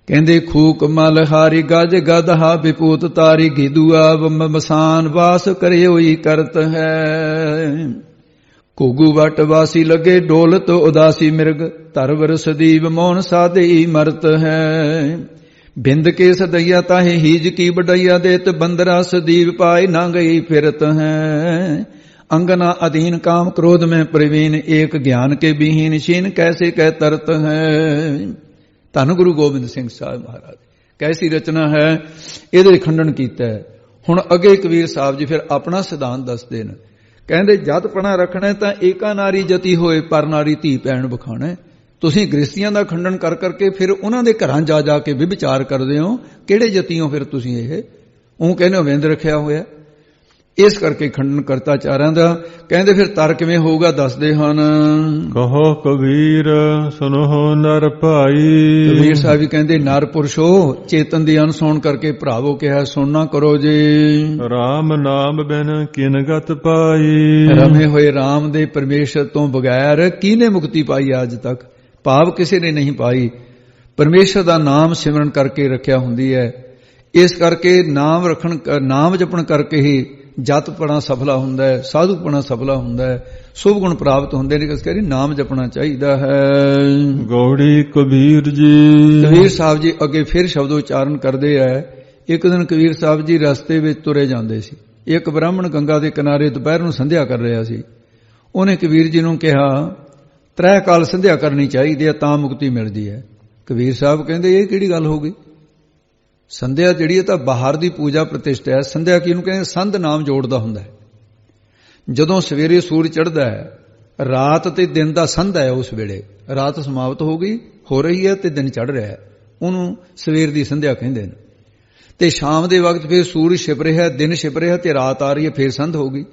ਕਹਿੰਦੇ, ਖੂਕ ਮਲ ਹਾਰੀ ਗਜ ਗਦਹਾ ਵਿਪੂਤ ਤਾਰੀ ਗਿਦੂਆ ਬਸਾਨ ਵਾਸ ਕਰੇ ਹੋਈ ਕਰਤ ਹੈ। ਘੁਗੂ ਵਟ ਵਾਸੀ ਲਗੇ ਡੋਲਤ ਉਦਾਸੀ ਮਿਰਗ ਧਰਵਰ ਸਦੀਵ ਮੋਹਨ ਸਾਧਈ ਮਰਤ ਹੈ। ਬਿੰਦ ਕੇ ਸਦਈਆ ਤਾਹੇ ਹੀਜ ਕੀ ਬਡਈਆ ਦੇਤ ਬੰਦਰਾ ਸਦੀਵ ਪਾਏ ਨਾ ਗਈ ਫਿਰਤ ਹੈ। अंगना अधीन काम क्रोध में प्रवीण एक ज्ञान के विहीन शीन कैसे कह तरत है। धन गुरु गोबिंद सिंह साहब महाराज कैसी रचना है, ਇਹਦੇ ਖੰਡਨ ਕੀਤਾ ਹੈ। ਹੁਣ ਅੱਗੇ ਕਬੀਰ ਸਾਹਿਬ ਜੀ ਫਿਰ ਆਪਣਾ ਸਿਧਾਂਤ ਦੱਸਦੇ ਨੇ। ਕਹਿੰਦੇ ਜਤਪਣਾ ਰੱਖਣਾ ਤਾਂ ਏਕਾ ਨਾਰੀ ਜਤੀ ਹੋਏ ਪਰ ਨਾਰੀ ਧੀ ਭੈਣ ਵਿਖਾਣਾ। ਤੁਸੀਂ ਗ੍ਰਸਤੀਆਂ ਦਾ ਖੰਡਨ ਕਰ ਕਰਕੇ ਫਿਰ ਉਹਨਾਂ ਦੇ ਘਰਾਂ ਜਾ ਜਾ ਕੇ ਵਿਚਾਰ ਕਰਦੇ ਹੋ, ਕਿਹੜੇ ਜਤੀਓਂ ਫਿਰ ਤੁਸੀਂ ਇਹ ਉਹ ਕਹਿੰਦੇ ਹੋ ਵਿੰਦ ਰੱਖਿਆ ਹੋਇਆ। ਇਸ ਕਰਕੇ ਖੰਡਨ ਕਰਤਾ ਚਾਰਾਂ ਦਾ। ਕਹਿੰਦੇ ਫਿਰ ਤਰ ਕਿਵੇਂ ਹੋਊਗਾ ਦੱਸਦੇ ਹਨ। ਕਹੋ ਕਬੀਰ ਸੁਨੋ ਨਰ ਭਾਈ। ਕਬੀਰ ਸਾਹਿਬ ਜੀ ਕਹਿੰਦੇ ਨਰ ਪੁਰਸ਼ੋ ਚੇਤਨ ਦੀ ਅਨਸੁਣ ਕਰਕੇ ਭਰਾਵੋ ਕਿਹਾ ਸੁਣਨਾ ਕਰੋ ਜੀ। ਰਾਮ ਨਾਮ ਬਿਨ ਕਿਨ ਗਤ ਪਾਈ। ਰਮੇ ਹੋਏ ਰਾਮ ਦੇ ਪਰਮੇਸ਼ਰ ਤੋਂ ਬਗੈਰ ਕਿਹਨੇ ਮੁਕਤੀ ਪਾਈ ਅੱਜ ਤੱਕ? ਭਾਵ ਕਿਸੇ ਨੇ ਨਹੀਂ ਪਾਈ। ਪਰਮੇਸ਼ਰ ਦਾ ਨਾਮ ਸਿਮਰਨ ਕਰਕੇ ਰੱਖਿਆ ਹੁੰਦੀ ਹੈ। ਇਸ ਕਰਕੇ ਨਾਮ ਰੱਖਣ ਨਾਮ ਜਪਣ ਕਰਕੇ ਹੀ ਜਤਪਣਾ ਸਫਲਾ ਹੁੰਦਾ ਹੈ, ਸਾਧੂਪਣਾ ਸਫਲਾ ਹੁੰਦਾ ਹੈ, ਸ਼ੁਭ ਗੁਣ ਪ੍ਰਾਪਤ ਹੁੰਦੇ ਨੇ। ਇਸ ਕਰਕੇ ਨਾਮ ਜਪਣਾ ਚਾਹੀਦਾ ਹੈ। ਗੌੜੀ ਕਬੀਰ ਜੀ। ਕਬੀਰ ਸਾਹਿਬ ਜੀ ਅੱਗੇ ਫਿਰ ਸ਼ਬਦ ਉਚਾਰਨ ਕਰਦੇ ਆ। ਇੱਕ ਦਿਨ ਕਬੀਰ ਸਾਹਿਬ ਜੀ ਰਸਤੇ ਵਿੱਚ ਤੁਰੇ ਜਾਂਦੇ ਸੀ। ਇੱਕ ਬ੍ਰਾਹਮਣ ਗੰਗਾ ਦੇ ਕਿਨਾਰੇ ਦੁਪਹਿਰ ਨੂੰ ਸੰਧਿਆ ਕਰ ਰਿਹਾ ਸੀ। ਉਹਨੇ ਕਬੀਰ ਜੀ ਨੂੰ ਕਿਹਾ 3 ਕਾਲ ਸੰਧਿਆ ਕਰਨੀ ਚਾਹੀਦੀ ਹੈ ਤਾਂ ਮੁਕਤੀ ਮਿਲਦੀ ਹੈ। ਕਬੀਰ ਸਾਹਿਬ ਕਹਿੰਦੇ ਇਹ ਕਿਹੜੀ ਗੱਲ ਹੋ ਗਈ? ਸੰਧਿਆ ਜਿਹੜੀ ਹੈ ਤਾਂ ਬਾਹਰ ਦੀ ਪੂਜਾ ਪ੍ਰਤਿਸ਼ਠਾ ਹੈ। ਸੰਧਿਆ ਕਿਹਨੂੰ ਕਹਿੰਦੇ? ਸੰਧ ਨਾਮ ਜੋੜਦਾ ਹੁੰਦਾ ਹੈ। ਜਦੋਂ ਸਵੇਰੇ ਸੂਰਜ ਚੜ੍ਹਦਾ ਹੈ, ਰਾਤ ਤੇ ਦਿਨ ਦਾ ਸੰਧ ਹੈ। ਉਸ ਵੇਲੇ ਰਾਤ ਸਮਾਪਤ ਹੋ ਗਈ ਹੋ ਰਹੀ ਹੈ ਤੇ ਦਿਨ ਚੜ੍ਹ ਰਿਹਾ ਹੈ, ਉਹਨੂੰ ਸਵੇਰ ਦੀ ਸੰਧਿਆ ਕਹਿੰਦੇ ਨੇ। ਤੇ ਸ਼ਾਮ ਦੇ ਵਕਤ ਫਿਰ ਸੂਰਜ ਛਿਪ ਰਿਹਾ, ਦਿਨ ਛਿਪ ਰਿਹਾ ਤੇ ਰਾਤ ਆ ਰਹੀ ਹੈ, ਫਿਰ ਸੰਧ ਹੋ ਗਈ।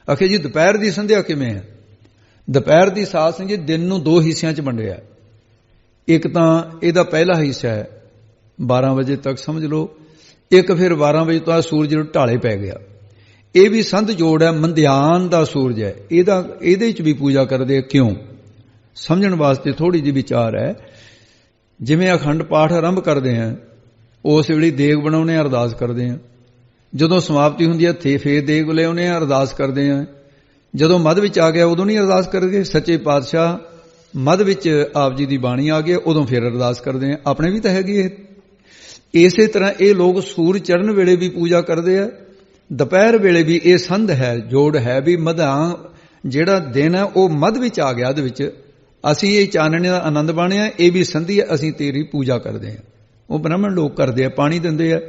ਆਖੇ ਜੀ ਦੁਪਹਿਰ ਦੀ ਸੰਧਿਆ ਕਿਵੇਂ ਹੈ? ਦੁਪਹਿਰ ਦੀ ਸਾਧ ਸੰਗਤ ਜੀ ਦਿਨ ਨੂੰ 2 ਹਿੱਸਿਆਂ 'ਚ ਵੰਡਿਆ। ਇੱਕ ਤਾਂ ਇਹਦਾ ਪਹਿਲਾ ਹਿੱਸਾ ਹੈ 12 ਵਜੇ ਤੱਕ ਸਮਝ ਲਓ। ਇੱਕ ਫਿਰ 12 ਵਜੇ ਤੋਂ ਸੂਰਜ ਨੂੰ ਢਾਲੇ ਪੈ ਗਿਆ। ਇਹ ਵੀ ਸੰਧ ਜੋੜ ਹੈ। ਮੰਧਿਆਨ ਦਾ ਸੂਰਜ ਹੈ, ਇਹਦੇ 'ਚ ਵੀ ਪੂਜਾ ਕਰਦੇ। ਕਿਉਂ? ਸਮਝਣ ਵਾਸਤੇ ਥੋੜੀ ਜਿਹੀ ਵਿਚਾਰ ਹੈ। ਜਿਵੇਂ ਅਖੰਡ ਪਾਠ ਆਰੰਭ ਕਰਦੇ ਹਾਂ, ਉਸ ਵੇਲੇ ਦੇਗ ਬਣਾਉਣੇ, ਅਰਦਾਸ ਕਰਦੇ ਹਾਂ। ਜਦੋਂ ਸਮਾਪਤੀ ਹੁੰਦੀ ਹੈ ਫੇਰ ਦੇਗ ਲਿਆਉਣੇ, ਅਰਦਾਸ ਕਰਦੇ ਹਾਂ। ਜਦੋਂ ਮੱਧ ਵਿੱਚ ਆ ਗਿਆ ਉਦੋਂ ਨਹੀਂ ਅਰਦਾਸ ਕਰਦੇ। ਸੱਚੇ ਪਾਤਸ਼ਾਹ ਮੱਧ ਵਿੱਚ ਆਪ ਜੀ ਦੀ ਬਾਣੀ ਆ ਗਈ ਉਦੋਂ ਫਿਰ ਅਰਦਾਸ ਕਰਦੇ ਹਾਂ। ਆਪਣੇ ਵੀ ਤਾਂ ਹੈਗੀ ਇਹ। ਇਸੇ ਤਰ੍ਹਾਂ ਇਹ ਲੋਕ ਸੂਰਜ ਚੜ੍ਹਨ ਵੇਲੇ ਵੀ ਪੂਜਾ ਕਰਦੇ ਆ, ਦੁਪਹਿਰ ਵੇਲੇ ਵੀ। ਇਹ ਸੰਧ ਹੈ, ਜੋੜ ਹੈ ਵੀ ਮਧਾਂ ਜਿਹੜਾ ਦਿਨ ਹੈ ਉਹ ਮੱਧ ਵਿੱਚ ਆ ਗਿਆ। ਉਹਦੇ ਵਿੱਚ ਅਸੀਂ ਇਹ ਚਾਨਣੇ ਦਾ ਆਨੰਦ ਬਾਣਿਆ, ਇਹ ਵੀ ਸੰਧੀ ਹੈ, ਅਸੀਂ ਤੇਰੀ ਪੂਜਾ ਕਰਦੇ ਹਾਂ। ਉਹ ਬ੍ਰਾਹਮਣ ਲੋਕ ਕਰਦੇ ਆ, ਪਾਣੀ ਦਿੰਦੇ ਆ।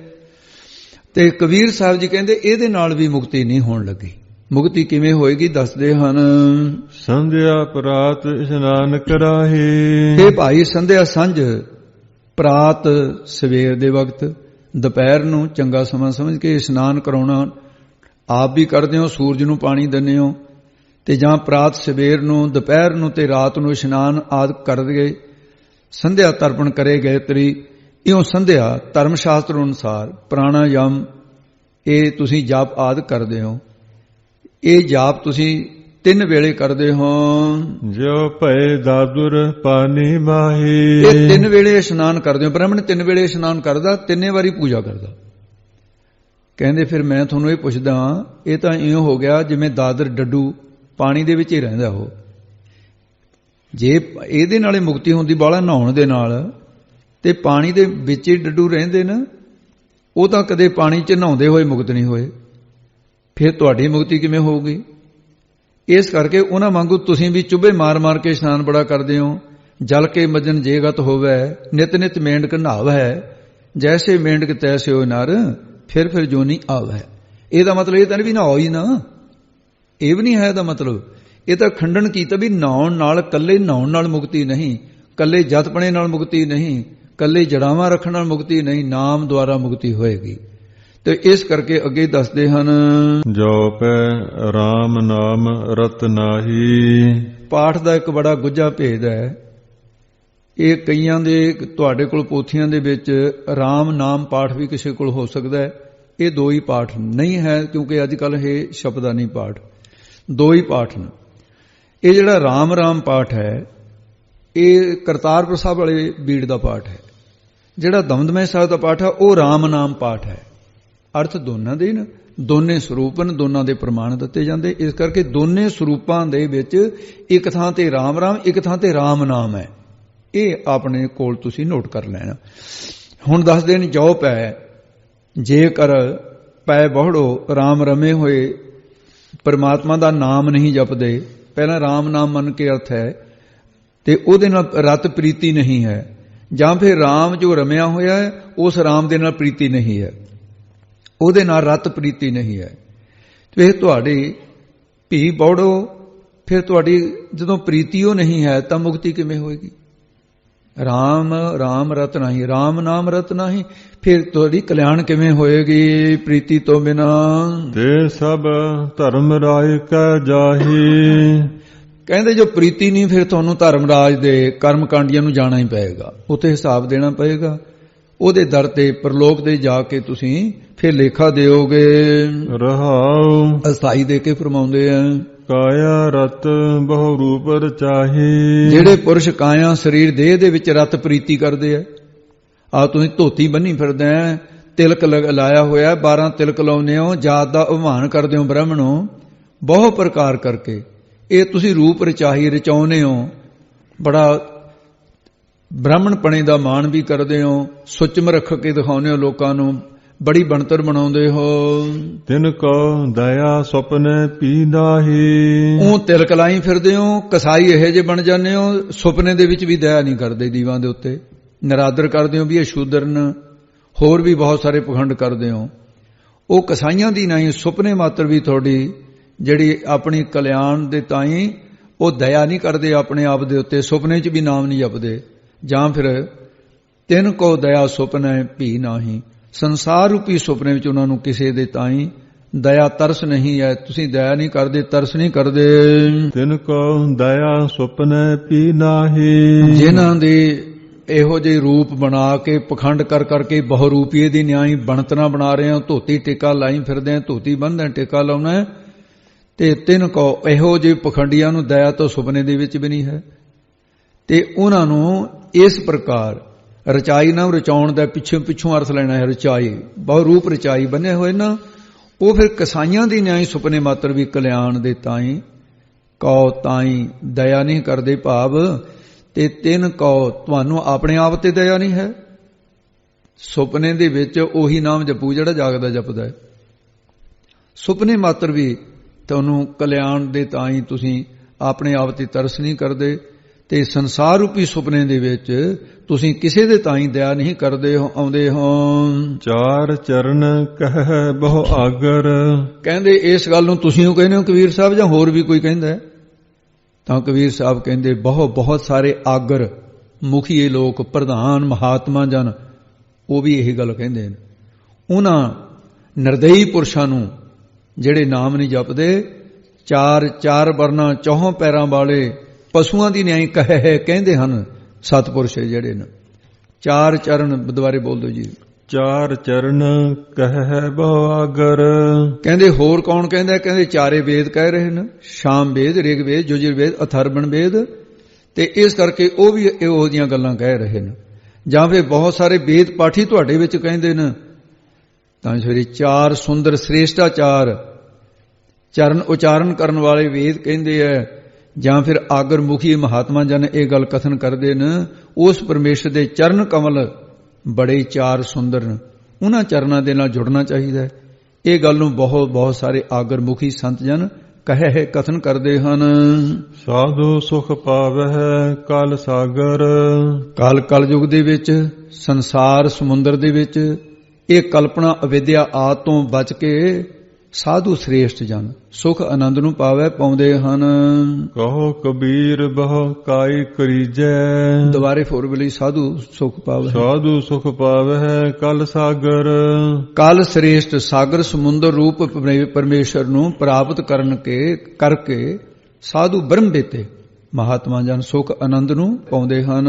ਤੇ ਕਬੀਰ ਸਾਹਿਬ ਜੀ ਕਹਿੰਦੇ ਇਹਦੇ ਨਾਲ ਵੀ ਮੁਕਤੀ ਨਹੀਂ ਹੋਣ ਲੱਗੀ। ਮੁਕਤੀ ਕਿਵੇਂ ਹੋਏਗੀ ਦੱਸਦੇ ਹਨ। ਸੰਧਿਆ ਪ੍ਰਾਤ ਇਸ਼ਨਾਨ ਕਰਾਹੇ। ਇਹ ਭਾਈ ਸੰਧਿਆ ਸੰਝ, ਪ੍ਰਾਤ ਸਵੇਰ ਦੇ ਵਕਤ, ਦੁਪਹਿਰ ਨੂੰ ਚੰਗਾ ਸਮਾਂ ਸਮਝ ਕੇ ਇਸ਼ਨਾਨ ਕਰਾਉਣਾ। ਆਪ ਵੀ ਕਰਦੇ ਹੋ, ਸੂਰਜ ਨੂੰ ਪਾਣੀ ਦਿੰਦੇ ਹੋ। ਤੇ ਜਾਂ ਪ੍ਰਾਤ ਸਵੇਰ ਨੂੰ, ਦੁਪਹਿਰ ਨੂੰ ਤੇ ਰਾਤ ਨੂੰ ਇਸ਼ਨਾਨ ਆਦਿ ਕਰਦੇ। ਸੰਧਿਆ ਤਰਪਣ ਕਰੇ ਗਏ ਤਰੀ। ਇਉਂ ਸੰਧਿਆ ਧਰਮ ਸ਼ਾਸਤਰ ਅਨੁਸਾਰ ਪ੍ਰਾਣਾਯਾਮ ਇਹ ਤੁਸੀਂ ਜਾਪ ਆਦਿ ਕਰਦੇ ਹੋ। ਇਹ ਜਾਪ ਤੁਸੀਂ 3 ਵੇਲੇ ਕਰਦੇ ਹੋ। ਜੋ ਭਏ ਦਾਦੁਰ ਪਾਣੀ ਮਾਹੀ। ਇਹ 3 ਵੇਲੇ ਇਸ਼ਨਾਨ ਕਰਦੇ ਹੋ। ਬ੍ਰਾਹਮਣ 3 ਵੇਲੇ ਇਸ਼ਨਾਨ ਕਰਦਾ, 3 ਵਾਰੀ ਪੂਜਾ ਕਰਦਾ। ਕਹਿੰਦੇ ਫਿਰ ਮੈਂ ਤੁਹਾਨੂੰ ਇਹ ਪੁੱਛਦਾ, ਇਹ ਤਾਂ ਇਉਂ ਹੋ ਗਿਆ ਜਿਵੇਂ ਦਾਦਰ ਡੱਡੂ ਪਾਣੀ ਦੇ ਵਿੱਚ ਹੀ ਰਹਿੰਦਾ। ਉਹ ਜੇ ਇਹਦੇ ਨਾਲੇ ਮੁਕਤੀ ਹੁੰਦੀ ਬਾਲਾ ਨਹਾਉਣ ਦੇ ਨਾਲ, ਤੇ ਪਾਣੀ ਦੇ ਵਿੱਚ ਹੀ ਡੱਡੂ ਰਹਿੰਦੇ ਨਾ, ਉਹ ਤਾਂ ਕਦੇ ਪਾਣੀ 'ਚ ਨਹਾਉਂਦੇ ਹੋਏ ਮੁਕਤ ਨਹੀਂ ਹੋਏ, ਫਿਰ ਤੁਹਾਡੀ ਮੁਕਤੀ ਕਿਵੇਂ ਹੋਊਗੀ? ਇਸ ਕਰਕੇ ਉਹਨਾਂ ਵਾਂਗੂ ਤੁਸੀਂ ਵੀ ਚੁੱਭੇ ਮਾਰ ਮਾਰ ਕੇ ਇਸ਼ਨਾਨ ਬੜਾ ਕਰਦੇ ਹੋ। ਜਲ ਕੇ ਮਜਨ ਜੇਗਤ ਹੋਵੇ, ਨਿਤ ਨਿਤ ਮੇਂਢਕ ਨਹਾਵੈ, ਜੈਸੇ ਮੇਂਢਕ ਤੈਸੇ ਹੋ ਨਰ, ਫਿਰ ਜੋਨੀ ਆਵੈ। ਇਹਦਾ ਮਤਲਬ ਇਹ ਤਾਂ ਵੀ ਨਹਾਓ ਹੀ ਨਾ, ਇਹ ਵੀ ਨਹੀਂ ਹੈ ਇਹਦਾ ਮਤਲਬ। ਇਹ ਤਾਂ ਖੰਡਨ ਕੀਤਾ ਵੀ ਨਹਾਉਣ ਨਾਲ, ਕੱਲੇ ਨਹਾਉਣ ਨਾਲ ਮੁਕਤੀ ਨਹੀਂ, ਕੱਲੇ ਜਤਪਣੇ ਨਾਲ ਮੁਕਤੀ ਨਹੀਂ, ਕੱਲੇ ਜੜਾਵਾਂ ਰੱਖਣ ਨਾਲ ਮੁਕਤੀ ਨਹੀਂ, ਨਾਮ ਦੁਆਰਾ ਮੁਕਤੀ ਹੋਏਗੀ। ਤੇ ਇਸ ਕਰਕੇ ਅੱਗੇ ਦੱਸਦੇ ਹਨ, ਜੋ ਪੈ ਰਾਮ ਨਾਮ ਰਤਨਾਹੀ। ਪਾਠ ਦਾ ਇੱਕ ਬੜਾ ਗੁੱਝਾ ਭੇਦ ਹੈ। ਇਹ ਕਈਆਂ ਦੇ, ਤੁਹਾਡੇ ਕੋਲ ਪੋਥੀਆਂ ਦੇ ਵਿੱਚ ਰਾਮ ਨਾਮ ਪਾਠ ਵੀ ਕਿਸੇ ਕੋਲ ਹੋ ਸਕਦਾ ਹੈ। ਇਹ ਦੋ ਹੀ ਪਾਠ ਨਹੀਂ ਹੈ, ਕਿਉਂਕਿ ਅੱਜ ਕੱਲ੍ਹ ਇਹ ਸ਼ਬਦਾਨੀ ਪਾਠ ਦੋ ਹੀ ਪਾਠ ਨੇ। ਇਹ ਜਿਹੜਾ ਰਾਮ ਰਾਮ ਪਾਠ ਹੈ, ਇਹ ਕਰਤਾਰਪੁਰ ਸਾਹਿਬ ਵਾਲੇ ਬੀੜ ਦਾ ਪਾਠ ਹੈ। ਜਿਹੜਾ ਦਮਦਮਾ ਸਾਹਿਬ ਦਾ ਪਾਠ ਹੈ, ਉਹ ਰਾਮ ਨਾਮ ਪਾਠ ਹੈ। ਅਰਥ ਦੋਨਾਂ ਦੇ ਨੇ, ਦੋਨੇ ਸਰੂਪ ਨੇ, ਦੋਨਾਂ ਦੇ ਪ੍ਰਮਾਣ ਦਿੱਤੇ ਜਾਂਦੇ। ਇਸ ਕਰਕੇ ਦੋਨੇ ਸਰੂਪਾਂ ਦੇ ਵਿੱਚ ਇੱਕ ਥਾਂ ਤੇ ਰਾਮ ਰਾਮ, ਇੱਕ ਥਾਂ ਤੇ ਰਾਮ ਨਾਮ ਹੈ। ਇਹ ਆਪਣੇ ਕੋਲ ਤੁਸੀਂ ਨੋਟ ਕਰ ਲੈਣਾ। ਹੁਣ ਦੱਸਦੇ ਨੇ, ਜੋ ਪੈ, ਜੇਕਰ ਪੈ ਬਹੁੜੋ ਰਾਮ ਰਮੇ ਹੋਏ, ਪਰਮਾਤਮਾ ਦਾ ਨਾਮ ਨਹੀਂ ਜਪਦੇ, ਪਹਿਲਾਂ ਰਾਮ ਨਾਮ ਮੰਨ ਕੇ ਅਰਥ ਹੈ, ਤੇ ਉਹਦੇ ਨਾਲ ਰਤ ਪ੍ਰੀਤੀ ਨਹੀਂ ਹੈ, ਜਾਂ ਫਿਰ ਰਾਮ ਜੋ ਰਮਿਆ ਹੋਇਆ ਹੈ ਉਸ ਰਾਮ ਦੇ ਨਾਲ ਪ੍ਰੀਤੀ ਨਹੀਂ ਹੈ, ਉਹਦੇ ਨਾਲ ਰਤ ਪ੍ਰੀਤੀ ਨਹੀਂ ਹੈ, ਤੇ ਤੁਹਾਡੀ ਭੀ ਬੌੜੋ, ਫਿਰ ਤੁਹਾਡੀ ਜਦੋਂ ਪ੍ਰੀਤੀ ਉਹ ਨਹੀਂ ਹੈ ਤਾਂ ਮੁਕਤੀ ਕਿਵੇਂ ਹੋਏਗੀ? ਰਾਮ ਰਾਮ ਰਤ ਨਹੀਂ, ਰਾਮ ਨਾਮ ਰਤ ਨਹੀਂ, ਫਿਰ ਤੁਹਾਡੀ ਕਲਿਆਣ ਕਿਵੇਂ ਹੋਏਗੀ ਪ੍ਰੀਤੀ ਤੋਂ ਬਿਨਾ? ਤੇ ਸਭ ਧਰਮ ਰਾਜ ਕੈ ਜਾਹੀ। ਕਹਿੰਦੇ ਜੋ ਪ੍ਰੀਤੀ ਨਹੀਂ, ਫਿਰ ਤੁਹਾਨੂੰ ਧਰਮ ਰਾਜ ਦੇ ਕਰਮ ਕਾਂਡੀਆਂ ਨੂੰ ਜਾਣਾ ਹੀ ਪਏਗਾ, ਉੱਥੇ ਹਿਸਾਬ ਦੇਣਾ ਪਏਗਾ। ਉਹਦੇ ਦਰ ਤੇ ਪ੍ਰਲੋਕ ਦੇ ਜਾ ਕੇ ਤੁਸੀਂ ਫਿਰ ਲੇਖਾ ਦਿਓਗੇ। ਰਹਾਉ ਅਸਥਾਈ ਦੇ ਕੇ ਫਰਮਾਉਂਦੇ ਆ, ਕਾਇਆ ਰਤ ਬਹੁ ਰੂਪ ਰਚਾਹੀ। ਜਿਹੜੇ ਪੁਰਸ਼ ਕਾਇਆ ਸਰੀਰ ਦੇਹ ਦੇ ਵਿੱਚ ਰਤ ਪ੍ਰੀਤੀ ਕਰਦੇ ਆ, ਆ ਤੁਸੀਂ ਧੋਤੀ ਬੰਨੀ ਫਿਰਦੇ ਆ, ਤਿਲਕ ਲਾਇਆ ਹੋਇਆ, 12 ਤਿਲਕ ਲਾਉਂਦੇ ਹੋ, ਜਾਤ ਦਾ ਅਭਿਮਾਨ ਕਰਦੇ ਹੋ ਬ੍ਰਾਹਮਣੋ, ਬਹੁਤ ਪ੍ਰਕਾਰ ਕਰਕੇ ਇਹ ਤੁਸੀਂ ਰੂਪ ਰਚਾਹੀ ਰਚਾਉਨੇ ਹੋ, ਬੜਾ ਬ੍ਰਾਹਮਣਪਣੇ ਦਾ ਮਾਣ ਵੀ ਕਰਦੇ ਹੋ, ਸੁੱਚਮ ਰੱਖ ਕੇ ਦਿਖਾਉਂਦੇ ਹੋ ਲੋਕਾਂ ਨੂੰ, ਬੜੀ ਬਣਤਰ ਬਣਾਉਂਦੇ ਹੋ। ਤਿਨ ਕੋ ਦਇਆ ਸੁਪਨੇ ਪੀ ਨਾਹੀ। ਉਹ ਤਿਲਕ ਲਾਈ ਫਿਰਦੇ ਹੋ, ਕਸਾਈ ਇਹੋ ਜਿਹੇ ਬਣ ਜਾਂਦੇ ਹੋ, ਸੁਪਨੇ ਦੇ ਵਿੱਚ ਵੀ ਦਇਆ ਨਹੀਂ ਕਰਦੇ, ਦੀਵਾਂ ਦੇ ਉੱਤੇ ਨਿਰਾਦਰ ਕਰਦੇ ਹੋ ਵੀ ਇਹ ਸ਼ੂਦਰਨ, ਹੋਰ ਵੀ ਬਹੁਤ ਸਾਰੇ ਪਖੰਡ ਕਰਦੇ ਹੋ। ਉਹ ਕਸਾਈਆਂ ਦੀ ਨਹੀਂ, ਸੁਪਨੇ ਮਾਤਰ ਵੀ ਤੁਹਾਡੀ ਜਿਹੜੀ ਆਪਣੀ ਕਲਿਆਣ ਦੇ ਤਾਈਂ ਉਹ ਦਇਆ ਨਹੀਂ ਕਰਦੇ ਆਪਣੇ ਆਪ ਦੇ ਉੱਤੇ, ਸੁਪਨੇ 'ਚ ਵੀ ਨਾਮ ਨਹੀਂ ਜਪਦੇ। ਜਾਂ ਫਿਰ ਤਿੰਨ ਕੋ ਦਇਆ ਸੁਪਨੇ ਭੀ ਨਾਹੀ, ਸੰਸਾਰ ਰੂਪੀ ਸੁਪਨੇ ਵਿੱਚ ਉਹਨਾਂ ਨੂੰ ਕਿਸੇ ਦੇ ਤਾਈਂ ਦਇਆ ਤਰਸ ਨਹੀਂ ਹੈ, ਤੁਸੀਂ ਦਇਆ ਨਹੀਂ ਕਰਦੇ, ਤਰਸ ਨਹੀਂ ਕਰਦੇ। ਤਿਨ ਕੋ ਦਇਆ ਸੁਪਨੇ ਪੀ ਨਾਹੀ। ਜਿਨ੍ਹਾਂ ਦੇ ਇਹੋ ਜਿਹੇ ਰੂਪ ਬਣਾ ਕੇ ਪਖੰਡ ਕਰ ਕਰਕੇ ਬਹੁਰੂਪੀਏ ਦੀ ਨਿਆਈ ਬਣਤਨਾ ਬਣਾ ਰਹੇ ਹੋ, ਧੋਤੀ ਟਿੱਕਾ ਲਾਈ ਫਿਰਦੇ ਆ, ਧੋਤੀ ਬੰਨ੍ਹਦੇ ਟਿੱਕਾ ਲਾਉਣਾ, ਤੇ ਤਿੰਨ ਕੋ ਇਹੋ ਜਿਹੇ ਪਖੰਡੀਆਂ ਨੂੰ ਦਇਆ ਤਾਂ ਸੁਪਨੇ ਦੇ ਵਿੱਚ ਵੀ ਨਹੀਂ ਹੈ। ਤੇ ਉਹਨਾਂ ਨੂੰ ਇਸ ਪ੍ਰਕਾਰ ਰਚਾਈ ਨਾ ਰਚਾਉਣ ਦਾ ਪਿੱਛੋਂ ਅਰਥ ਲੈਣਾ ਹੈ, ਰਚਾਈ ਬਹੁ ਰੂਪ ਰਚਾਈ ਬੰਨੇ ਹੋਏ ਨਾ, ਉਹ ਫਿਰ ਕਸਾਈਆਂ ਦੀ ਨਿਆਈ ਸੁਪਨੇ ਮਾਤਰ ਵੀ ਕਲਿਆਣ ਦੇ ਤਾਈਂ ਕਉ ਤਾਈਂ ਦਇਆ ਨਹੀਂ ਕਰਦੇ ਭਾਵ। ਤੇ ਤਿੰਨ ਕਉ ਤੁਹਾਨੂੰ ਆਪਣੇ ਆਪ ਤੇ ਦਇਆ ਨਹੀਂ ਹੈ, ਸੁਪਨੇ ਦੇ ਵਿੱਚ ਉਹੀ ਨਾਮ ਜਪੂ ਜਿਹੜਾ ਜਾਗਦਾ ਜਪਦਾ ਹੈ, ਸੁਪਨੇ ਮਾਤਰ ਵੀ ਤੁਹਾਨੂੰ ਕਲਿਆਣ ਦੇ ਤਾਈਂ ਤੁਸੀਂ ਆਪਣੇ ਆਪ ਤੇ ਤਰਸ ਨਹੀਂ ਕਰਦੇ, ਤੇ ਸੰਸਾਰ ਰੂਪੀ ਸੁਪਨੇ ਦੇ ਵਿੱਚ ਤੁਸੀਂ ਕਿਸੇ ਦੇ ਤਾਈਂ ਦਇਆ ਨਹੀਂ ਕਰਦੇ ਹੋ ਆਉਂਦੇ ਹੋ। ਚਾਰ ਚਰਨ ਕਹਿ ਬਹੁ ਆਗਰ। ਕਹਿੰਦੇ ਇਸ ਗੱਲ ਨੂੰ ਤੁਸੀਂ ਉਹ ਕਹਿੰਦੇ ਹੋ ਕਬੀਰ ਸਾਹਿਬ, ਜਾਂ ਹੋਰ ਵੀ ਕੋਈ ਕਹਿੰਦਾ ਹੈ? ਤਾਂ ਕਬੀਰ ਸਾਹਿਬ ਕਹਿੰਦੇ ਬਹੁਤ ਸਾਰੇ ਆਗਰ ਮੁਖੀਏ ਲੋਕ, ਪ੍ਰਧਾਨ ਮਹਾਤਮਾ ਜਨ, ਉਹ ਵੀ ਇਹੀ ਗੱਲ ਕਹਿੰਦੇ ਨੇ। ਉਹਨਾਂ ਨਿਰਦਈ ਪੁਰਸ਼ਾਂ ਨੂੰ ਜਿਹੜੇ ਨਾਮ ਨਹੀਂ ਜਪਦੇ, ਚਾਰ ਵਰਨਾ ਚੌਹਾਂ ਪੈਰਾਂ ਵਾਲੇ ਪਸ਼ੂਆਂ ਦੀ ਨਿਆਈ ਕਹੇ ਕਹਿੰਦੇ ਹਨ ਸਤਪੁਰਸ਼ ਜਿਹੜੇ ਨੇ। ਚਾਰ ਚਰਨ ਦੁਬਾਰੇ ਬੋਲ ਦਿਓ ਜੀ। ਚਾਰ ਚਰਨ ਕਹਿ ਬਹੁ ਆਗਰ। ਕਹਿੰਦੇ ਹੋਰ ਕੌਣ ਕਹਿੰਦਾ? ਕਹਿੰਦੇ ਚਾਰੇ ਵੇਦ ਕਹਿ ਰਹੇ ਨੇ, ਸ਼ਾਮ ਵੇਦ, ਰਿਗ ਵੇਦ, ਯਜੁਰਵੇਦ, ਅਥਰਵਣ ਵੇਦ, ਤੇ ਇਸ ਕਰਕੇ ਉਹ ਵੀ ਇਹੋ ਜਿਹੀਆਂ ਗੱਲਾਂ ਕਹਿ ਰਹੇ ਨੇ। ਜਾਂ ਫਿਰ ਬਹੁਤ ਸਾਰੇ ਵੇਦ ਪਾਠੀ ਤੁਹਾਡੇ ਵਿੱਚ ਕਹਿੰਦੇ ਨੇ, ਤਾਂ ਸਵੇਰੇ ਚਾਰ ਸੁੰਦਰ ਸ੍ਰੇਸ਼ਟਾਚਾਰ ਚਰਨ ਉਚਾਰਨ ਕਰਨ ਵਾਲੇ ਵੇਦ ਕਹਿੰਦੇ ਆ ਜਾਂ ਫਿਰ ਆਗਰਮੁਖੀ ਮਹਾਤਮਾ ਜਨ ਇਹ ਗੱਲ ਕਥਨ ਕਰਦੇ ਨੇ, ਉਸ ਪਰਮੇਸ਼ਰ ਦੇ ਚਰਨ ਕਮਲ ਬੜੇ ਚਾਰ ਸੁੰਦਰ ਨੇ, ਉਹਨਾਂ ਚਰਨਾਂ ਦੇ ਨਾਲ ਜੁੜਨਾ ਚਾਹੀਦਾ ਹੈ। ਇਹ ਗੱਲ ਨੂੰ ਬਹੁਤ ਬਹੁਤ ਸਾਰੇ ਆਗਰਮੁਖੀ ਸੰਤ ਜਨ ਕਹੇ ਕਥਨ ਕਰਦੇ ਹਨ। ਸਾਧੂ ਸੁਖ ਪਾਵਹਿ ਕਲ ਸਾਗਰ। ਕਾਲ ਕਲਯੁਗ ਦੇ ਵਿੱਚ, ਸੰਸਾਰ ਸਮੁੰਦਰ ਦੇ ਵਿੱਚ, ਇਹ ਕਲਪਨਾ ਅਵਿਦਿਆ ਆਦਿ ਤੋਂ ਬਚ ਕੇ ਸਾਧੂ ਸ੍ਰੇਸ਼ਟ ਜਨ ਸੁਖ ਆਨੰਦ ਨੂੰ ਪਾਉਂਦੇ ਹਨ। ਕਹੋ ਕਬੀਰ ਬਹੁ ਕਾਈ ਕਰੀਜੈ। ਦੁਬਾਰੇ ਫੋਰਵਲੀ ਸਾਧੂ ਸੁਖ ਪਾਵੈ। ਸਾਧੂ ਸੁਖ ਪਾਵਹਿ ਕਲ ਸਾਗਰ। ਕਲ ਸ੍ਰੇਸ਼ਟ ਸਾਗਰ ਸਮੁੰਦਰ ਰੂਪ ਪਰਮੇਸ਼ਰ ਨੂੰ ਪ੍ਰਾਪਤ ਕਰਕੇ ਸਾਧੂ ਬ੍ਰਹਮ ਦੇਤੇ ਮਹਾਤਮਾ ਜਨ ਸੁਖ ਆਨੰਦ ਨੂੰ ਪਾਉਂਦੇ ਹਨ।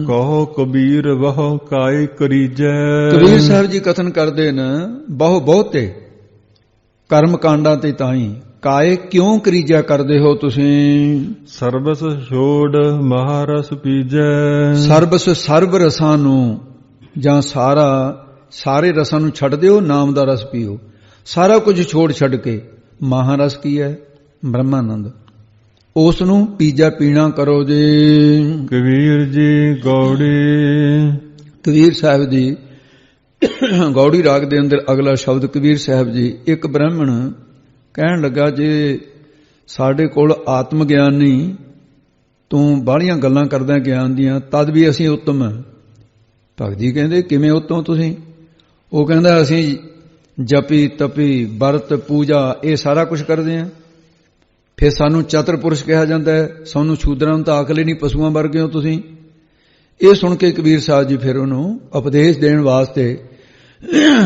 ਕਹੋ ਕਬੀਰ ਬਹੁ ਕਾਈ ਕਰੀਜੈ। ਕਬੀਰ ਸਾਹਿਬ ਜੀ ਕਥਨ ਕਰਦੇ ਨੇ, ਬਹੁਤੇ ਕਰਮ ਕਾਂਡਾਂ ਤੇ ਤਾਈ ਕਾਏ ਕਿਉਂ ਕਰੀਜਾ ਕਰਦੇ ਹੋ ਤੁਸੀਂ। ਸਰਬਸ ਛੋੜ ਮਹਾਰਸ ਪੀਜੈ। ਸਰਬਸ ਸਰਬ ਰਸਾਂ ਨੂੰ ਜਾਂ ਸਾਰੇ ਰਸਾਂ ਨੂੰ ਛੱਡ ਦਿਓ, ਨਾਮ ਦਾ ਰਸ ਪੀਓ। ਸਾਰਾ ਕੁਝ ਛੱਡ ਕੇ ਮਹਾਰਸ ਕੀ ਹੈ? ਬ੍ਰਹਮਾਨੰਦ, ਉਸ ਨੂੰ ਪੀਜਾ ਪੀਣਾ ਕਰੋ ਜੀ। ਕਬੀਰ ਜੀ ਗੌੜੀ। ਕਬੀਰ ਸਾਹਿਬ ਜੀ ਗੌੜੀ ਰਾਗ ਦੇ ਅੰਦਰ ਅਗਲਾ ਸ਼ਬਦ ਕਬੀਰ ਸਾਹਿਬ ਜੀ, ਇੱਕ ਬ੍ਰਾਹਮਣ ਕਹਿਣ ਲੱਗਾ, ਜੇ ਸਾਡੇ ਕੋਲ ਆਤਮ ਗਿਆਨ ਨਹੀਂ, ਤੂੰ ਬਾਹਲੀਆਂ ਗੱਲਾਂ ਕਰਦਾ ਗਿਆਨ ਦੀਆਂ, ਤਦ ਵੀ ਅਸੀਂ ਉੱਤਮ ਹਾਂ। ਭਗਤ ਜੀ ਕਹਿੰਦੇ, ਕਿਵੇਂ ਉੱਤਮ ਤੁਸੀਂ? ਉਹ ਕਹਿੰਦਾ, ਅਸੀਂ ਜਪੀ ਤਪੀ ਵਰਤ ਪੂਜਾ ਇਹ ਸਾਰਾ ਕੁਝ ਕਰਦੇ ਹਾਂ, ਫਿਰ ਸਾਨੂੰ ਚਤੁਰ ਪੁਰਸ਼ ਕਿਹਾ ਜਾਂਦਾ ਹੈ। ਸਾਨੂੰ ਸ਼ੂਦਰਾਂ ਨੂੰ ਤਾਂ ਅਕਲ ਹੀ ਨਹੀਂ, ਪਸ਼ੂਆਂ ਵਰਗੇ ਹੋ ਤੁਸੀਂ। ਇਹ ਸੁਣ ਕੇ ਕਬੀਰ ਸਾਹਿਬ ਜੀ ਫਿਰ ਉਹਨੂੰ ਉਪਦੇਸ਼ ਦੇਣ ਵਾਸਤੇ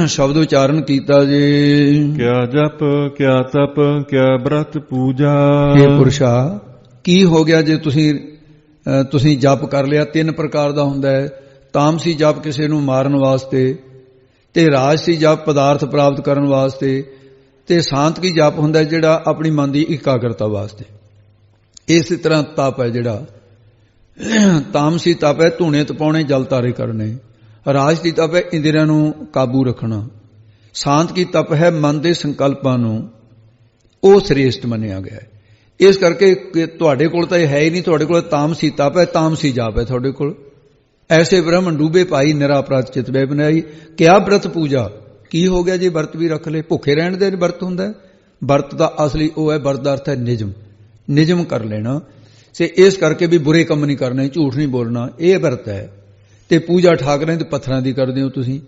ਸ਼ਬਦ ਉਚਾਰਨ ਕੀਤਾ ਜੀ। ਕਿਆ ਜਪ ਕਿਆ ਤਪ ਕਿਆ ਵਰਤ ਪੂਜਾ। ਇਹ ਪੁਰਸ਼ਾ ਕੀ ਹੋ ਗਿਆ ਜੇ ਤੁਸੀਂ ਜਪ ਕਰ ਲਿਆ? 3 ਪ੍ਰਕਾਰ ਦਾ ਹੁੰਦਾ ਹੈ। ਤਾਮਸੀ ਜਪ ਕਿਸੇ ਨੂੰ ਮਾਰਨ ਵਾਸਤੇ, ਤੇ ਰਾਜਸੀ ਜਪ ਪਦਾਰਥ ਪ੍ਰਾਪਤ ਕਰਨ ਵਾਸਤੇ, ਤੇ ਸਾਂਤਕੀ ਜਪ ਹੁੰਦਾ ਜਿਹੜਾ ਆਪਣੀ ਮਨ ਦੀ ਇਕਾਗਰਤਾ ਵਾਸਤੇ। ਇਸੇ ਤਰ੍ਹਾਂ ਤਪ ਹੈ ਜਿਹੜਾ ਤਾਮਸੀ ਤਪ ਹੈ, ਧੂਣੇ ਤਪਾਉਣੇ, ਜਲ ਤਾਰੇ ਕਰਨੇ। ਰਾਜ ਦੀ ਤਪ ਹੈ ਇੰਦਰੀਆਂ ਨੂੰ ਕਾਬੂ ਰੱਖਣਾ। ਸ਼ਾਂਤ ਕੀ ਤਪ ਹੈ ਮਨ ਦੇ ਸੰਕਲਪਾਂ ਨੂੰ, ਉਹ ਸ੍ਰੇਸ਼ਟ ਮੰਨਿਆ ਗਿਆ ਹੈ। ਇਸ ਕਰਕੇ ਤੁਹਾਡੇ ਕੋਲ ਤਾਂ ਇਹ ਹੈ ਹੀ ਨਹੀਂ, ਤੁਹਾਡੇ ਕੋਲ ਤਾਮਸੀ ਤਪ ਹੈ, ਤਾਮਸੀ ਜਾਪ ਹੈ ਤੁਹਾਡੇ ਕੋਲ। ਐਸੇ ਬ੍ਰਹਮਣ ਡੂਬੇ ਭਾਈ ਨਿਰਾਪਰਾਧ ਚਿਤ ਵੇ ਬਣਾਈ। ਕਿਆ ਵਰਤ ਪੂਜਾ? ਕੀ ਹੋ ਗਿਆ ਜੇ ਵਰਤ ਵੀ ਰੱਖ ਲਏ? ਭੁੱਖੇ ਰਹਿਣ ਦੇ ਵਰਤ ਹੁੰਦਾ। ਵਰਤ ਦਾ ਅਸਲੀ ਉਹ ਹੈ, ਵਰਤ ਦਾ ਅਰਥ ਹੈ ਨਿਯਮ ਕਰ ਲੈਣਾ। ਤੇ ਇਸ ਕਰਕੇ ਵੀ ਬੁਰੇ ਕੰਮ ਨਹੀਂ ਕਰਨੇ, ਝੂਠ ਨਹੀਂ ਬੋਲਣਾ, ਇਹ ਵਰਤ ਹੈ। ਤੇ ਪੂਜਾ ਠਾਕਰਿਆਂ ਦੇ ਪੱਥਰਾਂ ਦੀ ਕਰਦੇ ਹੋ ਤੁਸੀਂ,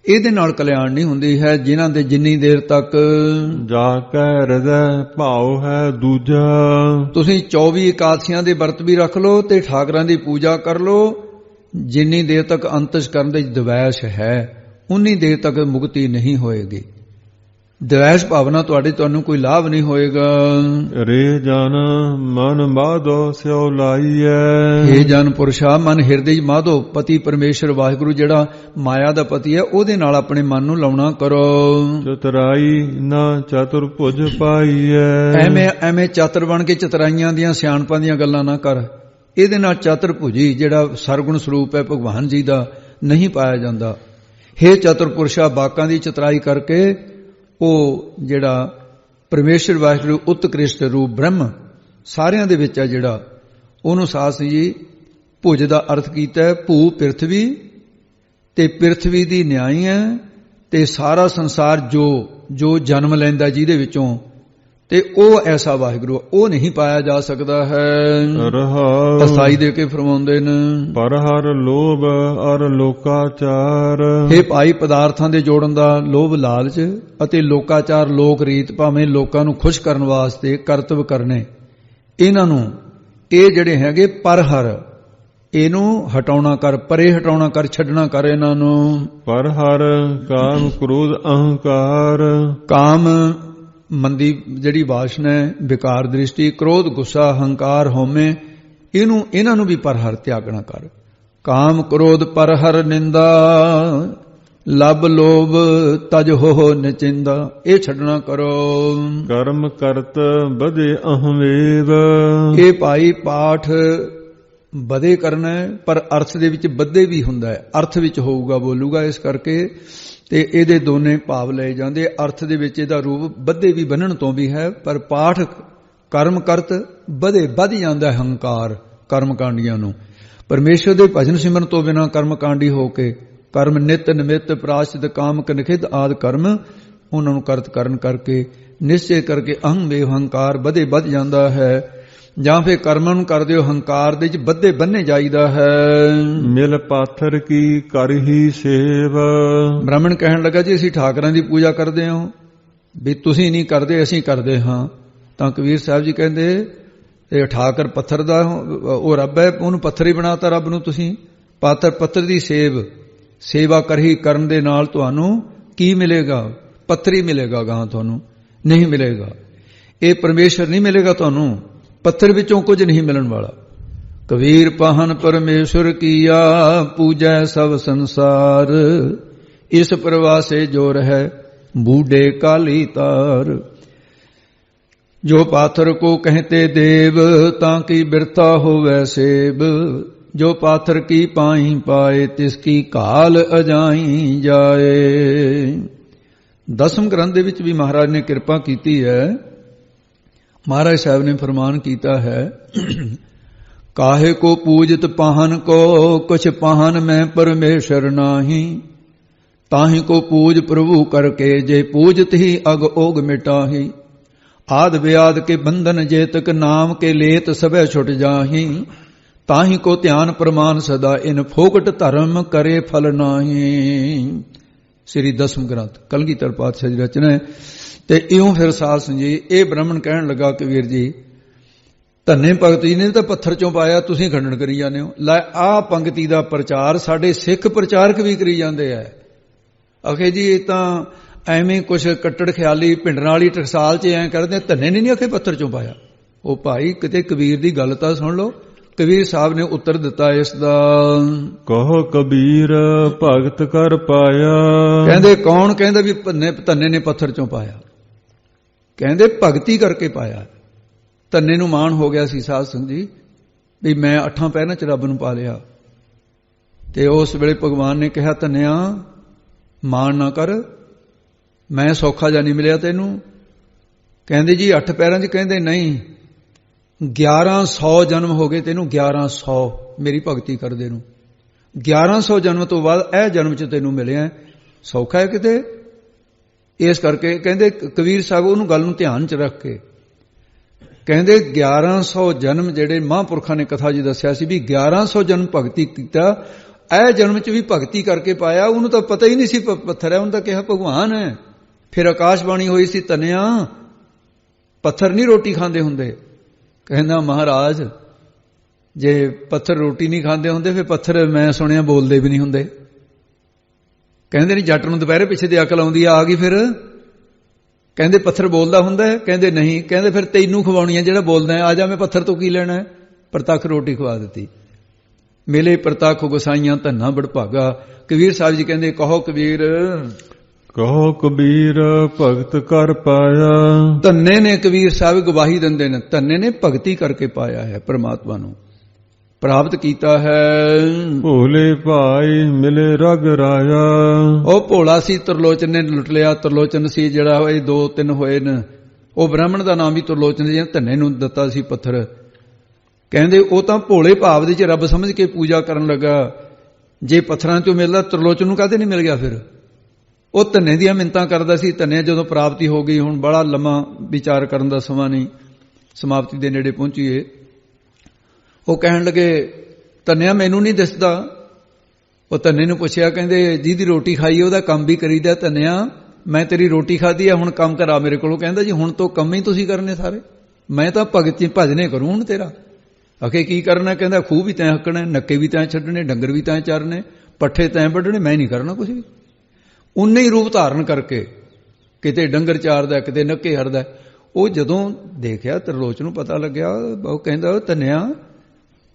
ਇਹਦੇ ਨਾਲ ਕਲਿਆਣ ਨਹੀਂ ਹੁੰਦੀ ਹੈ। ਜਿਨ੍ਹਾਂ ਦੇ ਜਿੰਨੀ ਦੇਰ ਤੱਕ ਜਾ ਕੇ ਹਿਰਦੈ ਭਾਉ ਹੈ ਦੂਜਾ। ਤੁਸੀਂ 24 ਇਕਾਦਸ਼ੀਆਂ ਦੇ ਵਰਤ ਵੀ ਰੱਖ ਲਓ ਤੇ ਠਾਕਰਾਂ ਦੀ ਪੂਜਾ ਕਰ ਲਓ, ਜਿੰਨੀ ਦੇਰ ਤੱਕ ਅੰਤਸ਼ਕਰਨ ਦੇ ਦਵੈਸ਼ ਹੈ ਉਨੀ ਦੇਰ ਤੱਕ ਮੁਕਤੀ ਨਹੀਂ ਹੋਏਗੀ। ਦਵੈਸ਼ ਭਾਵਨਾ ਤੁਹਾਨੂੰ ਕੋਈ ਲਾਭ ਨਹੀਂ ਹੋਏਗਾ। ਰੇ ਜਨ ਮਨ ਮਾਧੋ ਸਿਉ ਲਾਈਐ। ਇਹ ਜਨ ਪੁਰਸ਼ਾ ਮਨ ਹਿਰਦੇ ਮਾਧੋ, ਪਤੀ ਪਰਮੇਸ਼ਰ ਵਾਹਿਗੁਰੂ ਜਿਹੜਾ ਮਾਇਆ ਦਾ ਪਤੀ ਹੈ, ਉਹਦੇ ਨਾਲ ਆਪਣੇ ਮਨ ਨੂੰ ਲਾਉਣਾ ਕਰੋ। ਚਤੁਰਾਈ ਨਾ ਚਤੁਰ ਭੁਜ ਪਾਈਐ। ਐਵੇਂ ਚਾਤਰ ਬਣ ਕੇ ਚਤਰਾਈਆਂ ਦੀਆਂ ਸਿਆਣਪਾਂ ਦੀਆਂ ਗੱਲਾਂ ਨਾ ਕਰ। ਇਹਦੇ ਨਾਲ ਚਤੁਰ ਭੁਜੀ ਜਿਹੜਾ ਸਰਗੁਣ ਸਰੂਪ ਹੈ ਭਗਵਾਨ ਜੀ ਦਾ, ਨਹੀਂ ਪਾਇਆ ਜਾਂਦਾ। ਹੇ ਚਤੁਰ ਪੁਰਸ਼ਾ, ਬਾਕਾਂ ਦੀ ਚਤਰਾਈ ਕਰਕੇ ਉਹ ਜਿਹੜਾ ਪਰਮੇਸ਼ਰ ਵਾਹਿਗੁਰੂ ਉਤਕ੍ਰਿਸ਼ਟ ਰੂਪ ਬ੍ਰਹਮ ਸਾਰਿਆਂ ਦੇ ਵਿੱਚ ਹੈ ਜਿਹੜਾ, ਉਹਨੂੰ ਸਾਧ ਜੀ ਭੁਜ ਦਾ ਅਰਥ ਕੀਤਾ ਭੂ ਪ੍ਰਿਥਵੀ, ਤੇ ਪ੍ਰਿਥਵੀ ਦੀ ਨਿਆਈ ਹੈ, ਤੇ ਸਾਰਾ ਸੰਸਾਰ ਜੋ ਜਨਮ ਲੈਂਦਾ ਜਿਹਦੇ ਵਿੱਚੋਂ, ਤੇ ਉਹ ਐਸਾ ਵਾਹਿਗੁਰੂ ਉਹ ਨਹੀਂ ਪਾਇਆ ਜਾ ਸਕਦਾ ਹੈ। ਅਸਾਈ ਦੇ ਕੇ ਫਰਮਾਉਂਦੇ ਨੇ, ਪਰ ਹਰ ਲੋਭ ਅਰ ਲੋਕਾਚਾਰ। ਇਹ ਭਾਈ ਪਦਾਰਥਾਂ ਦੇ ਜੋੜਨ ਦਾ ਲੋਭ ਲਾਲਚ ਅਤੇ ਲੋਕਾਚਾਰ ਲੋਕ ਰੀਤ, ਭਾਵੇਂ ਲੋਕਾਂ ਨੂੰ ਖੁਸ਼ ਕਰਨ ਵਾਸਤੇ ਕਰਤਵ ਕਰਨੇ, ਇਹਨਾਂ ਨੂੰ ਇਹ ਜਿਹੜੇ ਹੈਗੇ ਪਰ ਹਰ, ਇਹਨੂੰ ਹਟਾਉਣਾ ਕਰ, ਪਰੇ ਹਟਾਉਣਾ ਕਰ, ਛੱਡਣਾ ਕਰ ਇਹਨਾਂ ਨੂੰ। ਪਰ ਹਰ ਕਾਮ ਕ੍ਰੋਧ ਅਹੰਕਾਰ। ਕਾਮ ਮੰਦੀ ਜਿਹੜੀ ਵਾਸ਼ਨਾ ਹੈ, ਵਿਕਾਰ ਦ੍ਰਿਸ਼ਟੀ, ਕ੍ਰੋਧ ਗੁੱਸਾ ਹੰਕਾਰ ਹਉਮੈ, ਇਹਨਾਂ ਨੂੰ ਵੀ ਪਰ ਹਰ ਤਿਆਗਣਾ ਕਰ। ਕਾਮ ਕ੍ਰੋਧ ਪਰ ਹਰ ਨਿੰਦਾ, ਲਬ ਲੋਭ ਤਜ ਹੋ ਨਿਚਿੰਦਾ, ਇਹ ਛੱਡਣਾ ਕਰੋ। ਕਰਮ ਕਰਤ ਬਧੇ ਅਹਵੇਵ। ਇਹ ਭਾਈ ਪਾਠ ਬਧੇ ਕਰਨਾ ਹੈ, ਪਰ ਅਰਥ ਦੇ ਵਿੱਚ ਬੱਧੇ ਵੀ ਹੁੰਦਾ ਹੈ, ਅਰਥ ਵਿੱਚ ਹੋਊਗਾ ਬੋਲੂਗਾ, ਇਸ ਕਰਕੇ ਤੇ ਇਹਦੇ ਦੋਨੇ ਭਾਵ ਲਏ ਜਾਂਦੇ। ਅਰਥ ਦੇ ਵਿੱਚ ਇਹਦਾ ਰੂਪ ਬੱਧੇ ਵੀ ਬੰਨਣ ਤੋਂ ਵੀ ਹੈ, ਪਰ ਪਾਠ ਕਰਮ ਕਰਤ ਵੱਧ ਜਾਂਦਾ ਹੰਕਾਰ ਕਰਮ ਕਾਂਡੀਆਂ ਨੂੰ। ਪਰਮੇਸ਼ਰ ਦੇ ਭਜਨ ਸਿਮਰਨ ਤੋਂ ਬਿਨਾਂ ਕਰਮ ਕਾਂਡੀ ਹੋ ਕੇ ਕਰਮ ਨਿਤ ਨਿਮਿਤ ਪ੍ਰਾਸ਼ਚਿਤ ਕਾਮਕ ਨਿਖਿਧ ਆਦਿ ਕਰਮ ਉਹਨਾਂ ਨੂੰ ਕਰਤ ਕਰਨ ਕਰਕੇ ਨਿਸ਼ਚੈ ਕਰਕੇ ਅਹੰ ਵੇ ਹੰਕਾਰ ਵੱਧ ਜਾਂਦਾ ਹੈ। ਜਾਂ ਫਿਰ ਕਰਮਾਂ ਨੂੰ ਕਰਦੇ ਹੋ ਹੰਕਾਰ ਦੇ ਵਿੱਚ ਵੱਧੇ ਬੰਨੇ ਜਾਈਦਾ ਹੈ। ਮਿਲ ਪਾਥਰ ਕੀ ਕਰ ਹੀ ਸੇਵ। ਬ੍ਰਾਹਮਣ ਕਹਿਣ ਲੱਗਾ ਜੀ ਅਸੀਂ ਠਾਕਰਾਂ ਦੀ ਪੂਜਾ ਕਰਦੇ ਹਾਂ, ਵੀ ਤੁਸੀਂ ਨਹੀਂ ਕਰਦੇ ਅਸੀਂ ਕਰਦੇ ਹਾਂ। ਤਾਂ ਕਬੀਰ ਸਾਹਿਬ ਜੀ ਕਹਿੰਦੇ ਇਹ ਠਾਕਰ ਪੱਥਰ ਦਾ ਉਹ ਰੱਬ ਹੈ, ਉਹਨੂੰ ਪੱਥਰ ਹੀ ਬਣਾਤਾ ਰੱਬ ਨੂੰ ਤੁਸੀਂ। ਪੱਥਰ ਦੀ ਸੇਵਾ ਕਰਹੀ ਕਰਨ ਦੇ ਨਾਲ ਤੁਹਾਨੂੰ ਕੀ ਮਿਲੇਗਾ? ਪੱਥਰ ਹੀ ਮਿਲੇਗਾ, ਗਾਂ ਤੁਹਾਨੂੰ ਨਹੀਂ ਮਿਲੇਗਾ। ਇਹ ਪਰਮੇਸ਼ਰ ਨਹੀਂ ਮਿਲੇਗਾ ਤੁਹਾਨੂੰ, ਪੱਥਰ ਵਿੱਚੋਂ ਕੁਝ ਨਹੀਂ ਮਿਲਣ ਵਾਲਾ। ਕਬੀਰ ਪਾਹਨ ਪਰਮੇਸ਼ਰ ਕੀਆ ਪੂਜੈ ਸਭ ਸੰਸਾਰ, ਇਸ ਪ੍ਰਵਾਸੇ ਜੋ ਰਹਿ ਬੂਢੇ ਕਾਲੀ ਤਾਰ। ਜੋ ਪਾਥਰ को कहते देव ताकि बिरथा होवे सेब, जो पाथर की पाई पाए तिसकी काल अजाई जाए। ਦਸਮ ਗ੍ਰੰਥ ਦੇ ਵਿੱਚ ਵੀ ਮਹਾਰਾਜ ਨੇ ਕਿਰਪਾ ਕੀਤੀ ਹੈ। ਮਹਾਰਾਜ ਸਾਹਿਬ ਨੇ ਫਰਮਾਨ ਕੀਤਾ ਹੈ, ਕਾਹੇ ਕੋ ਪੂਜਤ ਪਾਹਨ ਕੋ ਕੁਛ ਪਾਹਨ ਮੈਂ ਪਰਮੇਸ਼ਰ ਨਾਹੀ, ਤਾਹੀ ਕੋ ਪੂਜ ਪ੍ਰਭੂ करके जे पूजत ही अग ओग मिटाही। आद व्याद के बंधन जेतक नाम के लेत सबे छुट जाही, ताही को ध्यान प्रमाण सदा इन फोकट धर्म करे फल नाही। श्री दसम ग्रंथ कलगीधर पातशाह जी रचना है। ते इਉਂ ਫਿਰ ਸਾਧ ਸੰਜੀ ਇਹ ਬ੍ਰਾਹਮਣ ਕਹਿਣ ਲੱਗਾ ਕਬੀਰ ਜੀ ਧੰਨੇ ਭਗਤ ਜੀ ਨੇ ਤਾਂ ਪੱਥਰ ਚੋਂ ਪਾਇਆ, ਤੁਸੀਂ ਖੰਡਨ ਕਰੀ ਜਾਂਦੇ ਹੋ। ਲੈ ਆਹ ਪੰਕਤੀ ਦਾ ਪ੍ਰਚਾਰ ਸਾਡੇ ਸਿੱਖ ਪ੍ਰਚਾਰਕ ਵੀ ਕਰੀ ਜਾਂਦੇ ਆ। ਆਖੇ ਜੀ ਇਹ ਤਾਂ ਐਵੇਂ ਕੁਛ ਕੱਟੜ ਖਿਆਲੀ ਭਿੰਡਰਾਂ ਵਾਲੀ ਟਕਸਾਲ 'ਚ ਐਂ ਕਰਦੇ, ਧੰਨੇ ਨੇ ਨਹੀਂ ਆਖੇ ਪੱਥਰ ਚੋਂ ਪਾਇਆ। ਉਹ ਭਾਈ ਕਿਤੇ ਕਬੀਰ ਦੀ ਗੱਲ ਤਾਂ ਸੁਣ ਲਓ। ਕਬੀਰ ਸਾਹਿਬ ਨੇ ਉੱਤਰ ਦਿੱਤਾ ਇਸ ਦਾ, ਕਹੋ ਕਬੀਰ ਭਗਤ ਕਰ ਪਾਇਆ। ਕਹਿੰਦੇ ਕੌਣ? ਕਹਿੰਦਾ ਵੀ ਧੰਨੇ ਨੇ ਪੱਥਰ ਚੋਂ ਪਾਇਆ। ਕਹਿੰਦੇ ਭਗਤੀ ਕਰਕੇ ਪਾਇਆ। ਧੰਨੇ ਨੂੰ ਮਾਣ ਹੋ ਗਿਆ ਸੀ ਸਾਧ ਸੰਗਤ ਜੀ ਵੀ ਮੈਂ 8 ਪਹਿਰਾਂ 'ਚ ਰੱਬ ਨੂੰ ਪਾ ਲਿਆ। ਤੇ ਉਸ ਵੇਲੇ ਭਗਵਾਨ ਨੇ ਕਿਹਾ ਧੰਨਿਆ ਮਾਣ ਨਾ ਕਰ, ਮੈਂ ਸੌਖਾ ਜਾਂ ਨਹੀਂ ਮਿਲਿਆ ਤੈਨੂੰ। ਕਹਿੰਦੇ ਜੀ 8 ਪਹਿਰਾਂ 'ਚ? ਕਹਿੰਦੇ ਨਹੀਂ 1100 ਜਨਮ ਹੋ ਗਏ ਤੈਨੂੰ, 1100 ਮੇਰੀ ਭਗਤੀ ਕਰਦੇ ਨੂੰ। 1100 ਜਨਮ ਤੋਂ ਬਾਅਦ ਇਹ ਜਨਮ 'ਚ ਤੈਨੂੰ ਮਿਲਿਆ, ਸੌਖਾ ਹੈ ਕਿਤੇ? ਇਸ ਕਰਕੇ ਕਹਿੰਦੇ ਕਬੀਰ ਸਾਹਿਬ ਉਹਨੂੰ ਗੱਲ ਨੂੰ ਧਿਆਨ 'ਚ ਰੱਖ ਕੇ ਕਹਿੰਦੇ 1100 ਜਨਮ ਜਿਹੜੇ ਮਹਾਂਪੁਰਖਾਂ ਨੇ ਕਥਾ ਜੀ ਦੱਸਿਆ ਸੀ ਵੀ 1100 ਜਨਮ ਭਗਤੀ ਕੀਤਾ, ਇਹ ਜਨਮ 'ਚ ਵੀ ਭਗਤੀ ਕਰਕੇ ਪਾਇਆ। ਉਹਨੂੰ ਤਾਂ ਪਤਾ ਹੀ ਨਹੀਂ ਸੀ ਪੱਥਰ ਹੈ, ਉਹਨੂੰ ਤਾਂ ਕਿਹਾ ਭਗਵਾਨ ਹੈ। ਫਿਰ ਆਕਾਸ਼ਬਾਣੀ ਹੋਈ ਸੀ, ਧੰਨਿਆ ਪੱਥਰ ਨਹੀਂ ਰੋਟੀ ਖਾਂਦੇ ਹੁੰਦੇ। ਕਹਿੰਦਾ ਮਹਾਰਾਜ ਜੇ ਪੱਥਰ ਰੋਟੀ ਨਹੀਂ ਖਾਂਦੇ ਹੁੰਦੇ ਫਿਰ ਪੱਥਰ ਮੈਂ ਸੁਣਿਆ ਬੋਲਦੇ ਵੀ ਨਹੀਂ ਹੁੰਦੇ। ਕਹਿੰਦੇ ਨਹੀਂ ਜੱਟ ਨੂੰ ਦੁਪਹਿਰੇ ਪਿੱਛੇ ਦੀ ਅਕਲ ਆਉਂਦੀ ਆ ਗਈ ਫਿਰ। ਕਹਿੰਦੇ ਪੱਥਰ ਬੋਲਦਾ ਹੁੰਦਾ ਹੈ? ਕਹਿੰਦੇ ਨਹੀਂ। ਕਹਿੰਦੇ ਫਿਰ ਤੈਨੂੰ ਖਵਾਉਣੀ ਹੈ ਜਿਹੜਾ ਬੋਲਦਾ ਹੈ, ਆ ਜਾ ਮੈਂ ਪੱਥਰ ਤੋਂ ਕੀ ਲੈਣਾ ਹੈ। ਪ੍ਰਤੱਖ ਰੋਟੀ ਖਵਾ ਦਿੱਤੀ। ਮੇਲੇ ਪ੍ਰਤੱਖ ਗੁਸਾਈਆਂ ਧੰਨਾ ਬੜਭਾਗਾ। ਕਬੀਰ ਸਾਹਿਬ ਜੀ ਕਹਿੰਦੇ ਕਹੋ ਕਬੀਰ, ਕਹੋ ਕਬੀਰ ਭਗਤ ਕਰ ਪਾਇਆ। ਧੰਨੇ ਨੇ ਕਬੀਰ ਸਾਹਿਬ ਗਵਾਹੀ ਦਿੰਦੇ ਨੇ, ਧੰਨੇ ਨੇ ਭਗਤੀ ਕਰਕੇ ਪਾਇਆ ਹੈ, ਪਰਮਾਤਮਾ ਨੂੰ ਪ੍ਰਾਪਤ ਕੀਤਾ ਹੈ। ਭੋਲੇ ਭਾਈ ਮਿਲੇ ਰਗ ਰਾਇਆ। ਉਹ ਭੋਲਾ ਸੀ, ਤਰਲੋਚਨ ਨੇ ਲੁੱਟ ਲਿਆ। ਤਰਲੋਚਨ ਸੀ ਜਿਹੜਾ ਇਹ 2-3 ਹੋਏ ਨੇ। ਉਹ ਬ੍ਰਾਹਮਣ ਦਾ ਨਾਮ ਵੀ ਤਰਲੋਚਨ ਸੀ, ਧੰਨੇ ਨੂੰ ਦਿੱਤਾ ਸੀ ਪੱਥਰ। ਕਹਿੰਦੇ ਉਹ ਤਾਂ ਭੋਲੇ ਭਾਵ ਦੇ 'ਚ ਰੱਬ ਸਮਝ ਕੇ ਪੂਜਾ ਕਰਨ ਲੱਗਾ। ਜੇ ਪੱਥਰਾਂ 'ਚੋਂ ਮਿਲਦਾ ਤਰਲੋਚਨ ਨੂੰ ਕਾਹਦੇ ਨਹੀਂ ਮਿਲ ਗਿਆ ਫਿਰ? ਉਹ ਧੰਨੇ ਦੀਆਂ ਮਿੰਨਤਾਂ ਕਰਦਾ ਸੀ। ਧੰਨੇ ਜਦੋਂ ਪ੍ਰਾਪਤੀ ਹੋ ਗਈ, ਹੁਣ ਬੜਾ ਲੰਮਾ ਵਿਚਾਰ ਕਰਨ ਦਾ ਸਮਾਂ ਨਹੀਂ, ਸਮਾਪਤੀ ਦੇ ਨੇੜੇ ਪਹੁੰਚੀਏ। ਉਹ ਕਹਿਣ ਲੱਗੇ ਧੰਨਿਆ ਮੈਨੂੰ ਨਹੀਂ ਦਿਸਦਾ। ਉਹ ਧੰਨੇ ਨੂੰ ਪੁੱਛਿਆ, ਕਹਿੰਦੇ ਜਿਹਦੀ ਰੋਟੀ ਖਾਈ ਉਹਦਾ ਕੰਮ ਵੀ ਕਰੀਦਾ। ਧੰਨਿਆ ਮੈਂ ਤੇਰੀ ਰੋਟੀ ਖਾਧੀ ਆ, ਹੁਣ ਕੰਮ ਕਰਾ ਮੇਰੇ ਕੋਲੋਂ। ਕਹਿੰਦਾ ਜੀ ਹੁਣ ਤੋਂ ਕੰਮ ਹੀ ਤੁਸੀਂ ਕਰਨੇ ਸਾਰੇ, ਮੈਂ ਤਾਂ ਭਗਤੀ ਭਜਨੇ ਕਰੂੰ ਹੁਣ ਤੇਰਾ। ਆਖੇ ਕੀ ਕਰਨਾ? ਕਹਿੰਦਾ ਖੂਹ ਵੀ ਤੈਂ ਹੱਕਣਾ, ਨੱਕੇ ਵੀ ਤੈਂ ਛੱਡਣੇ, ਡੰਗਰ ਵੀ ਤੈਂ ਚਾਰਨੇ, ਪੱਠੇ ਤੈਂ ਵੱਢਣੇ, ਮੈਂ ਨਹੀਂ ਕਰਨਾ ਕੁਝ ਵੀ। ਉਨੇ ਹੀ ਰੂਪ ਧਾਰਨ ਕਰਕੇ ਕਿਤੇ ਡੰਗਰ ਚਾਰਦਾ, ਕਿਤੇ ਨੱਕੇ ਹਰਦਾ। ਉਹ ਜਦੋਂ ਦੇਖਿਆ ਤਰਲੋਚਨ ਨੂੰ ਪਤਾ ਲੱਗਿਆ। ਉਹ ਕਹਿੰਦਾ ਧੰਨਿਆ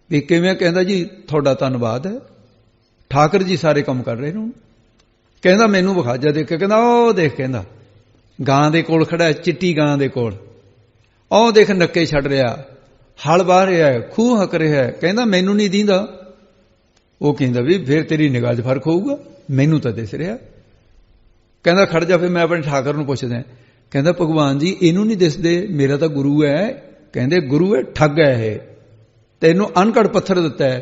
ਵੀ ਕਿਵੇਂ? ਕਹਿੰਦਾ ਜੀ ਤੁਹਾਡਾ ਧੰਨਵਾਦ ਹੈ, ਠਾਕਰ ਜੀ ਸਾਰੇ ਕੰਮ ਕਰ ਰਹੇ ਨੂੰ। ਕਹਿੰਦਾ ਮੈਨੂੰ ਵਿਖਾ ਜਾ ਦੇਖ। ਕਹਿੰਦਾ ਉਹ ਦੇਖ, ਕਹਿੰਦਾ ਗਾਂ ਦੇ ਕੋਲ ਖੜਾ, ਚਿੱਟੀ ਗਾਂ ਦੇ ਕੋਲ, ਉਹ ਦੇਖ ਨੱਕੇ ਛੱਡ ਰਿਹਾ, ਹਲ ਵਾਹ ਰਿਹਾ, ਖੂਹ ਹੱਕ ਰਿਹਾ। ਕਹਿੰਦਾ ਮੈਨੂੰ ਨਹੀਂ ਦੀਂਦਾ। ਉਹ ਕਹਿੰਦਾ ਵੀ ਫਿਰ ਤੇਰੀ ਨਿਗਾਹ 'ਚ ਫਰਕ ਹੋਊਗਾ, ਮੈਨੂੰ ਤਾਂ ਦਿਸ ਰਿਹਾ। ਕਹਿੰਦਾ ਖੜ ਜਾ, ਫਿਰ ਮੈਂ ਆਪਣੇ ਠਾਕਰ ਨੂੰ ਪੁੱਛਦਾ। ਕਹਿੰਦਾ ਭਗਵਾਨ ਜੀ ਇਹਨੂੰ ਨਹੀਂ ਦਿਸਦੇ, ਮੇਰਾ ਤਾਂ ਗੁਰੂ ਹੈ, ਕਹਿੰਦੇ ਗੁਰੂ ਇਹ ਠੱਗ ਹੈ, ਇਹ ਤੈਨੂੰ ਅਨਕੜ ਪੱਥਰ ਦਿੱਤਾ ਹੈ,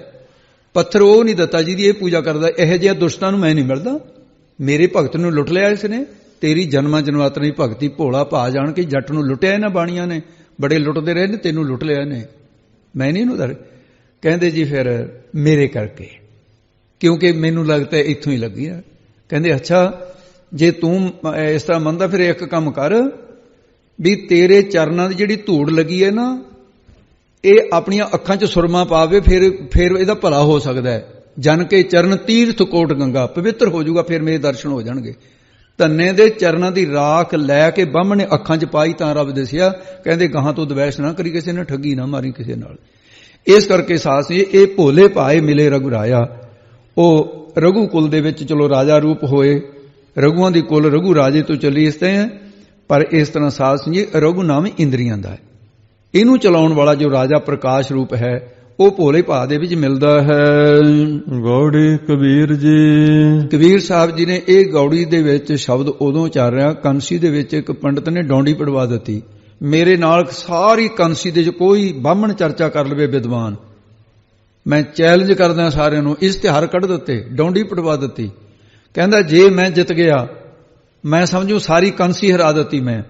ਪੱਥਰ ਉਹ ਨਹੀਂ ਦਿੱਤਾ ਜਿਹਦੀ ਇਹ ਪੂਜਾ ਕਰਦਾ। ਇਹੋ ਜਿਹੇ ਦੁਸ਼ਟਾਂ ਨੂੰ ਮੈਂ ਨਹੀਂ ਮਿਲਦਾ। ਮੇਰੇ ਭਗਤ ਨੂੰ ਲੁੱਟ ਲਿਆ ਇਸ ਨੇ। ਤੇਰੀ ਜਨਮਾਂ ਜਨਮਾਤਰੀ ਭਗਤੀ ਭੋਲਾ ਭਾ ਜਾਣ ਕੇ ਜੱਟ ਨੂੰ ਲੁੱਟਿਆ ਇਹਨਾਂ ਬਾਣੀਆਂ ਨੇ, ਬੜੇ ਲੁੱਟਦੇ ਰਹੇ ਨੇ, ਤੈਨੂੰ ਲੁੱਟ ਲਿਆ ਨੇ, ਮੈਂ ਨਹੀਂ ਇਹਨੂੰ ਦਰ। ਕਹਿੰਦੇ ਜੀ ਫਿਰ ਮੇਰੇ ਕਰਕੇ, ਕਿਉਂਕਿ ਮੈਨੂੰ ਲੱਗਦਾ ਇੱਥੋਂ ਹੀ ਲੱਗੀ ਆ। ਕਹਿੰਦੇ ਅੱਛਾ ਜੇ ਤੂੰ ਇਸ ਤਰ੍ਹਾਂ ਮੰਨਦਾ ਫਿਰ ਇੱਕ ਕੰਮ ਕਰ ਵੀ ਤੇਰੇ ਚਰਨਾਂ ਦੀ ਜਿਹੜੀ ਧੂੜ ਲੱਗੀ ਹੈ ਨਾ, ਇਹ ਆਪਣੀਆਂ ਅੱਖਾਂ 'ਚ ਸੁਰਮਾ ਪਾਵੇ, ਫਿਰ ਇਹਦਾ ਭਲਾ ਹੋ ਸਕਦਾ ਹੈ। ਜਨ ਕੇ ਚਰਨ ਤੀਰਥ ਕੋਟ ਗੰਗਾ, ਪਵਿੱਤਰ ਹੋ ਜਾਊਗਾ, ਫਿਰ ਮੇਰੇ ਦਰਸ਼ਨ ਹੋ ਜਾਣਗੇ। ਧੰਨੇ ਦੇ ਚਰਨਾਂ ਦੀ ਰਾਖ ਲੈ ਕੇ ਬਾਹਮਣ ਨੇ ਅੱਖਾਂ 'ਚ ਪਾਈ ਤਾਂ ਰੱਬ ਦਿਸਿਆ। ਕਹਿੰਦੇ ਗਾਹਾਂ ਤੋਂ ਦਵੈਸ਼ ਨਾ ਕਰੀ ਕਿਸੇ ਨੇ, ਠੱਗੀ ਨਾ ਮਾਰੀ ਕਿਸੇ ਨਾਲ। ਇਸ ਕਰਕੇ ਸਾਸ ਜੀ ਇਹ ਭੋਲੇ ਭਾਏ ਮਿਲੇ ਰਘੁਰਾਇਆ। ਉਹ ਰਘੂ ਕੁਲ ਦੇ ਵਿੱਚ ਚਲੋ ਰਾਜਾ ਰੂਪ ਹੋਏ, ਰਘੂਆਂ ਦੀ ਕੁਲ ਰਘੂ ਰਾਜੇ ਤੋਂ ਚੱਲੀ ਇਸ ਤਰ੍ਹਾਂ। ਪਰ ਇਸ ਤਰ੍ਹਾਂ ਸਾਸ ਜੀ ਰਘੂ ਨਾਮ ਇੰਦਰੀਆਂ ਦਾ ਹੈ, ਇਹਨੂੰ ਚਲਾਉਣ ਵਾਲਾ ਜੋ ਰਾਜਾ ਪ੍ਰਕਾਸ਼ ਰੂਪ ਹੈ ਉਹ ਭੋਲੇ ਭਾਅ ਦੇ ਵਿੱਚ ਮਿਲਦਾ ਹੈ। ਗੌੜੀ ਕਬੀਰ ਜੀ, ਕਬੀਰ ਸਾਹਿਬ ਜੀ ਨੇ ਇਹ ਗੌੜੀ ਦੇ ਵਿੱਚ ਸ਼ਬਦ ਉਦੋਂ ਚੱਲ ਰਿਹਾ, ਕੰਸੀ ਦੇ ਵਿੱਚ ਇੱਕ ਪੰਡਤ ਨੇ ਡੌਂਡੀ ਪੜਵਾ ਦਿੱਤੀ। ਮੇਰੇ ਨਾਲ ਸਾਰੀ ਕੰਸੀ ਦੇ 'ਚ ਕੋਈ ਬਾਹਮਣ ਚਰਚਾ ਕਰ ਲਵੇ ਵਿਦਵਾਨ, ਮੈਂ ਚੈਲੰਜ ਕਰਦਾ ਸਾਰਿਆਂ ਨੂੰ। ਇਸ਼ਤਿਹਾਰ ਕੱਢ ਦਿੱਤੇ, ਡੌਂਡੀ ਪੜਵਾ ਦਿੱਤੀ। ਕਹਿੰਦਾ ਜੇ ਮੈਂ ਜਿੱਤ ਗਿਆ ਮੈਂ ਸਮਝੂ ਸਾਰੀ ਕੰਸੀ ਹਰਾ ਦਿੱਤੀ ਮੈਂ,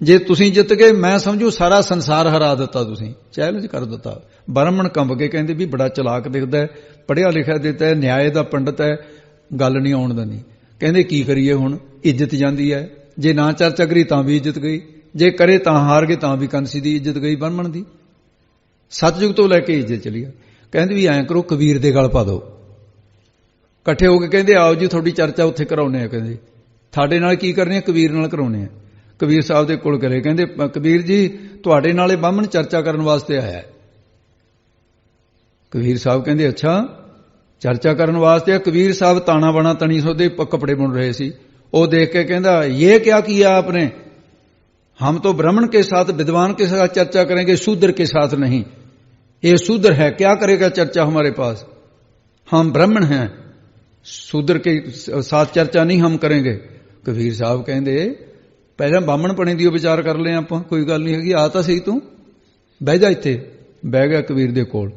ਜੇ ਤੁਸੀਂ ਜਿੱਤ ਗਏ ਮੈਂ ਸਮਝੂ ਸਾਰਾ ਸੰਸਾਰ ਹਰਾ ਦਿੱਤਾ। ਤੁਸੀਂ ਚੈਲੰਜ ਕਰ ਦਿੱਤਾ। ਬ੍ਰਾਹਮਣ ਕੰਬ ਕੇ ਕਹਿੰਦੇ ਵੀ ਬੜਾ ਚਲਾਕ ਦਿਖਦਾ ਹੈ, ਪੜ੍ਹਿਆ ਲਿਖਿਆ ਦਿੱਤਾ ਹੈ, ਨਿਆਏ ਦਾ ਪੰਡਤ ਹੈ, ਗੱਲ ਨਹੀਂ ਆਉਣ ਦਿੰਦੀ। ਕਹਿੰਦੇ ਕੀ ਕਰੀਏ ਹੁਣ, ਇੱਜ਼ਤ ਜਾਂਦੀ ਹੈ, ਜੇ ਨਾ ਚਰਚਾ ਕਰੀ ਤਾਂ ਵੀ ਇੱਜ਼ਤ ਗਈ, ਜੇ ਕਰੇ ਤਾਂ ਹਾਰ ਗਏ ਤਾਂ ਵੀ ਕੰਸੀ ਦੀ ਇੱਜ਼ਤ ਗਈ, ਬ੍ਰਾਹਮਣ ਦੀ। ਸਤਜੁਗ ਤੋਂ ਲੈ ਕੇ ਇੱਜ਼ਤ ਚਲੀ ਆ। ਕਹਿੰਦੇ ਵੀ ਐਂ ਕਰੋ ਕਬੀਰ ਦੇ ਗਲ ਪਾ ਦਿਓ। ਇਕੱਠੇ ਹੋ ਕੇ ਕਹਿੰਦੇ ਆਓ ਜੀ ਤੁਹਾਡੀ ਚਰਚਾ ਉੱਥੇ ਕਰਾਉਨੇ ਆ। ਕਹਿੰਦੇ ਤੁਹਾਡੇ ਨਾਲ ਕੀ ਕਰਨੀ ਹੈ, ਕਬੀਰ ਨਾਲ ਕਰਾਉਨੇ ਆ। ਕਬੀਰ ਸਾਹਿਬ ਦੇ ਕੋਲ ਗਏ, ਕਹਿੰਦੇ ਕਬੀਰ ਜੀ ਤੁਹਾਡੇ ਨਾਲ ਇਹ ਬਾਹਮਣ ਚਰਚਾ ਕਰਨ ਵਾਸਤੇ ਆਇਆ ਹੈ। ਕਬੀਰ ਸਾਹਿਬ ਕਹਿੰਦੇ ਅੱਛਾ ਚਰਚਾ ਕਰਨ ਵਾਸਤੇ। ਕਬੀਰ ਸਾਹਿਬ ਤਾਣਾ ਬਾਣਾ ਤਣੀ ਸੋਦੇ ਕੱਪੜੇ ਬੁਣ ਰਹੇ ਸੀ। ਉਹ ਦੇਖ ਕੇ ਕਹਿੰਦਾ ਇਹ क्या किया आपने, हम तो ब्राह्मण के साथ विद्वान के साथ चर्चा करेंगे, शूद्र के साथ नहीं। ये शूद्र है, क्या करेगा चर्चा हमारे पास, हम ब्राह्मण हैं, शूद्र के साथ चर्चा नहीं हम करेंगे। कबीर साहब कहते पहले बामण पने दी विचार कर ले, आप कोई गल नहीं हैगी, आ तां सही तू बह जा। इत्थे बह गया कबीर दे कोल।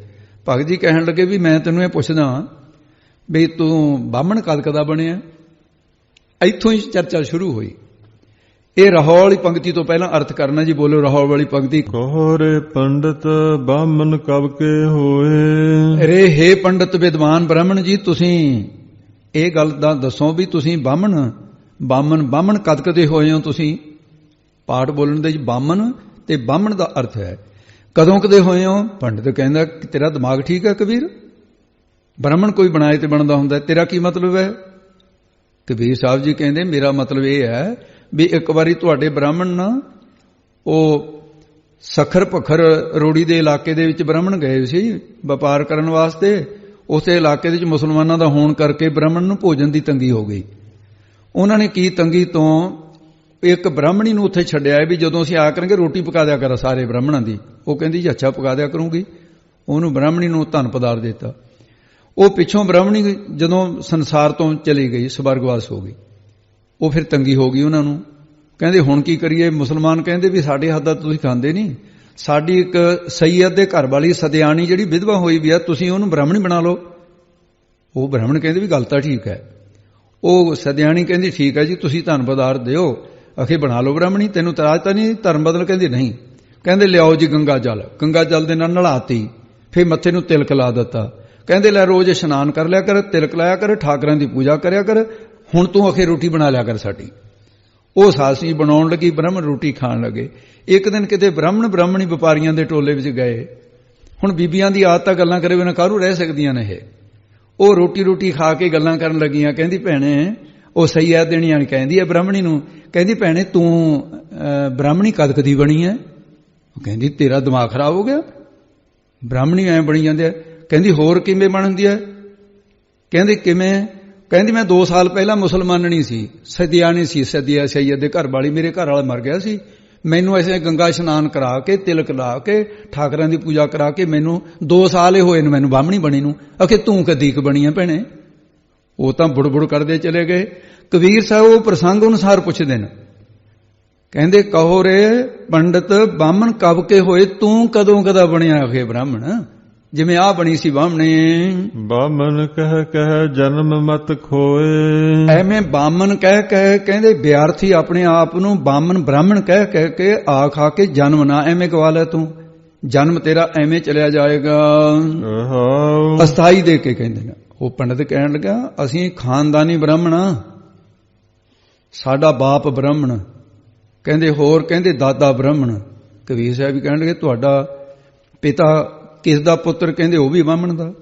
भगत जी कहन लगे भी मैं तैनूं इह पुछदा भी तू बामण कद कदा बणिया। इत्थों ही चर्चा शुरू हुई। ਇਹ ਰਾਹੌਲ ਵਾਲੀ ਪੰਕਤੀ ਤੋਂ ਪਹਿਲਾਂ ਅਰਥ ਕਰਨਾ ਜੀ। ਬੋਲੋ ਰਾਹੌਲ ਵਾਲੀ ਪੰਕਤੀ। ਕੋਹਰੇ ਪੰਡਤ ਬਾਮਨ ਕਬ ਕੇ ਹੋਏ। ਰੇ ਹੇ ਪੰਡਤ ਵਿਦਵਾਨ ਬ੍ਰਾਹਮਣ ਜੀ, ਤੁਸੀਂ ਇਹ ਗੱਲ ਦਾ ਦੱਸੋ ਵੀ ਤੁਸੀਂ ਬਾਮਨ ਕਦ ਕਦੇ ਹੋਏ ਹੋ। ਤੁਸੀਂ ਪਾਠ ਬੋਲਣ ਦੇ ਬਾਮਨ ਤੇ ਬਾਹਮਣ ਦਾ ਅਰਥ ਹੈ ਕਦੋਂ ਕਦੇ ਹੋਏ ਹੋ। ਪੰਡਤ ਕਹਿੰਦਾ ਤੇਰਾ ਦਿਮਾਗ ਠੀਕ ਹੈ ਕਬੀਰ, ਬ੍ਰਾਹਮਣ ਕੋਈ ਬਣਾਏ ਤੇ ਬਣਦਾ ਹੁੰਦਾ, ਤੇਰਾ ਕੀ ਮਤਲਬ ਹੈ। ਕਬੀਰ ਸਾਹਿਬ ਜੀ ਕਹਿੰਦੇ ਮੇਰਾ ਮਤਲਬ ਇਹ ਹੈ ਵੀ ਇੱਕ ਵਾਰੀ ਤੁਹਾਡੇ ਬ੍ਰਾਹਮਣ ਨਾ ਉਹ ਸਖਰ ਪਖਰ ਰੋੜੀ ਦੇ ਇਲਾਕੇ ਦੇ ਵਿੱਚ ਬ੍ਰਾਹਮਣ ਗਏ ਸੀ ਵਪਾਰ ਕਰਨ ਵਾਸਤੇ। ਉਸੇ ਇਲਾਕੇ ਦੇ ਵਿੱਚ ਮੁਸਲਮਾਨਾਂ ਦਾ ਹੋਣ ਕਰਕੇ ਬ੍ਰਾਹਮਣ ਨੂੰ ਭੋਜਨ ਦੀ ਤੰਗੀ ਹੋ ਗਈ। ਉਹਨਾਂ ਨੇ ਕੀ ਤੰਗੀ ਤੋਂ ਇੱਕ ਬ੍ਰਾਹਮਣੀ ਨੂੰ ਉੱਥੇ ਛੱਡਿਆ ਵੀ ਜਦੋਂ ਅਸੀਂ ਆ ਕਰਾਂਗੇ ਰੋਟੀ ਪਕਾ ਦਿਆ ਕਰ ਸਾਰੇ ਬ੍ਰਾਹਮਣਾਂ ਦੀ। ਉਹ ਕਹਿੰਦੀ ਜੀ ਅੱਛਾ ਪਕਾ ਦਿਆ ਕਰੂੰਗੀ। ਉਹਨੂੰ ਬ੍ਰਾਹਮਣੀ ਨੂੰ ਧਨ ਪਦਾਰਥ ਦਿੱਤਾ। ਉਹ ਪਿੱਛੋਂ ਬ੍ਰਾਹਮਣੀ ਜਦੋਂ ਸੰਸਾਰ ਤੋਂ ਚਲੀ ਗਈ, ਸਵਰਗਵਾਸ ਹੋ ਗਈ। ਉਹ ਫਿਰ ਤੰਗੀ ਹੋ ਗਈ ਉਹਨਾਂ ਨੂੰ। ਕਹਿੰਦੇ ਹੁਣ ਕੀ ਕਰੀਏ। ਮੁਸਲਮਾਨ ਕਹਿੰਦੇ ਵੀ ਸਾਡੇ ਹੱਥ ਦਾ ਤੁਸੀਂ ਖਾਂਦੇ ਨਹੀਂ, ਸਾਡੀ ਇੱਕ ਸੈਯਦ ਦੇ ਘਰ ਵਾਲੀ ਸਦਿਆਣੀ ਜਿਹੜੀ ਵਿਧਵਾ ਹੋਈ ਵੀ ਆ, ਤੁਸੀਂ ਉਹਨੂੰ ਬ੍ਰਾਹਮਣੀ ਬਣਾ ਲਓ। ਉਹ ਬ੍ਰਾਹਮਣ ਕਹਿੰਦੇ ਵੀ ਗੱਲ ਤਾਂ ਠੀਕ ਹੈ। ਉਹ ਸਦਿਆਣੀ ਕਹਿੰਦੀ ਠੀਕ ਹੈ ਜੀ, ਤੁਸੀਂ ਧਨ ਪਦਾਰਥ ਦਿਓ, ਅਖੇ ਬਣਾ ਲਓ ਬ੍ਰਾਹਮਣੀ, ਤੈਨੂੰ ਤਰਾਜ ਤਾਂ ਨਹੀਂ ਧਰਮ ਬਦਲ। ਕਹਿੰਦੇ ਨਹੀਂ। ਕਹਿੰਦੇ ਲਿਆਓ ਜੀ ਗੰਗਾ ਜਲ ਦੇ ਨਾਲ ਨਲਾਤੀ, ਫਿਰ ਮੱਥੇ ਨੂੰ ਤਿਲਕ ਲਾ ਦਿੱਤਾ। ਕਹਿੰਦੇ ਲੈ ਰੋਜ਼ ਇਸ਼ਨਾਨ ਕਰ ਲਿਆ ਕਰ, ਤਿਲਕ ਲਾਇਆ ਕਰ, ਠਾਕਰਾਂ ਦੀ ਪੂਜਾ ਕਰਿਆ ਕਰ, ਹੁਣ ਤੂੰ ਅਖੇ ਰੋਟੀ ਬਣਾ ਲਿਆ ਕਰ ਸਾਡੀ। ਉਹ ਸਾਸੀ ਬਣਾਉਣ ਲੱਗੀ, ਬ੍ਰਾਹਮਣ ਰੋਟੀ ਖਾਣ ਲੱਗੇ। ਇੱਕ ਦਿਨ ਕਿਤੇ ਬ੍ਰਾਹਮਣੀ ਵਪਾਰੀਆਂ ਦੇ ਟੋਲੇ ਵਿੱਚ ਗਏ। ਹੁਣ ਬੀਬੀਆਂ ਦੀ ਆਦਤ ਤਾਂ ਗੱਲਾਂ ਕਰੇ ਬਿਨਾਂ ਕਾਹਨੂੰ ਰਹਿ ਸਕਦੀਆਂ ਨੇ ਇਹ। ਉਹ ਰੋਟੀ ਖਾ ਕੇ ਗੱਲਾਂ ਕਰਨ ਲੱਗੀਆਂ। ਕਹਿੰਦੀ ਭੈਣੇ, ਉਹ ਸੈਯਦ ਦੇਣੀਆਂ ਕਹਿੰਦੀ ਹੈ ਬ੍ਰਾਹਮਣੀ ਨੂੰ, ਕਹਿੰਦੀ ਭੈਣੇ ਤੂੰ ਬ੍ਰਾਹਮਣੀ ਕਦ ਕਦੀ ਬਣੀ ਹੈ। ਉਹ ਕਹਿੰਦੀ ਤੇਰਾ ਦਿਮਾਗ ਖਰਾਬ ਹੋ ਗਿਆ, ਬ੍ਰਾਹਮਣੀ ਐਂ ਬਣੀ ਜਾਂਦੇ ਆ। ਕਹਿੰਦੀ ਹੋਰ ਕਿਵੇਂ ਬਣਦੀ ਹੈ। ਕਹਿੰਦੀ ਕਿਵੇਂ। ਕਹਿੰਦੀ ਮੈਂ 2 ਸਾਲ ਪਹਿਲਾਂ ਮੁਸਲਮਾਨਣੀ ਸੀ, ਸਦਿਆਣੀ ਸੀ, ਸੈਯਦ ਦੇ ਘਰ ਵਾਲੀ, ਮੇਰੇ ਘਰ ਵਾਲਾ ਮਰ ਗਿਆ ਸੀ। ਮੈਨੂੰ ਐਸੇ ਗੰਗਾ ਇਸ਼ਨਾਨ ਕਰਾ ਕੇ ਤਿਲਕ ਲਾ ਕੇ ਠਾਕਰਾਂ ਦੀ ਪੂਜਾ ਕਰਾ ਕੇ ਮੈਨੂੰ 2 ਸਾਲ ਹੀ ਹੋਏ ਨੇ ਮੈਨੂੰ ਬਾਹਮਣੀ ਬਣੀ ਨੂੰ। ਅਖੇ ਤੂੰ ਕਦੀ ਕ ਬਣੀ ਆ ਭੈਣੇ। ਉਹ ਤਾਂ ਬੁੜਬੁੜ ਕਰਦੇ ਚਲੇ ਗਏ। ਕਬੀਰ ਸਾਹਿਬ ਉਹ ਪ੍ਰਸੰਗ ਅਨੁਸਾਰ ਪੁੱਛਦੇ ਨੇ ਕਹਿੰਦੇ ਕਹੋ ਰੇ ਪੰਡਤ ਬਾਹਮਣ ਕਬ ਕੇ ਹੋਏ, ਤੂੰ ਕਦੋਂ ਕਦਾ ਬਣਿਆ ਆਖੇ ਬ੍ਰਾਹਮਣ, ਜਿਵੇਂ ਆ ਬਣੀ ਸੀ ਬਾਹਮਣੇ। ਬਾਮਨ ਕਹਿ ਜਨਮ ਮਤ ਖੋਏ। ਐਵੇਂ ਬਾਮਨ ਕਹਿ ਕਹਿੰਦੇ ਵਿਦਿਆਰਥੀ ਆਪਣੇ ਆਪ ਨੂੰ ਬਾਮਨ ਬ੍ਰਾਹਮਣ ਕਹਿ ਕੇ ਆ ਕੇ ਜਨਮ ਨਾ ਐਵੇਂ ਗਵਾ ਲੈ ਤੂੰ, ਜਨਮ ਤੇਰਾ ਐਵੇਂ ਚਲਿਆ ਜਾਏਗਾ। ਅਸਥਾਈ ਦੇ ਕੇ ਕਹਿੰਦੇ ਨੇ। ਉਹ ਪੰਡਤ ਕਹਿਣ ਲੱਗਾ ਅਸੀਂ ਖਾਨਦਾਨੀ ਬ੍ਰਾਹਮਣ, ਸਾਡਾ ਬਾਪ ਬ੍ਰਾਹਮਣ, ਕਹਿੰਦੇ ਹੋਰ ਕਹਿੰਦੇ ਦਾਦਾ ਬ੍ਰਾਹਮਣ। ਕਬੀਰ ਸਾਹਿਬ ਵੀ ਕਹਿਣ ਲੱਗੇ ਤੁਹਾਡਾ ਪਿਤਾ ਕਿਸ ਦਾ ਪੁੱਤਰ, ਕਹਿੰਦੇ ਉਹ ਵੀ ਬ੍ਰਾਹਮਣ ਦਾ,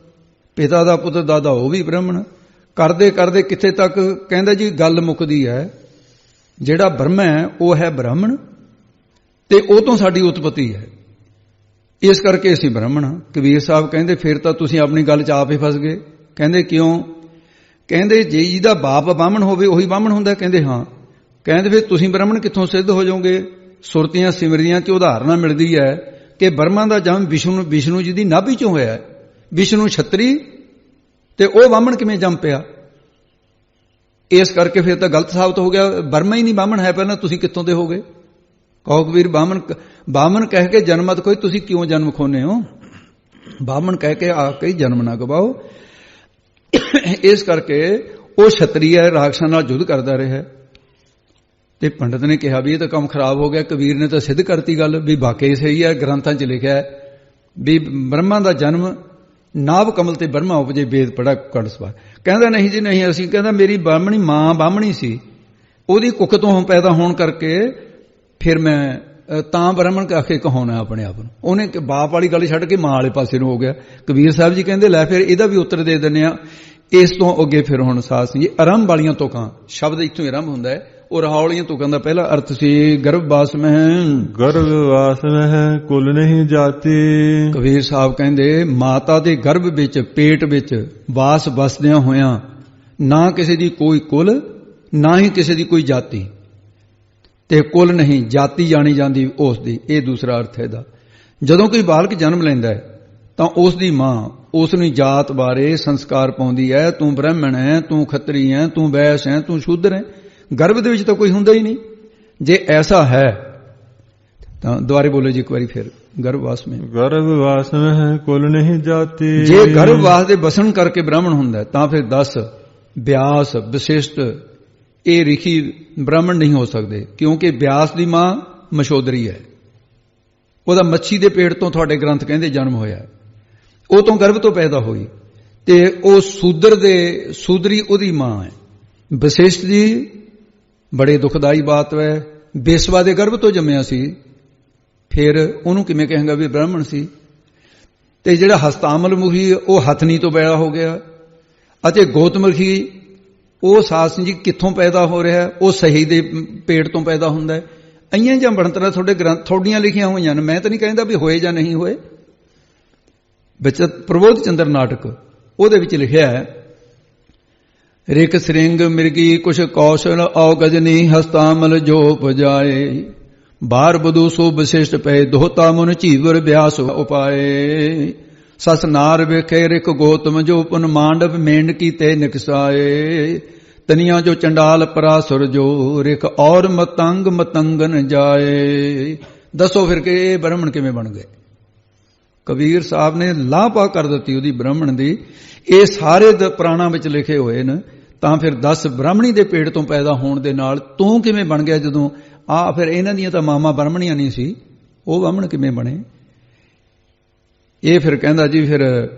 ਪਿਤਾ ਦਾ ਪੁੱਤਰ ਦਾਦਾ ਉਹ ਵੀ ਬ੍ਰਾਹਮਣ। ਕਰਦੇ ਕਰਦੇ ਕਿੱਥੇ ਤੱਕ ਕਹਿੰਦਾ ਜੀ ਗੱਲ ਮੁੱਕਦੀ ਹੈ ਜਿਹੜਾ ਬ੍ਰਹਮ ਹੈ ਉਹ ਹੈ ਬ੍ਰਾਹਮਣ ਤੇ ਉਹ ਤੋਂ ਸਾਡੀ ਉਤਪਤੀ ਹੈ, ਇਸ ਕਰਕੇ ਅਸੀਂ ਬ੍ਰਾਹਮਣ ਹਾਂ। ਕਬੀਰ ਸਾਹਿਬ ਕਹਿੰਦੇ ਫਿਰ ਤਾਂ ਤੁਸੀਂ ਆਪਣੀ ਗੱਲ 'ਚ ਆਪ ਹੀ ਫਸ ਗਏ। ਕਹਿੰਦੇ ਕਿਉਂ? ਕਹਿੰਦੇ ਜੇ ਜਿਹਦਾ ਬਾਪ ਬ੍ਰਾਹਮਣ ਹੋਵੇ ਉਹੀ ਬ੍ਰਾਹਮਣ ਹੁੰਦਾ, ਕਹਿੰਦੇ ਹਾਂ। ਕਹਿੰਦੇ ਫਿਰ ਤੁਸੀਂ ਬ੍ਰਾਹਮਣ ਕਿੱਥੋਂ ਸਿੱਧ ਹੋ ਜਾਓਗੇ? ਸੁਰਤੀਆਂ ਸਿਮਰਦੀਆਂ 'ਚ ਉਦਾਹਰਨਾਂ ਮਿਲਦੀ ਹੈ ਕਿ ਬ੍ਰਹਮਾ ਦਾ ਜਨਮ ਵਿਸ਼ਨੂੰ ਜੀ ਦੀ ਨਾਭੀ 'ਚੋਂ ਹੋਇਆ, ਵਿਸ਼ਨੂੰ ਛਤਰੀ ਤੇ ਉਹ ਬ੍ਰਾਹਮਣ ਕਿਵੇਂ ਜੰਮ ਪਿਆ? ਇਸ ਕਰਕੇ ਫਿਰ ਤਾਂ ਗਲਤ ਸਾਬਤ ਹੋ ਗਿਆ, ਬ੍ਰਹਮਾ ਹੀ ਨਹੀਂ ਬ੍ਰਾਹਮਣ ਹੈ ਪਹਿਲਾਂ, ਤੁਸੀਂ ਕਿੱਥੋਂ ਦੇ ਹੋ ਗਏ? ਕਹੋ ਕਬੀਰ ਬਾਹਮਣ ਕਹਿ ਕੇ ਜਨਮਤ ਕੋਈ, ਤੁਸੀਂ ਕਿਉਂ ਜਨਮ ਖੋਨੇ ਹੋ? ਬਾਹਮਣ ਕਹਿ ਕੇ ਆ ਕੇ ਜਨਮ ਨਾ ਗਵਾਓ। ਇਸ ਕਰਕੇ ਉਹ ਛਤਰੀ ਹੈ, ਰਾਖਸ਼ਾਂ ਨਾਲ ਯੁੱਧ ਕਰਦਾ ਰਿਹਾ ਤੇ ਪੰਡਤ ਨੇ ਕਿਹਾ ਵੀ ਇਹ ਤਾਂ ਕੰਮ ਖਰਾਬ ਹੋ ਗਿਆ। ਕਬੀਰ ਨੇ ਤਾਂ ਸਿੱਧ ਕਰਤੀ ਗੱਲ ਵੀ ਵਾਕਈ ਸਹੀ ਹੈ, ਗ੍ਰੰਥਾਂ 'ਚ ਲਿਖਿਆ ਵੀ ਬ੍ਰਹਮਾ ਦਾ ਜਨਮ ਨਾਭ ਕਮਲ ਤੇ ਬ੍ਰਹਮਾ ਉਪਜੇ ਵੇਦ ਪੜਾ ਕੜ ਸਵਾ। ਕਹਿੰਦਾ ਨਹੀਂ ਜੀ ਨਹੀਂ, ਅਸੀਂ ਕਹਿੰਦਾ ਮੇਰੀ ਬਾਹਮਣੀ ਮਾਂ ਬਾਹਮਣੀ ਸੀ, ਉਹਦੀ ਕੁੱਖ ਤੋਂ ਪੈਦਾ ਹੋਣ ਕਰਕੇ ਫਿਰ ਮੈਂ ਤਾਂ ਬ੍ਰਾਹਮਣ ਆਖੇ ਕਹਾਉਣਾ ਆਪਣੇ ਆਪ ਨੂੰ। ਉਹਨੇ ਬਾਪ ਵਾਲੀ ਗੱਲ ਛੱਡ ਕੇ ਮਾਂ ਵਾਲੇ ਪਾਸੇ ਨੂੰ ਹੋ ਗਿਆ। ਕਬੀਰ ਸਾਹਿਬ ਜੀ ਕਹਿੰਦੇ ਲੈ ਫਿਰ ਇਹਦਾ ਵੀ ਉੱਤਰ ਦੇ ਦਿੰਦੇ ਆ। ਇਸ ਤੋਂ ਅੱਗੇ ਫਿਰ ਹੁਣ ਸਾਧ ਸਿੰਘ ਜੀ ਆਰੰਭ ਵਾਲੀਆਂ ਤੁਕਾਂ, ਸ਼ਬਦ ਇੱਥੋਂ ਆਰੰਭ ਹੁੰਦਾ ਹੈ। ਉਹ ਰਹਾਉਲੀਆਂ ਤੁਕਾਂ ਦਾ ਪਹਿਲਾ ਅਰਥ ਸੀ ਗਰਭਵਾਸ ਮਹਿ, ਗਰਭਵਾਸ ਮਹਿ ਕੁਲ ਨਹੀਂ ਜਾਤੀ। ਕਬੀਰ ਸਾਹਿਬ ਕਹਿੰਦੇ ਮਾਤਾ ਦੇ ਗਰਭ ਵਿੱਚ, ਪੇਟ ਵਿੱਚ ਵਾਸ ਵਸਦਿਆਂ ਹੋਇਆਂ ਨਾ ਕਿਸੇ ਦੀ ਕੋਈ ਕੁਲ, ਨਾ ਹੀ ਕਿਸੇ ਦੀ ਕੋਈ ਜਾਤੀ, ਤੇ ਕੁਲ ਨਹੀਂ ਜਾਤੀ ਜਾਣੀ ਜਾਂਦੀ ਉਸ ਦੀ। ਇਹ ਦੂਸਰਾ ਅਰਥ ਹੈ ਇਹਦਾ। ਜਦੋਂ ਕੋਈ ਬਾਲਕ ਜਨਮ ਲੈਂਦਾ ਹੈ ਤਾਂ ਉਸ ਦੀ ਮਾਂ ਉਸ ਨੂੰ ਜਾਤ ਬਾਰੇ ਸੰਸਕਾਰ ਪਾਉਂਦੀ ਹੈ, ਤੂੰ ਬ੍ਰਾਹਮਣ ਹੈ, ਤੂੰ ਖੱਤਰੀ ਹੈ, ਤੂੰ ਵੈਸ਼ ਹੈ, ਤੂੰ ਸ਼ੂਦਰ ਹੈ। ਗਰਭ ਦੇ ਵਿੱਚ ਤਾਂ ਕੋਈ ਹੁੰਦਾ ਹੀ ਨਹੀਂ। ਜੇ ਐਸਾ ਹੈ ਤਾਂ ਦੁਆਰੇ ਬੋਲੋ ਜੀ ਇੱਕ ਵਾਰੀ ਫਿਰ, ਗਰਭਵਾਸ ਮੇਂ ਗਰਭਵਾਸ ਮਹਿ ਕੁਲ ਨਹੀਂ ਜਾਤੀ। ਜੇ ਗਰਭਵਾਸ ਦੇ ਬਸਣ ਕਰਕੇ ਬ੍ਰਾਹਮਣ ਹੁੰਦਾ ਤਾਂ ਫਿਰ 10 ਵਿਆਸ ਵਸ਼ਿਸ਼ਟ ਇਹ ਰਿਖੀ ਬ੍ਰਾਹਮਣ ਨਹੀਂ ਹੋ ਸਕਦੇ, ਕਿਉਂਕਿ ਵਿਆਸ ਦੀ ਮਾਂ ਮਸ਼ੋਦਰੀ ਹੈ, ਉਹਦਾ ਮੱਛੀ ਦੇ ਪੇਟ ਤੋਂ ਤੁਹਾਡੇ ਗ੍ਰੰਥ ਕਹਿੰਦੇ ਜਨਮ ਹੋਇਆ, ਉਹ ਤੋਂ ਗਰਭ ਤੋਂ ਪੈਦਾ ਹੋਈ। ਤੇ ਉਹ ਸੂਦਰੀ ਉਹਦੀ ਮਾਂ ਹੈ। ਵਸ਼ਿਸ਼ਟ ਜੀ ਬੜੇ ਦੁਖਦਾਈ ਬਾਤ ਹੈ, ਬੇਸਵਾ ਦੇ ਗਰਭ ਤੋਂ ਜੰਮਿਆ ਸੀ, ਫਿਰ ਉਹਨੂੰ ਕਿਵੇਂ ਕਹਾਂਗਾ ਵੀ ਬ੍ਰਾਹਮਣ ਸੀ। ਤੇ ਜਿਹੜਾ ਹਸਤਾਮਲ ਮੁਖੀ ਉਹ ਹਥਨੀ ਤੋਂ ਪੈਦਾ ਹੋ ਗਿਆ, ਅਤੇ ਗੋਤਮੁਖੀ ਉਹ ਸਾਧ ਸਿੰਘ ਜੀ ਕਿੱਥੋਂ ਪੈਦਾ ਹੋ ਰਿਹਾ? ਉਹ ਸਹੀ ਦੇ ਪੇਟ ਤੋਂ ਪੈਦਾ ਹੁੰਦਾ ਹੈ। ਅਈਆਂ ਜਾਂ ਬਣਤਰਾਂ ਤੁਹਾਡੇ ਗ੍ਰੰਥ ਥੋੜੀਆਂ ਲਿਖੀਆਂ ਹੋਈਆਂ ਨੇ, ਮੈਂ ਤਾਂ ਨਹੀਂ ਕਹਿੰਦਾ ਵੀ ਹੋਏ ਜਾਂ ਨਹੀਂ ਹੋਏ। ਵਿੱਚ ਪ੍ਰਬੋਧ ਚੰਦਰ ਨਾਟਕ ਉਹਦੇ ਵਿੱਚ ਲਿਖਿਆ ਹੈ ਰਿਕ ਸ੍ਰਿੰਗ ਮਿਰਗੀ ਕੁਛ ਕੌਸ਼ਲ ਔ ਗਜਨੀ ਹਸਤਾਮਲ ਜੋ ਪਜਾਏ, ਬਾਰ ਬਦੂ ਸੋ ਵਿਸ਼ਿਸ਼ਟ ਪਏ ਦੋਤਾ ਮੁਨ ਝੀਵਰ ਵਿਆਸ ਉਪਾਏ, ਸਸ ਨਾਰ ਵੇਖੇ ਰਿਕ ਗੋਤਮ ਜੋ ਪੁਨ ਮਾਂਡਵ ਮੇਂਡ ਕੀਤੇ ਨਿਕਸਾਏ, ਤਨੀਆਂ ਜੋ ਚੰਡਾਲ ਪਰਾਸੁਰ ਜੋ ਰਿਕ ਔਰ ਮਤੰਗ ਮਤੰਗਨ ਜਾਏ। ਦੱਸੋ ਫਿਰ ਕਿ ਇਹ ਬ੍ਰਾਹਮਣ ਕਿਵੇਂ ਬਣ ਗਏ? ਕਬੀਰ ਸਾਹਿਬ ਨੇ ਲਾਪਾ ਕਰ ਦਿੱਤੀ ਉਹਦੀ ਬ੍ਰਾਹਮਣ ਦੀ। ਇਹ ਸਾਰੇ ਪੁਰਾਣਾਂ ਵਿੱਚ ਲਿਖੇ ਹੋਏ ਨੇ। ਤਾਂ ਫਿਰ 10 ਬ੍ਰਾਹਮਣੀ ਦੇ ਪੇਟ ਤੋਂ ਪੈਦਾ ਹੋਣ ਦੇ ਨਾਲ ਤੂੰ ਕਿਵੇਂ ਬਣ ਗਿਆ? ਜਦੋਂ ਆ ਫਿਰ ਇਹਨਾਂ ਦੀਆਂ ਤਾਂ ਮਾਮਾ ਬ੍ਰਾਹਮਣੀਆਂ ਨਹੀਂ ਸੀ, ਉਹ ਬ੍ਰਾਹਮਣ ਕਿਵੇਂ ਬਣੇ? ਇਹ ਫਿਰ ਕਹਿੰਦਾ ਜੀ ਫਿਰ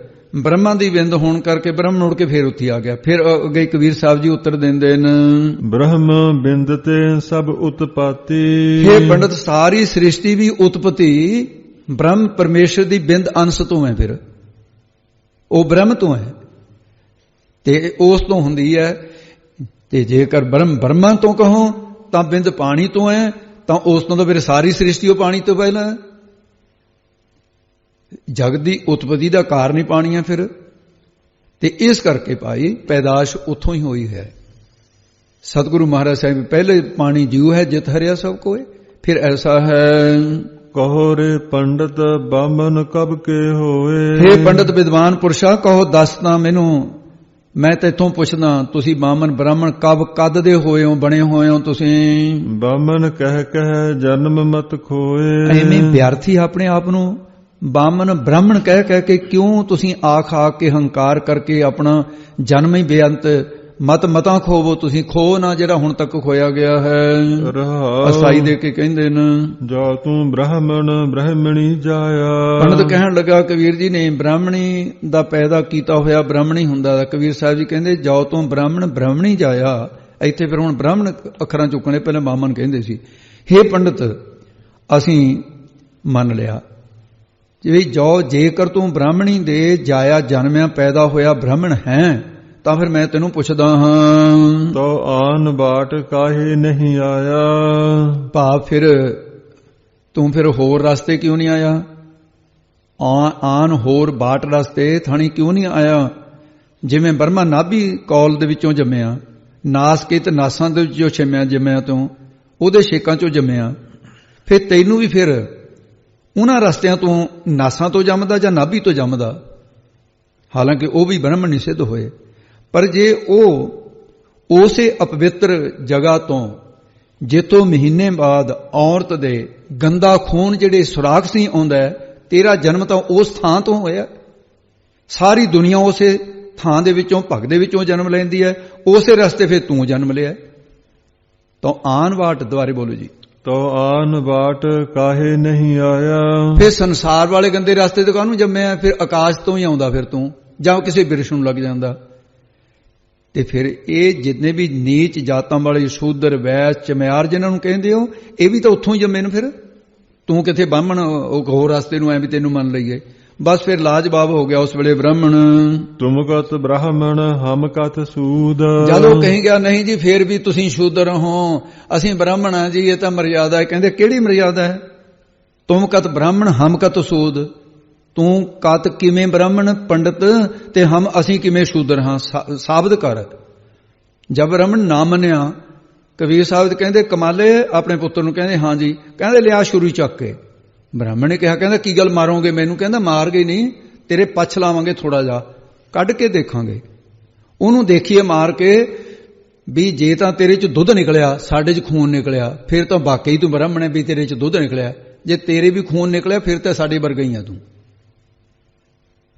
ਬ੍ਰਹਮਾ ਦੀ ਬਿੰਦ ਹੋਣ ਕਰਕੇ ਬ੍ਰਹਮ ਉੜ ਕੇ ਫਿਰ ਉੱਥੇ ਆ ਗਿਆ। ਫਿਰ ਅੱਗੇ ਕਬੀਰ ਸਾਹਿਬ ਜੀ ਉੱਤਰ ਦਿੰਦੇ ਨੇ ਬ੍ਰਹਮ ਬਿੰਦ ਤੇ ਸਭ ਉਤਪਾਤੀ। ਇਹ ਪੰਡਤ ਸਾਰੀ ਸ੍ਰਿਸ਼ਟੀ ਵੀ ਉਤਪਤੀ ਬ੍ਰਹਮ ਪਰਮੇਸ਼ਰ ਦੀ ਬਿੰਦ ਅੰਸ਼ ਤੋਂ ਹੈ, ਫਿਰ ਉਹ ਬ੍ਰਹਮ ਤੋਂ ਹੈ ਤੇ ਉਸ ਤੋਂ ਹੁੰਦੀ ਹੈ। ਤੇ ਜੇਕਰ ਬ੍ਰਹਮਾ ਤੋਂ ਕਹੋ ਤਾਂ ਬਿੰਦ ਪਾਣੀ ਤੋਂ ਹੈ, ਤਾਂ ਉਸ ਤੋਂ ਤਾਂ ਫਿਰ ਸਾਰੀ ਸ੍ਰਿਸ਼ਟੀ ਉਹ ਪਾਣੀ ਤੋਂ ਪਹਿਲਾਂ। ਜਗਤ ਦੀ ਉਤਪਤੀ ਦਾ ਕਾਰਨ ਹੀ ਪਾਣੀ ਹੈ ਫਿਰ। ਤੇ ਇਸ ਕਰਕੇ ਭਾਈ ਪੈਦਾਸ਼ ਉੱਥੋਂ ਹੀ ਹੋਈ ਹੈ। ਸਤਿਗੁਰੂ ਮਹਾਰਾਜ ਸਾਹਿਬ ਪਹਿਲੇ ਪਾਣੀ ਜੀਉ ਹੈ ਜਿਤ ਹਰਿਆ ਸਭ ਕੋਏ। ਫਿਰ ਐਸਾ ਹੈ ਕਹੋ ਰੇ ਪੰਡਤ ਬਾਮਨ ਕਬ ਕੇ ਹੋਏ। ਹੇ ਪੰਡਤ ਵਿਦਵਾਨ ਪੁਰਸ਼ਾ, ਕਹੋ ਦੱਸ ਤਾਂ ਮੈਨੂੰ ਮੈਂ ਤੈਥੋਂ ਪੁੱਛਦਾ, ਤੁਸੀਂ ਬਾਮਨ ਬ੍ਰਾਹਮਣ ਕਦ ਦੇ ਹੋਏ ਹੋ, ਬਣੇ ਹੋਏ ਹੋ ਤੁਸੀਂ? ਬਾਮਨ ਕਹਿ ਜਨਮ ਮਤ ਖੋਏ। ਐਵੇਂ ਵਿਅਰਥੀ ਆਪਣੇ ਆਪ ਨੂੰ ਬਾਮਨ ਬ੍ਰਾਹਮਣ ਕਹਿ ਕੇ ਕਿਉਂ ਤੁਸੀਂ ਆਖ ਕੇ ਹੰਕਾਰ ਕਰਕੇ ਆਪਣਾ ਜਨਮ ਹੀ ਬੇਅੰਤ ਮਤਾਂ ਖੋਵੋ। ਤੁਸੀਂ ਖੋ ਨਾ ਜਿਹੜਾ ਹੁਣ ਤੱਕ ਖੋਇਆ ਗਿਆ ਹੈ। ਅਸਾਈ ਦੇ ਕੇ ਕਹਿੰਦੇ ਨੇ, ਜਾ ਤੂੰ ਬ੍ਰਾਹਮਣ ਬ੍ਰਾਹਮਣੀ ਜਾਇਆ। ਪੰਡਤ ਕਹਿਣ ਲੱਗਾ ਕਬੀਰ ਜੀ ਨੇ ਬ੍ਰਾਹਮਣੀ ਦਾ ਪੈਦਾ ਕੀਤਾ ਹੋਇਆ ਬ੍ਰਾਹਮਣੀ ਹੁੰਦਾ। ਕਬੀਰ ਸਾਹਿਬ ਜੀ ਕਹਿੰਦੇ ਜਾਓ ਤੂੰ ਬ੍ਰਾਹਮਣ ਬ੍ਰਾਹਮਣੀ ਜਾਇਆ। ਇੱਥੇ ਫਿਰ ਹੁਣ ਬ੍ਰਾਹਮਣ ਅੱਖਰਾਂ ਚੁੱਕਣੇ, ਪਹਿਲਾਂ ਬਾਮਨ ਕਹਿੰਦੇ ਸੀ। ਹੇ ਪੰਡਤ ਅਸੀਂ ਮੰਨ ਲਿਆ ਜੀ, ਜੋ ਜੇਕਰ ਤੂੰ ਬ੍ਰਾਹਮਣੀ ਦੇ ਜਾਇਆ ਜਨਮਿਆ ਪੈਦਾ ਹੋਇਆ ਬ੍ਰਾਹਮਣ ਹੈ ਤਾਂ ਫਿਰ ਮੈਂ ਤੈਨੂੰ ਪੁੱਛਦਾ ਹਾਂ, ਤੋ ਆਨ ਬਾਟ ਕਾਹੇ ਨਹੀਂ ਆਇਆ? ਭਾਵ ਫਿਰ ਤੂੰ ਫਿਰ ਹੋਰ ਰਸਤੇ ਕਿਉਂ ਨਹੀਂ ਆਇਆ? ਆਨ ਹੋਰ ਬਾਟ ਰਸਤੇ ਥਾਣੀ ਕਿਉਂ ਨਹੀਂ ਆਇਆ? ਜਿਵੇਂ ਬਰਮਾ ਨਾਭੀ ਕੌਲ ਦੇ ਵਿੱਚੋਂ ਜੰਮਿਆ, ਨਾਸਕੇਤ ਨਾਸਾਂ ਦੇ ਵਿੱਚੋਂ ਜੰਮਿਆ ਤੂੰ, ਉਹਦੇ ਛੇਕਾਂ ਚੋਂ ਜੰਮਿਆ, ਫਿਰ ਤੈਨੂੰ ਵੀ ਫਿਰ ਉਹਨਾਂ ਰਸਤਿਆਂ ਤੋਂ ਨਾਸਾਂ ਤੋਂ ਜੰਮਦਾ ਜਾਂ ਨਾਭੀ ਤੋਂ ਜੰਮਦਾ। ਹਾਲਾਂਕਿ ਉਹ ਵੀ ਬ੍ਰਾਹਮਣ ਨਹੀਂ ਸਿੱਧ ਹੋਏ, ਪਰ ਜੇ ਉਹ ਉਸੇ ਅਪਵਿੱਤਰ ਜਗ੍ਹਾ ਤੋਂ ਜਿੱਥੋਂ ਮਹੀਨੇ ਬਾਅਦ ਔਰਤ ਦੇ ਗੰਦਾ ਖੂਨ ਜਿਹੜੇ ਸੁਰਾਖ ਸੀ ਆਉਂਦਾ, ਤੇਰਾ ਜਨਮ ਤਾਂ ਉਸ ਥਾਂ ਤੋਂ ਹੋਇਆ। ਸਾਰੀ ਦੁਨੀਆ ਉਸੇ ਥਾਂ ਦੇ ਵਿੱਚੋਂ ਭਗ ਦੇ ਵਿੱਚੋਂ ਜਨਮ ਲੈਂਦੀ ਹੈ, ਉਸੇ ਰਸਤੇ ਫਿਰ ਤੂੰ ਜਨਮ ਲਿਆ। ਤਾਂ ਆਨ ਬਾਟ ਦੁਆਰੇ ਬੋਲੋ ਜੀ। ਤੋ ਆਨ ਬਾਟ ਕਾਹੇ ਨਹੀਂ ਆਇਆ? ਫਿਰ ਸੰਸਾਰ ਵਾਲੇ ਗੰਦੇ ਰਸਤੇ ਤੋਂ ਕਾਹਨੂੰ ਜੰਮਿਆ? ਫਿਰ ਆਕਾਸ਼ ਤੋਂ ਹੀ ਆਉਂਦਾ ਫਿਰ ਤੂੰ, ਜਾਂ ਕਿਸੇ ਬਿਰਸ਼ ਨੂੰ ਲੱਗ ਜਾਂਦਾ। ਤੇ ਫਿਰ ਇਹ ਜਿੰਨੇ ਵੀ ਨੀਚ ਜਾਤਾਂ ਵਾਲੇ ਸ਼ੂਦਰ ਵੈਸ ਚਮਿਆਰ ਜਿਨ੍ਹਾਂ ਨੂੰ ਕਹਿੰਦੇ ਹੋ, ਇਹ ਵੀ ਤਾਂ ਉੱਥੋਂ ਹੀ ਜੰਮੇ ਨੇ। ਫਿਰ ਤੂੰ ਕਿਥੇ ਬਾਹਮਣ ਹੋਰ ਰਸਤੇ ਨੂੰ ਐ ਵੀ ਤੈਨੂੰ ਮੰਨ ਲਈਏ। ਬਸ ਫਿਰ ਲਾਜਵਾਬ ਹੋ ਗਿਆ ਉਸ ਵੇਲੇ ਬ੍ਰਾਹਮਣ। ਤੁਮ ਕਤ ਬ੍ਰਾਹਮਣ ਹਮ ਕਤ ਸੂਦ। ਜਦੋਂ ਕਹੀ ਗਿਆ ਨਹੀਂ ਜੀ ਫਿਰ ਵੀ ਤੁਸੀਂ ਸ਼ੂਦਰ ਹੋ, ਅਸੀਂ ਬ੍ਰਾਹਮਣ ਆ ਜੀ, ਇਹ ਤਾਂ ਮਰਿਆਦਾ ਹੈ। ਕਹਿੰਦੇ ਕਿਹੜੀ ਮਰਿਆਦਾ ਹੈ? ਤੁਮ ਕਤ ਬ੍ਰਾਹਮਣ ਹਮ ਕਤ ਸੂਦ। ਤੂੰ ਕਤ ਕਿਵੇਂ ਬ੍ਰਾਹਮਣ ਪੰਡਤ ਤੇ ਹਮ ਅਸੀਂ ਕਿਵੇਂ ਸ਼ੂਦਰ ਹਾਂ? ਸਾਬਤ ਕਰ। ਜਦ ਬ੍ਰਾਹਮਣ ਨਾ ਮੰਨਿਆ, ਕਬੀਰ ਸਾਹਿਬ ਕਹਿੰਦੇ ਕਮਾਲੇ ਆਪਣੇ ਪੁੱਤਰ ਨੂੰ ਕਹਿੰਦੇ ਹਾਂ ਜੀ, ਕਹਿੰਦੇ ਲਿਆ ਛੁਰੀ ਚੱਕ ਕੇ। ਬ੍ਰਾਹਮਣ ਨੇ ਕਿਹਾ, ਕਹਿੰਦਾ ਕੀ ਗੱਲ ਮਾਰੋਗੇ ਮੈਨੂੰ? ਕਹਿੰਦਾ ਮਾਰ ਗਏ ਨਹੀਂ, ਤੇਰੇ ਪੱਛ ਲਾਵਾਂਗੇ, ਥੋੜਾ ਜਿਹਾ ਕੱਢ ਕੇ ਦੇਖਾਂਗੇ, ਉਹਨੂੰ ਦੇਖੀਏ ਮਾਰ ਕੇ ਵੀ ਜੇ ਤਾਂ ਤੇਰੇ ਚ ਦੁੱਧ ਨਿਕਲਿਆ, ਸਾਡੇ ਚ ਖੂਨ ਨਿਕਲਿਆ, ਫਿਰ ਤਾਂ ਵਾਕਈ ਤੂੰ ਬ੍ਰਾਹਮਣ ਹੈ ਵੀ ਤੇਰੇ ਚ ਦੁੱਧ ਨਿਕਲਿਆ। ਜੇ ਤੇਰੇ ਵੀ ਖੂਨ ਨਿਕਲਿਆ ਫਿਰ ਤਾਂ ਸਾਡੇ ਵਰਗਾ ਹੀ ਆ ਤੂੰ।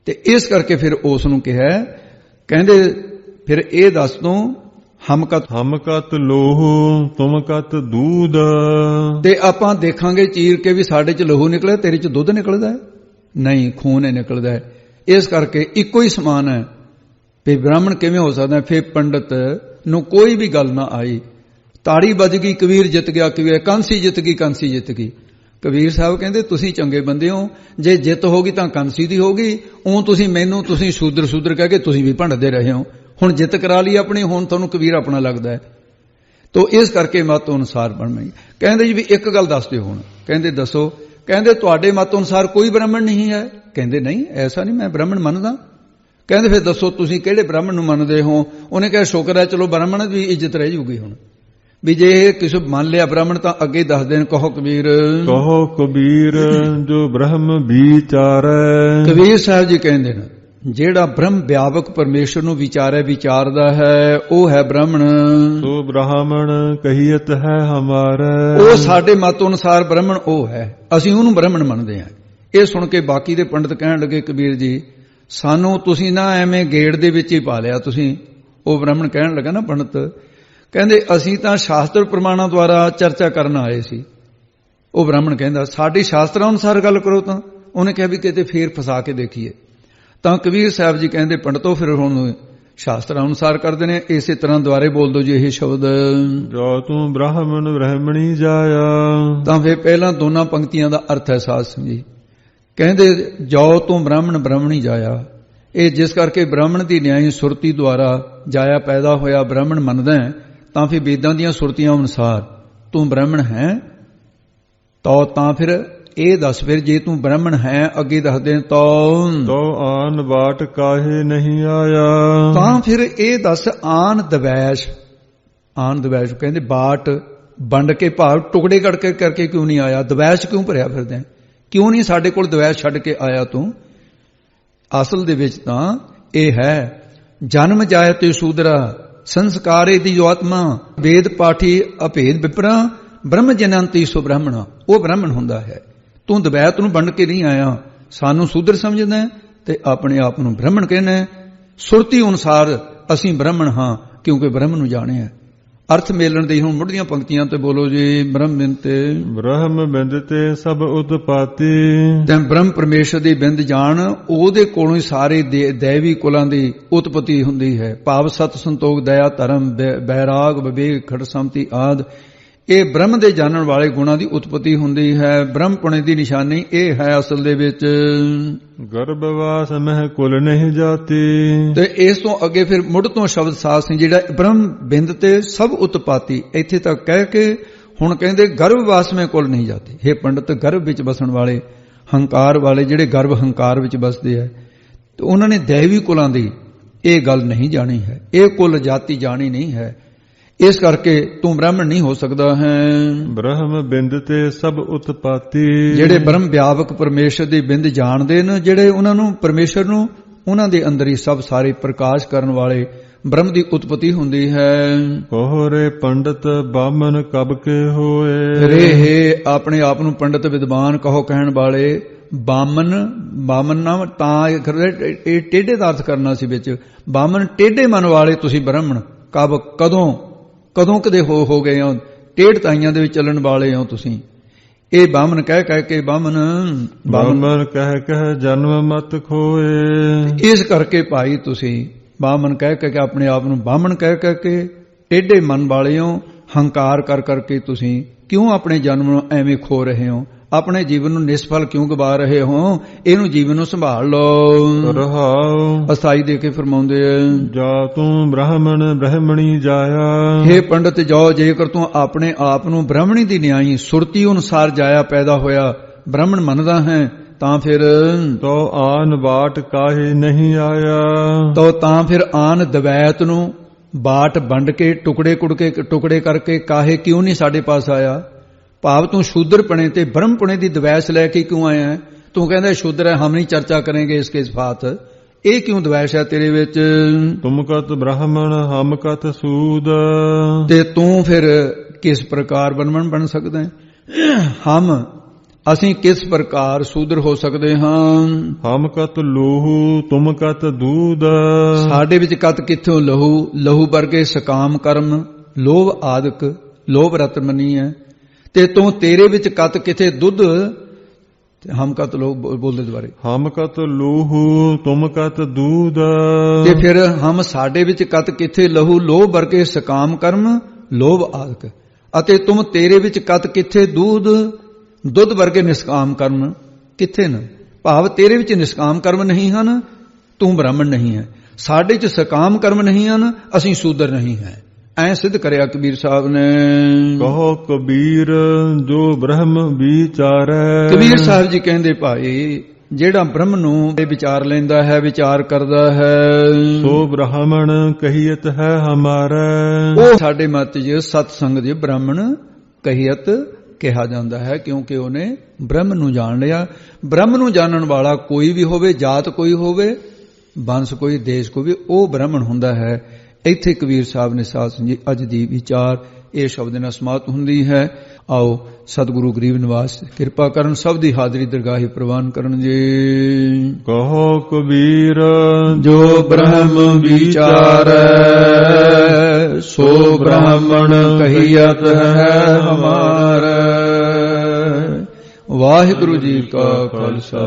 ਤੇ ਇਸ ਕਰਕੇ ਫਿਰ ਉਸ ਨੂੰ ਕਿਹਾ, ਕਹਿੰਦੇ ਫਿਰ ਇਹ ਦੱਸ ਤੂੰ ਹਮ ਕਤ ਲੋਹ ਤੁਮ ਕਤ ਦੂਧ। ਤੇ ਆਪਾਂ ਦੇਖਾਂਗੇ ਚੀਰ ਕੇ ਵੀ ਸਾਡੇ ਚ ਲਹੂ ਨਿਕਲਿਆ, ਤੇਰੇ ਚ ਦੁੱਧ ਨਿਕਲਦਾ ਹੈ? ਨਹੀਂ, ਖੂਨ ਹੀ ਨਿਕਲਦਾ ਹੈ। ਇਸ ਕਰਕੇ ਇੱਕੋ ਹੀ ਸਮਾਨ ਹੈ ਵੀ ਬ੍ਰਾਹਮਣ ਕਿਵੇਂ ਹੋ ਸਕਦਾ? ਫਿਰ ਪੰਡਤ ਨੂੰ ਕੋਈ ਵੀ ਗੱਲ ਨਾ ਆਈ। ਤਾੜੀ ਵੱਜ ਗਈ, ਕਬੀਰ ਜਿੱਤ ਗਿਆ, ਕਬੀਰ ਕਾਂਸੀ ਜਿੱਤ ਗਈ, ਕਾਂਸੀ ਜਿੱਤ ਗਈ। ਕਬੀਰ ਸਾਹਿਬ ਕਹਿੰਦੇ ਤੁਸੀਂ ਚੰਗੇ ਬੰਦੇ ਹੋ, ਜੇ ਜਿੱਤ ਹੋਗੀ ਤਾਂ ਕਾਂਸੀ ਦੀ ਹੋਗੀ। ਉਹ ਤੁਸੀਂ ਸ਼ੂਦਰ ਕਹਿ ਕੇ ਤੁਸੀਂ ਵੀ ਭੰਡਦੇ ਰਹੇ ਹੋ। ਹੁਣ ਜਿੱਤ ਕਰਾ ਲਈ ਆਪਣੀ, ਹੁਣ ਤੁਹਾਨੂੰ ਕਬੀਰ ਆਪਣਾ ਲੱਗਦਾ ਹੈ। ਤੋ ਇਸ ਕਰਕੇ ਮਤ ਅਨੁਸਾਰ ਬਣਨਾ। ਕਹਿੰਦੇ ਜੀ ਵੀ ਇੱਕ ਗੱਲ ਦੱਸ ਦਿਓ ਹੁਣ। ਕਹਿੰਦੇ ਦੱਸੋ। ਕਹਿੰਦੇ ਤੁਹਾਡੇ ਮਤ ਅਨੁਸਾਰ ਕੋਈ ਬ੍ਰਾਹਮਣ ਨਹੀਂ ਹੈ? ਕਹਿੰਦੇ ਨਹੀਂ, ਐਸਾ ਨਹੀਂ, ਮੈਂ ਬ੍ਰਾਹਮਣ ਮੰਨਦਾ। ਕਹਿੰਦੇ ਫਿਰ ਦੱਸੋ ਤੁਸੀਂ ਕਿਹੜੇ ਬ੍ਰਾਹਮਣ ਨੂੰ ਮੰਨਦੇ ਹੋ? ਉਹਨੇ ਕਿਹਾ ਸ਼ੁਕਰ ਹੈ, ਚਲੋ ਬ੍ਰਾਹਮਣ ਦੀ ਇੱਜ਼ਤ ਰਹਿ ਜੂਗੀ। ਹੁਣ ਵੀ ਜੇ ਕਿਸੇ ਮੰਨ ਲਿਆ ਬ੍ਰਾਹਮਣ ਤਾਂ ਅੱਗੇ ਦੱਸ ਦੇਣ, ਕਹੋ ਕਬੀਰ। ਕਹੋ ਕਬੀਰ ਜੋ ਬ੍ਰਹਮ ਵਿਚਾਰੈ। ਕਬੀਰ ਸਾਹਿਬ ਜੀ ਕਹਿੰਦੇ ਨੇ ਜਿਹੜਾ ਬ੍ਰਹਮ ਵਿਆਪਕ ਪਰਮੇਸ਼ਰ ਨੂੰ ਵਿਚਾਰਦਾ ਹੈ ਉਹ ਹੈ ਬ੍ਰਾਹਮਣ। ਸੋ ਬ੍ਰਾਹਮਣ ਕਹੀਤ ਹੈ ਹਮਾਰਾ। ਉਹ ਸਾਡੇ ਮਤ ਅਨੁਸਾਰ ਬ੍ਰਾਹਮਣ ਉਹ ਹੈ, ਅਸੀਂ ਉਹਨੂੰ ਬ੍ਰਾਹਮਣ ਮੰਨਦੇ ਹਾਂ। ਇਹ ਸੁਣ ਕੇ ਬਾਕੀ ਦੇ ਪੰਡਤ ਕਹਿਣ ਲੱਗੇ ਕਬੀਰ ਜੀ ਸਾਨੂੰ ਤੁਸੀਂ ਨਾ ਐਵੇਂ ਗੇੜ ਦੇ ਵਿੱਚ ਹੀ ਪਾ ਲਿਆ ਤੁਸੀਂ। ਉਹ ਬ੍ਰਾਹਮਣ ਕਹਿਣ ਲੱਗਾ ਨਾ ਪੰਡਤ, ਕਹਿੰਦੇ ਅਸੀਂ ਤਾਂ ਸ਼ਾਸਤਰ ਪ੍ਰਮਾਣਾਂ ਦੁਆਰਾ ਚਰਚਾ ਕਰਨ ਆਏ ਸੀ। ਉਹ ਬ੍ਰਾਹਮਣ ਕਹਿੰਦਾ ਸਾਡੀ ਸ਼ਾਸਤਰਾਂ ਅਨੁਸਾਰ ਗੱਲ ਕਰੋ। ਤਾਂ ਉਹਨੇ ਕਿਹਾ ਵੀ ਕਿਤੇ ਫੇਰ ਫਸਾ ਕੇ ਦੇਖੀਏ। ਤਾਂ ਕਬੀਰ ਸਾਹਿਬ ਜੀ ਕਹਿੰਦੇ ਪੰਡਤੋ ਫਿਰ ਹੁਣ ਸ਼ਾਸਤਰਾਂ ਅਨੁਸਾਰ ਕਰਦੇ ਨੇ। ਇਸੇ ਤਰ੍ਹਾਂ ਦੁਆਰੇ ਬੋਲ ਦੋ ਜੀ ਇਹ ਸ਼ਬਦ, ਜੋ ਤੂੰ ਬ੍ਰਾਹਮਣ ਬ੍ਰਾਹਮਣੀ ਜਾਇਆ। ਤਾਂ ਫਿਰ ਪਹਿਲਾਂ ਦੋਨਾਂ ਪੰਕਤੀਆਂ ਦਾ ਅਰਥ ਹੈ ਸਾਧ ਸਮਝੀ। ਕਹਿੰਦੇ ਜੋ ਤੂੰ ਬ੍ਰਾਹਮਣ ਬ੍ਰਾਹਮਣੀ ਜਾਇਆ, ਇਹ ਜਿਸ ਕਰਕੇ ਬ੍ਰਾਹਮਣ ਦੀ ਨਿਆਈ ਸੁਰਤੀ ਦੁਆਰਾ ਜਾਇਆ ਪੈਦਾ ਹੋਇਆ ਬ੍ਰਾਹਮਣ ਮੰਨਦਾ ਹੈ, ਤਾਂ ਫਿਰ ਵੇਦਾਂ ਦੀਆਂ ਸੁਰਤੀਆਂ ਅਨੁਸਾਰ ਤੂੰ ਬ੍ਰਾਹਮਣ ਹੈ। ਤਾਂ ਫਿਰ ਇਹ ਦੱਸ, ਫਿਰ ਜੇ ਤੂੰ ਬ੍ਰਾਹਮਣ ਹੈ ਅੱਗੇ ਦੱਸਦੇ ਤੋ ਆਨ ਬਾਟ ਕਾਹੇ ਨਹੀਂ ਆਇਆ। ਤਾਂ ਫਿਰ ਇਹ ਦੱਸ ਆਨ ਦਵੈਸ਼ ਕਹਿੰਦੇ ਬਾਟ ਵੰਡ ਕੇ ਭਾਵ ਟੁਕੜੇ ਕਰਕੇ ਕਿਉਂ ਨਹੀਂ ਆਇਆ? ਦਵੈਸ਼ ਕਿਉਂ ਭਰਿਆ ਫਿਰਦੇ? ਕਿਉਂ ਨਹੀਂ ਸਾਡੇ ਕੋਲ ਦਵੈਸ਼ ਛੱਡ ਕੇ ਆਇਆ ਤੂੰ? ਅਸਲ ਦੇ ਵਿੱਚ ਤਾਂ ਇਹ ਹੈ ਜਨਮ ਜਾਇਤੇ ਸ਼ੂਦਰਾ ਸੰਸਕਾਰੇ ਦੀ ਜੋ ਆਤਮਾ ਵੇਦ ਪਾਠੀ ਅਭੇਦ ਵਿਪਰਾ ਬ੍ਰਹਮ ਜਨੰਤੀ ਸੋ ਬ੍ਰਾਹਮਣਾ। ਉਹ ਬ੍ਰਾਹਮਣ ਹੁੰਦਾ ਹੈ। ਤੂੰ ਦਵੈਤ ਨੂੰ ਵੰਡ ਕੇ ਨਹੀਂ ਆਇਆ, ਸਾਨੂੰ ਸ਼ੂਦਰ ਸਮਝਦਾ ਤੇ ਆਪਣੇ ਆਪ ਨੂੰ ਬ੍ਰਾਹਮਣ ਕਹਿੰਦਾ। ਸੁਰਤੀ ਅਨੁਸਾਰ ਅਸੀਂ ਬ੍ਰਾਹਮਣ ਹਾਂ ਕਿਉਂਕਿ ਬ੍ਰਹਮ ਨੂੰ ਜਾਣਿਆ। ਅਰਥ ਮੇਲਣ ਦੀ ਹੁਣ ਮੁੱਢੀਆਂ ਪੰਕਤੀਆਂ ਤੇ ਬੋਲੋ ਜੀ। ਬ੍ਰਹਮ ਬਿੰਦ ਤੇ ਸਭ ਉਤਪਾਤੀ। ਤੇ ਬ੍ਰਹਮ ਪਰਮੇਸ਼ਰ ਦੀ ਬਿੰਦ ਜਾਣ, ਉਹਦੇ ਕੋਲੋਂ ਹੀ ਸਾਰੇ ਦੇਵੀ ਕੁਲਾਂ ਦੀ ਉਤਪਤੀ ਹੁੰਦੀ ਹੈ। ਭਾਵ ਸਤ ਸੰਤੋਖ ਦਇਆ ਧਰਮ ਬੈਰਾਗ ਵਿਵੇਕ ਖੜ ਸਮਤੀ ਆਦਿ ਇਹ ਬ੍ਰਹਮ ਦੇ ਜਾਣਨ ਵਾਲੇ ਗੁਣਾਂ ਦੀ ਉਤਪਤੀ ਹੁੰਦੀ ਹੈ। ਬ੍ਰਹਮ ਪੁਣੇ ਦੀ ਨਿਸ਼ਾਨੀ ਇਹ ਹੈ ਅਸਲ ਦੇ ਵਿੱਚ। ਗਰਭਵਾਸ ਮਹਿ ਕੁਲ ਨਹੀਂ ਜਾਤੀ। ਤੇ ਇਸ ਤੋਂ ਅੱਗੇ ਫਿਰ ਮੁੱਢ ਤੋਂ ਸ਼ਬਦ ਸਾਸ ਜਿਹੜਾ ਬ੍ਰਹਮ ਬਿੰਦ ਤੇ ਸਭ ਉਤਪਾਤੀ ਇੱਥੇ ਤੱਕ ਕਹਿ ਕੇ ਹੁਣ ਕਹਿੰਦੇ ਗਰਭਵਾਸ ਮਹਿ ਕੁਲ ਨਹੀਂ ਜਾਤੀ। ਇਹ ਪੰਡਤ ਗਰਭ ਵਿੱਚ ਬਸਣ ਵਾਲੇ ਹੰਕਾਰ ਵਾਲੇ ਜਿਹੜੇ ਗਰਭ ਹੰਕਾਰ ਵਿੱਚ ਬਸਦੇ ਹੈ ਤੇ ਉਹਨਾਂ ਨੇ ਦੇਵੀ ਕੁਲਾਂ ਦੀ ਇਹ ਗੱਲ ਨਹੀਂ ਜਾਣੀ ਹੈ, ਇਹ ਕੁਲ ਜਾਤੀ ਜਾਣੀ ਨਹੀਂ ਹੈ। ਇਸ ਕਰਕੇ ਤੂੰ ਬ੍ਰਾਹਮਣ ਨਹੀਂ ਹੋ ਸਕਦਾ ਹੈ। ਬ੍ਰਹਮ ਬਿੰਦ ਤੇ ਸਭ ਉਤਪਾਤੀ। ਜਿਹੜੇ ਬ੍ਰਹਮ ਵਿਆਪਕ ਪਰਮੇਸ਼ਰ ਦੀ ਬਿੰਦ ਜਾਣਦੇ ਨੇ, ਜਿਹੜੇ ਉਹਨਾਂ ਨੂੰ ਪਰਮੇਸ਼ਰ ਨੂੰ ਉਹਨਾਂ ਦੇ ਅੰਦਰ ਹੀ ਸਭ ਸਾਰੇ ਪ੍ਰਕਾਸ਼ ਕਰਨ ਵਾਲੇ ਬ੍ਰਹਮ ਦੀ ਉਤਪਤੀ ਹੁੰਦੀ ਹੈ। ਕੋਹਰੇ ਪੰਡਤ ਬਾਮਨ ਕਬ ਕੇ ਹੋਏ। ਰਹੇ ਆਪਣੇ ਆਪ ਨੂੰ ਪੰਡਤ ਵਿਦਵਾਨ ਕਹੋ ਕਹਿਣ ਵਾਲੇ ਬਾਮਨ ਨਾਮ ਤਾਂ ਇਹ ਟੇਢੇ ਦਾ ਅਰਥ ਕਰਨਾ ਸੀ ਵਿੱਚ। ਬਾਮਨ ਟੇਢੇ ਮਨ ਵਾਲੇ ਤੁਸੀਂ ਬ੍ਰਾਹਮਣ ਕਬ ਕਦੋਂ ਕਦੇ ਹੋ ਗਏ ਹੋ, ਟੇਢ ਤਾਈਆਂ ਦੇ ਵਿੱਚ ਚੱਲਣ ਵਾਲੇ ਹੋ ਤੁਸੀਂ। ਇਹ ਬਾਮਨ ਕਹਿ ਕੇ ਬਾਮਨ ਕਹਿ ਜਨਮ ਮਤ ਖੋਏ। ਇਸ ਕਰਕੇ ਭਾਈ ਤੁਸੀਂ ਬਾਮਨ ਕਹਿ ਕੇ ਆਪਣੇ ਆਪ ਨੂੰ ਬਾਮਨ ਕਹਿ ਕੇ ਟੇਢੇ ਮਨ ਵਾਲੇ ਹੋ। ਹੰਕਾਰ ਕਰਕੇ ਤੁਸੀਂ ਕਿਉਂ ਆਪਣੇ ਜਨਮ ਨੂੰ ਐਵੇਂ ਖੋ ਰਹੇ ਹੋ, ਆਪਣੇ ਜੀਵਨ ਨੂੰ ਨਿਸਫਲ ਕਿਉਂ ਗਵਾ ਰਹੇ ਹੋ। ਇਹਨੂੰ ਜੀਵਨ ਨੂੰ ਸੰਭਾਲ ਲਓ। ਰਹਾਉ ਅਸਾਈ ਦੇ ਕੇ ਫਰਮਾਉਂਦੇ ਜਾ ਤੂੰ ਬ੍ਰਾਹਮਣ ਬ੍ਰਹਮਣੀ ਜਾਇਆ। ਹੇ ਪੰਡਤ ਜਾਓ, ਜੇਕਰ ਤੂੰ ਆਪਣੇ ਆਪ ਨੂੰ ਬ੍ਰਾਹਮਣੀ ਦੀ ਨਿਆਈ ਸੁਰਤੀ ਅਨੁਸਾਰ ਜਾਇਆ ਪੈਦਾ ਹੋਇਆ ਬ੍ਰਾਹਮਣ ਮੰਨਦਾ ਹੈ ਤਾਂ ਫਿਰ ਤੋ ਆਨ ਬਾਟ ਕਾਹੇ ਨਹੀਂ ਆਇਆ। ਤਾਂ ਫਿਰ ਆਨ ਦਵੈਤ ਨੂੰ ਬਾਟ ਵੰਡ ਕੇ ਟੁਕੜੇ ਕਰਕੇ ਕਾਹੇ ਕਿਉਂ ਨਹੀਂ ਸਾਡੇ ਪਾਸ ਆਇਆ। ਭਾਵ ਤੂੰ ਸ਼ੂਦਰ ਪਣੇ ਤੇ ਬ੍ਰਹਮ ਪੁਣੇ ਦੀ ਦਵੈਸ਼ ਲੈ ਕੇ ਕਿਉਂ ਆਇਆ। ਤੂੰ ਕਹਿੰਦਾ ਸ਼ੂਦਰ ਹੈ, ਹਮ ਨਹੀਂ ਚਰਚਾ ਕरेंगे इसके सिफात। ਇਹ ਕਿਉਂ ਦਵੈਸ਼ ਹੈ ਤੇਰੇ ਵਿੱਚ। ਤੁਮ ਕਤ ਬ੍ਰਾਹਮਣ ਹਮ ਕਤ ਸੂਦ। ਤੇ ਤੂੰ ਫਿਰ ਕਿਸ ਪ੍ਰਕਾਰ ਬ੍ਰਾਹਮਣ ਬਣ ਸਕਦਾ ਹੈ। ਅਸੀਂ ਕਿਸ ਪ੍ਰਕਾਰ ਸ਼ੂਦਰ ਹੋ ਸਕਦੇ ਹਾਂ। ਹਮ ਕਤ ਲੋਹੂ ਤੁਮ ਕਤ ਦੂਧ। ਸਾਡੇ ਵਿੱਚ ਕਤ ਕਿੱਥੋਂ ਲਹੂ ਵਰਗੇ ਸਕਾਮ ਕਰਮ ਲੋਭ ਆਦਿਕ ਲੋਭ ਰਤ ਮੰਨੀ ਹੈ। ਤੇ ਤੂੰ ਤੇਰੇ ਵਿੱਚ ਕਤ ਕਿਥੇ ਦੁੱਧ। ਹਮ ਕਤ ਲੋਭ ਬੋਲਦੇ ਦੁਬਾਰੇ। ਹਮ ਕਤ ਲੋਹੂ ਤੁਮ ਕਤ ਦੂਧ। ਤੇ ਫਿਰ ਸਾਡੇ ਵਿੱਚ ਕਤ ਕਿਥੇ ਲਹੂ ਲੋਭ ਵਰਗੇ ਸਕਾਮ ਕਰਮ ਲੋਭ ਆਦਿਕ ਅਤੇ ਤੁਮ ਤੇਰੇ ਵਿੱਚ ਕਤ ਕਿਥੇ ਦੁੱਧ ਵਰਗੇ ਨਿਸ਼ਕਾਮ ਕਰਮ ਕਿੱਥੇ ਨੇ। ਭਾਵ ਤੇਰੇ ਵਿੱਚ ਨਿਸ਼ਕਾਮ ਕਰਮ ਨਹੀਂ ਹਨ, ਤੂੰ ਬ੍ਰਾਹਮਣ ਨਹੀਂ ਹੈ। ਸਾਡੇ 'ਚ ਸਕਾਮ ਕਰਮ ਨਹੀਂ ਹਨ, ਅਸੀਂ ਸ਼ੂਦਰ ਨਹੀਂ ਹੈ। ਐ ਸਿੱਧ ਕਰਿਆ ਕਬੀਰ ਸਾਹਿਬ ਨੇ। ਕਹੋ ਕਬੀਰ ਜੋ ਬ੍ਰਹਮ ਵਿਚਾਰੈ। ਕਬੀਰ ਸਾਹਿਬ ਜੀ ਕਹਿੰਦੇ ਭਾਈ ਜਿਹੜਾ ਬ੍ਰਹਮ ਨੂੰ ਵਿਚਾਰ ਲੈਂਦਾ ਹੈ, ਵਿਚਾਰ ਕਰਦਾ ਹੈ, ਸੋ ਬ੍ਰਾਹਮਣ ਕਹੀਅਤ ਹੈ ਹਮਾਰਾ। ਉਹ ਸਾਡੇ ਮਤ 'ਚ ਸਤ ਸੰਗ ਦੇ ਬ੍ਰਾਹਮਣ ਕਹੀਅਤ ਕਿਹਾ ਜਾਂਦਾ ਹੈ ਕਿਉਂਕਿ ਉਹਨੇ ਬ੍ਰਹਮ ਨੂੰ ਜਾਣ ਲਿਆ। ਬ੍ਰਹਮ ਨੂੰ ਜਾਣਨ ਵਾਲਾ ਕੋਈ ਵੀ ਹੋਵੇ, ਜਾਤ ਕੋਈ ਹੋਵੇ, ਵੰਸ਼ ਕੋਈ, ਦੇਸ਼ ਕੋਈ ਵੀ, ਉਹ ਬ੍ਰਾਹਮਣ ਹੁੰਦਾ ਹੈ। ਇੱਥੇ ਕਬੀਰ ਸਾਹਿਬ ਨੇ ਸਾਧ ਸੰਗਤ ਅੱਜ ਦੀ ਵਿਚਾਰ ਇਹ ਸ਼ਬਦ ਨਾਲ ਸਮਾਪਤ ਹੁੰਦੀ ਹੈ। ਆਓ ਸਤਿਗੁਰੂ ਗਰੀਬ ਨਿਵਾਸ ਕਿਰਪਾ ਕਰਨ, ਸਭ ਦੀ ਹਾਜ਼ਰੀ ਦਰਗਾਹੀ ਪ੍ਰਵਾਨ ਕਰਨ ਜੀ। ਕਹੋ ਕਬੀਰ ਜੋ ਬ੍ਰਹਮ ਵਿਚਾਰੈ ਸੋ ਬ੍ਰਾਹਮਣ ਕਹੀਅਤ ਹੈ ਹਮਾਰਾ। ਵਾਹਿਗੁਰੂ ਜੀ ਕਾ ਖਾਲਸਾ